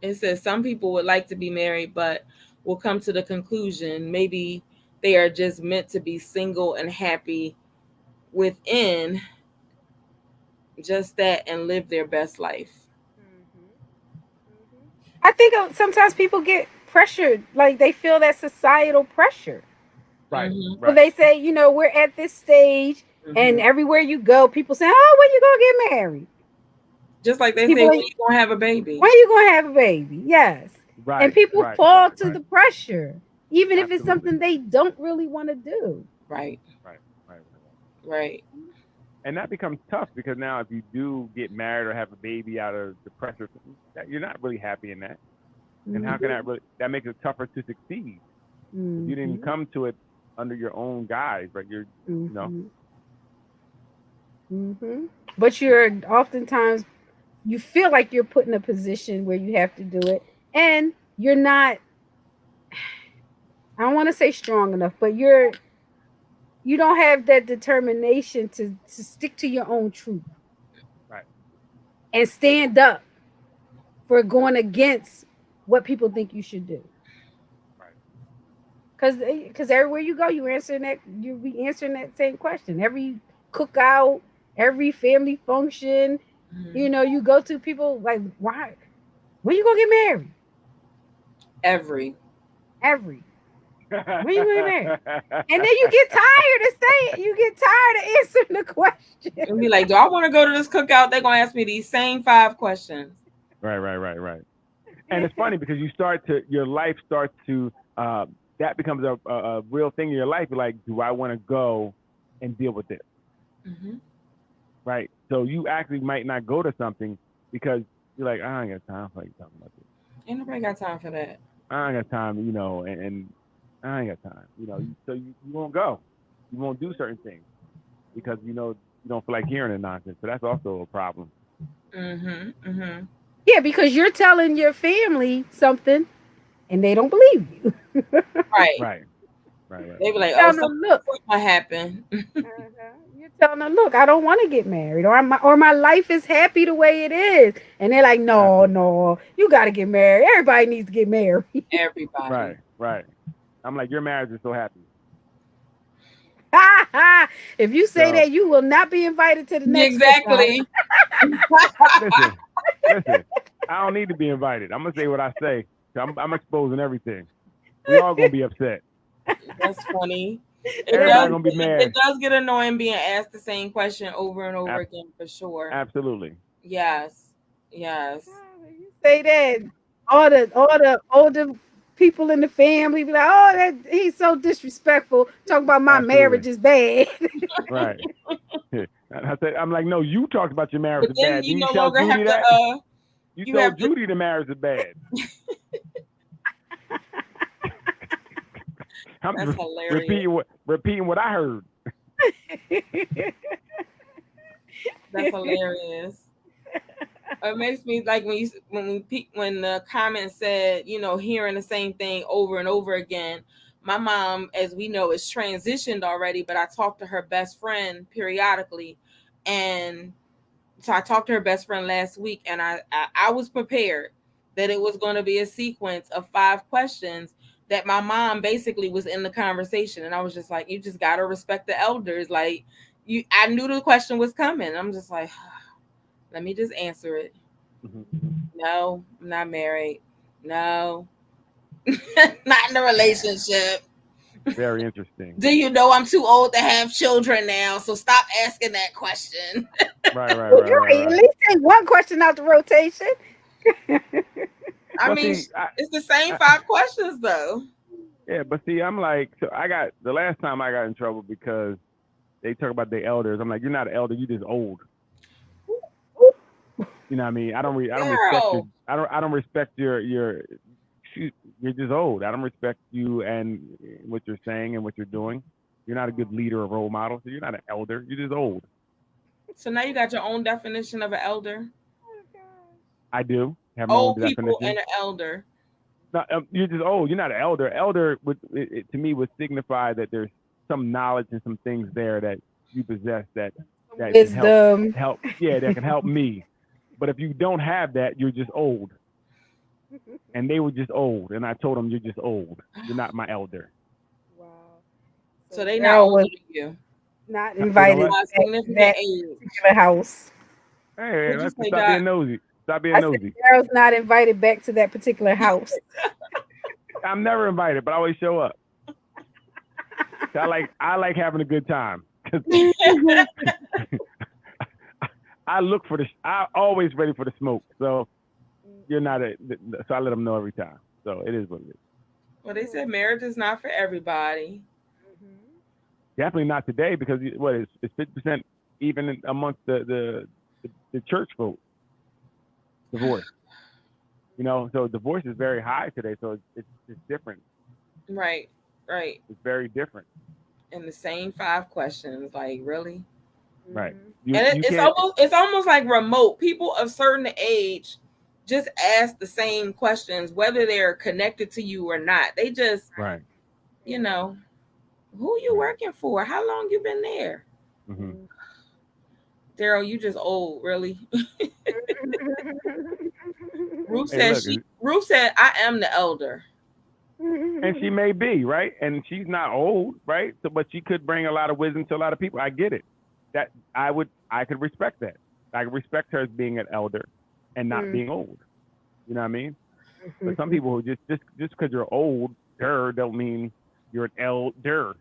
It says some people would like to be married, but will come to the conclusion maybe they are just meant to be single and happy within just that and live their best life.
I think sometimes people get pressured, like they feel that societal pressure.
Right.
But they say, we're at this stage, and everywhere you go, people say, "Oh, when you gonna get married?"
Just like they say, when you gonna have a baby?
When you gonna have a baby? Yes.
Right.
And people fall to the pressure, even if it's something they don't really want to do.
Right.
And that becomes tough because now if you do get married or have a baby out of the pressure, you're not really happy in that. And how can that makes it tougher to succeed? You didn't come to it under your own guise, right? You're,
But you're oftentimes, you feel like you're put in a position where you have to do it, and you're not, I don't want to say strong enough, but you don't have that determination to stick to your own truth.
Right.
And stand up for going against what people think you should do. Right. Because everywhere you go, you'll be answering that same question. Every cookout, every family function, you go to, people like, why? When you gonna get married?
Every.
When you gonna marry? And then you get tired of saying, you get tired of answering the question.
And be like, do I want to go to this cookout? They're gonna ask me these same 5 questions.
Right. And it's funny because your life starts to that becomes a real thing in your life. You're like, do I want to go and deal with this?
Mm-hmm.
Right. So you actually might not go to something because you're like, I ain't got time for you talking about this.
Ain't nobody got time for that.
I ain't got time, and I ain't got time, so you won't go. You won't do certain things because you don't feel like hearing the nonsense. So that's also a problem.
Yeah, because you're telling your family something and they don't believe you.
Right. They be like, oh, something might happen.
You're telling them, look, I don't want to get married, or my life is happy the way it is. And they're like, no, you got to get married. Everybody needs to get married.
Everybody.
Right. I'm like, your marriage is so happy.
If you say that, you will not be invited to the next.
Exactly.
Listen. I don't need to be invited. I'm gonna say what I say. I'm exposing everything. We all gonna be upset.
That's funny.
Everybody gonna be mad.
It does get annoying being asked the same question over and over again, for sure.
Absolutely.
Yes.
You say that, all the older people in the family be like, oh, that he's so disrespectful. Talking about my marriage is bad.
Right. I'm like, no, you talked about your marriage is
then
bad.
You
Didn't
no
you tell
longer
Judy
have
that?
to.
You told Judy the marriage is bad. I'm
That's
just
hilarious.
repeating what I heard.
That's hilarious. It makes me like when the comment said, hearing the same thing over and over again. My mom, as we know, is transitioned already, but I talk to her best friend periodically, and so I talked to her best friend last week, and I was prepared that it was going to be a sequence of 5 questions that my mom basically was in the conversation, and I was just like, you just got to respect the elders. Like, I knew the question was coming. I'm just like, let me just answer it. No, I'm not married. No, not in a relationship.
Very interesting.
Do you know I'm too old to have children now? So stop asking that question.
Right.
At least take one question out the rotation.
I mean, it's the same 5 questions though.
Yeah, but see, I'm like, so the last time I got in trouble because they talk about the elders. I'm like, you're not an elder, you just old. You know what I mean? I don't respect you're just old. I don't respect you and what you're saying and what you're doing. You're not a good leader or role model, so you're not an elder. You're just old.
So now you got your own definition of an elder?
I do have my own definition.
Old people and an elder.
No, you're just old. You're not an elder. Elder, to me, would signify that there's some knowledge and some things there that you possess that can help. Yeah, that can help me. But if you don't have that, you're just old. And they were just old. And I told them, you're just old. You're not my elder.
Wow.
So they not older than you.
Not invited to that particular house.
Hey, let's stop being nosy. Stop being nosy.
Daryl's not invited back to that particular house.
I'm never invited, but I always show up. I like having a good time. I always ready for the smoke. So you're not so I let them know every time. So it is what it is.
Well, they said marriage is not for everybody.
Definitely not today because it's 50% even amongst the church vote. Divorce. So divorce is very high today. So it's different.
Right.
It's very different.
And the same 5 questions, like really.
Right.
It's almost like remote. People of certain age just ask the same questions, whether they're connected to you or not. They just,
right.
Who you working for? How long you been there?
Mm-hmm.
Daryl, you just old, really. Ruth said, I am the elder.
And she may be, right? And she's not old, right? So, but she could bring a lot of wisdom to a lot of people. I get it. That I could respect that. I could respect her as being an elder and not being old. You know what I mean? But some people who just because you're old, don't mean You're an elder.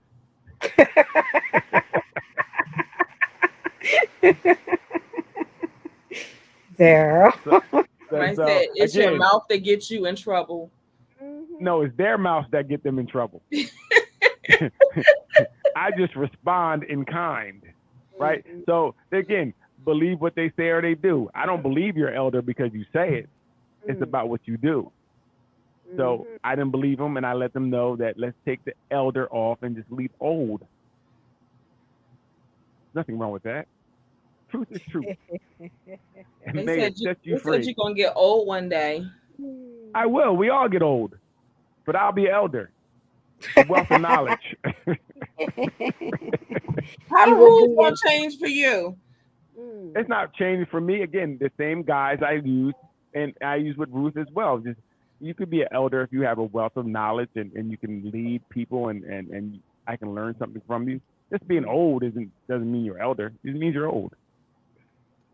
Daryl.
I said it's again, your mouth that gets you in trouble.
No, it's their mouth that get them in trouble. I just respond in kind, right? So again, believe what they say or they do. I don't believe you're elder because you say it. It's about what you do. So I didn't believe them, and I let them know that let's take the elder off and just leave old. Nothing wrong with that. Truth is truth.
They said you're going to get old one day.
I will. We all get old. But I'll be elder. Wealth of knowledge.
How the rules going to change for you?
It's not changing for me. Again, the same guys I use, and I use with Ruth as well. Just you could be an elder if you have a wealth of knowledge and you can lead people and I can learn something from you. Just being old doesn't mean you're elder. It means you're old.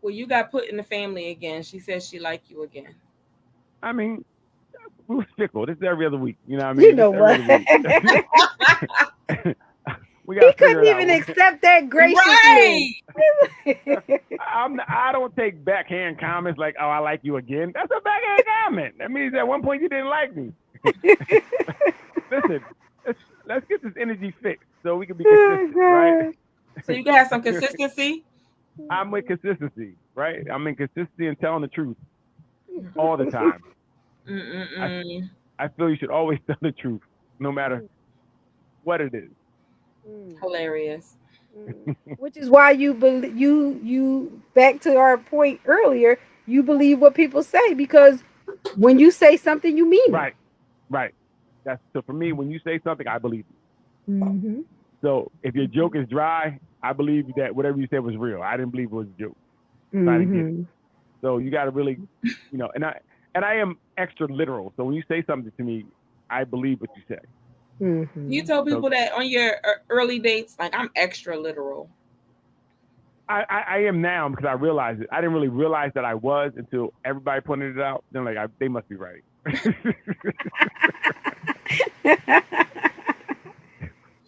Well, you got put in the family again. She says she like you again.
I mean, Ruth's fickle. This is every other week. You know what I mean?
You know what? He couldn't even accept that graciously.
Right. I don't take backhand comments like, "Oh, I like you again." That's a backhand comment. That means at one point you didn't like me. Listen, let's get this energy fixed so we can be consistent, right?
So you can have some consistency.
I'm with consistency, right? I'm in consistency and telling the truth all the time. I feel you should always tell the truth, no matter what it is.
Hilarious.
Which is why you back to our point earlier, you believe what people say, because when you say something, you mean
it. Right. So for me, when you say something, I believe you.
Mm-hmm.
So if your joke is dry, I believe that whatever you said was real. I didn't believe it was a joke. Trying to get it. So you got to really, and I am extra literal. So when you say something to me, I believe what you say.
Mm-hmm.
You tell people that on your early dates, like, I'm extra literal.
I am now because I realized it. I didn't really realize that I was until everybody pointed it out. Then they must be right.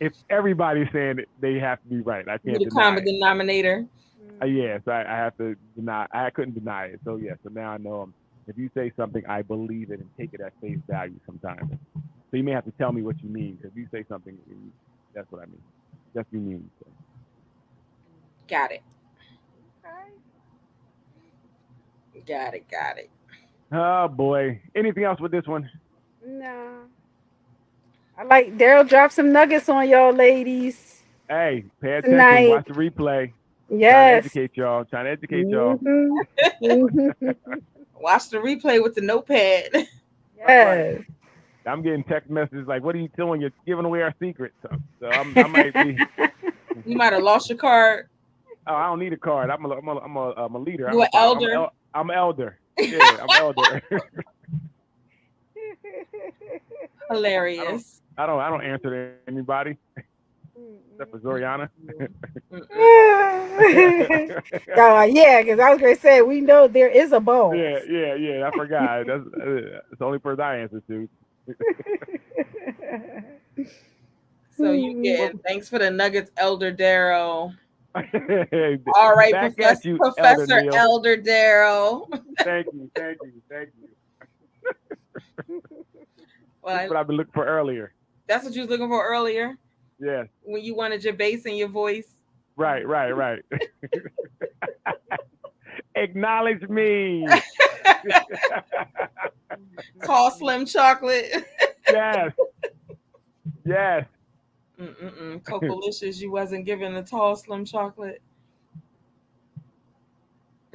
If everybody's saying it, they have to be right. I can't deny
the common denominator.
Yes, I have to deny. I couldn't deny it. So yes, so now I know if you say something, I believe it and take it at face value sometimes. So you may have to tell me what you mean. Because if you say something, that's what I mean. That's what you mean. So.
Got it. Okay. Got it.
Oh boy. Anything else with this one?
No. I like Daryl dropped some nuggets on y'all ladies.
Hey, pay attention. Tonight. Watch the replay.
Yes.
Trying to educate y'all.
Watch the replay with the notepad.
Yes.
Right. I'm getting text messages like, "What are you doing? You're giving away our secrets." So I might be.
You might have lost your card.
Oh, I don't need a card. I'm a leader.
You're an elder.
I'm elder. Yeah, I'm elder.
Hilarious.
I don't answer to anybody except for Zoriana.
Yeah, because I was going to say, we know there is a boss.
Yeah. I forgot. That's the only person I answer to.
So you get thanks for the nuggets, Elder Daryl. All right, Professor Elder Daryl.
Thank you.
Well,
that's what I've been looking for earlier.
That's what you was looking for earlier?
Yes.
When you wanted your bass in your voice?
Right. Acknowledge me.
Tall, slim chocolate.
Yes.
Cocolicious, you wasn't given the tall, slim chocolate.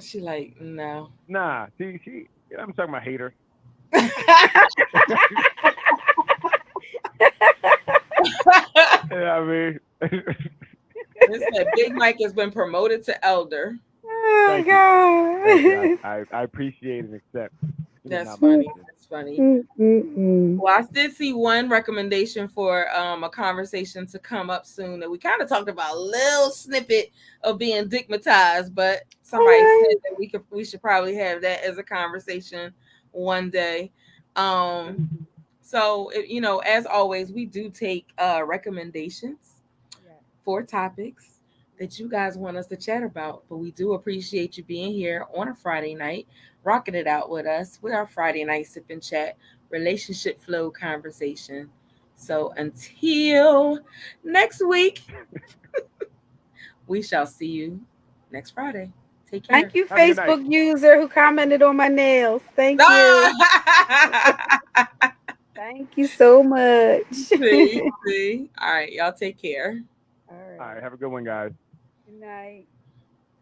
She like, no.
Nah, she I'm talking about hater. I mean,
listen, Big Mike has been promoted to elder.
Oh, God.
I appreciate and accept.
That's funny. Well, I did see one recommendation for a conversation to come up soon that we kind of talked about, a little snippet of being digmatized, but somebody said that we should probably have that as a conversation one day. So So, as always, we do take recommendations for topics that you guys want us to chat about. But we do appreciate you being here on a Friday night, rocking it out with us with our Friday night sip and chat relationship flow conversation. So until next week, we shall see you next Friday. Take care.
Thank you, Facebook user who commented on my nails. Thank you. Thank you so much.
See. All right, y'all take care.
All right, have a good one, guys.
Good night.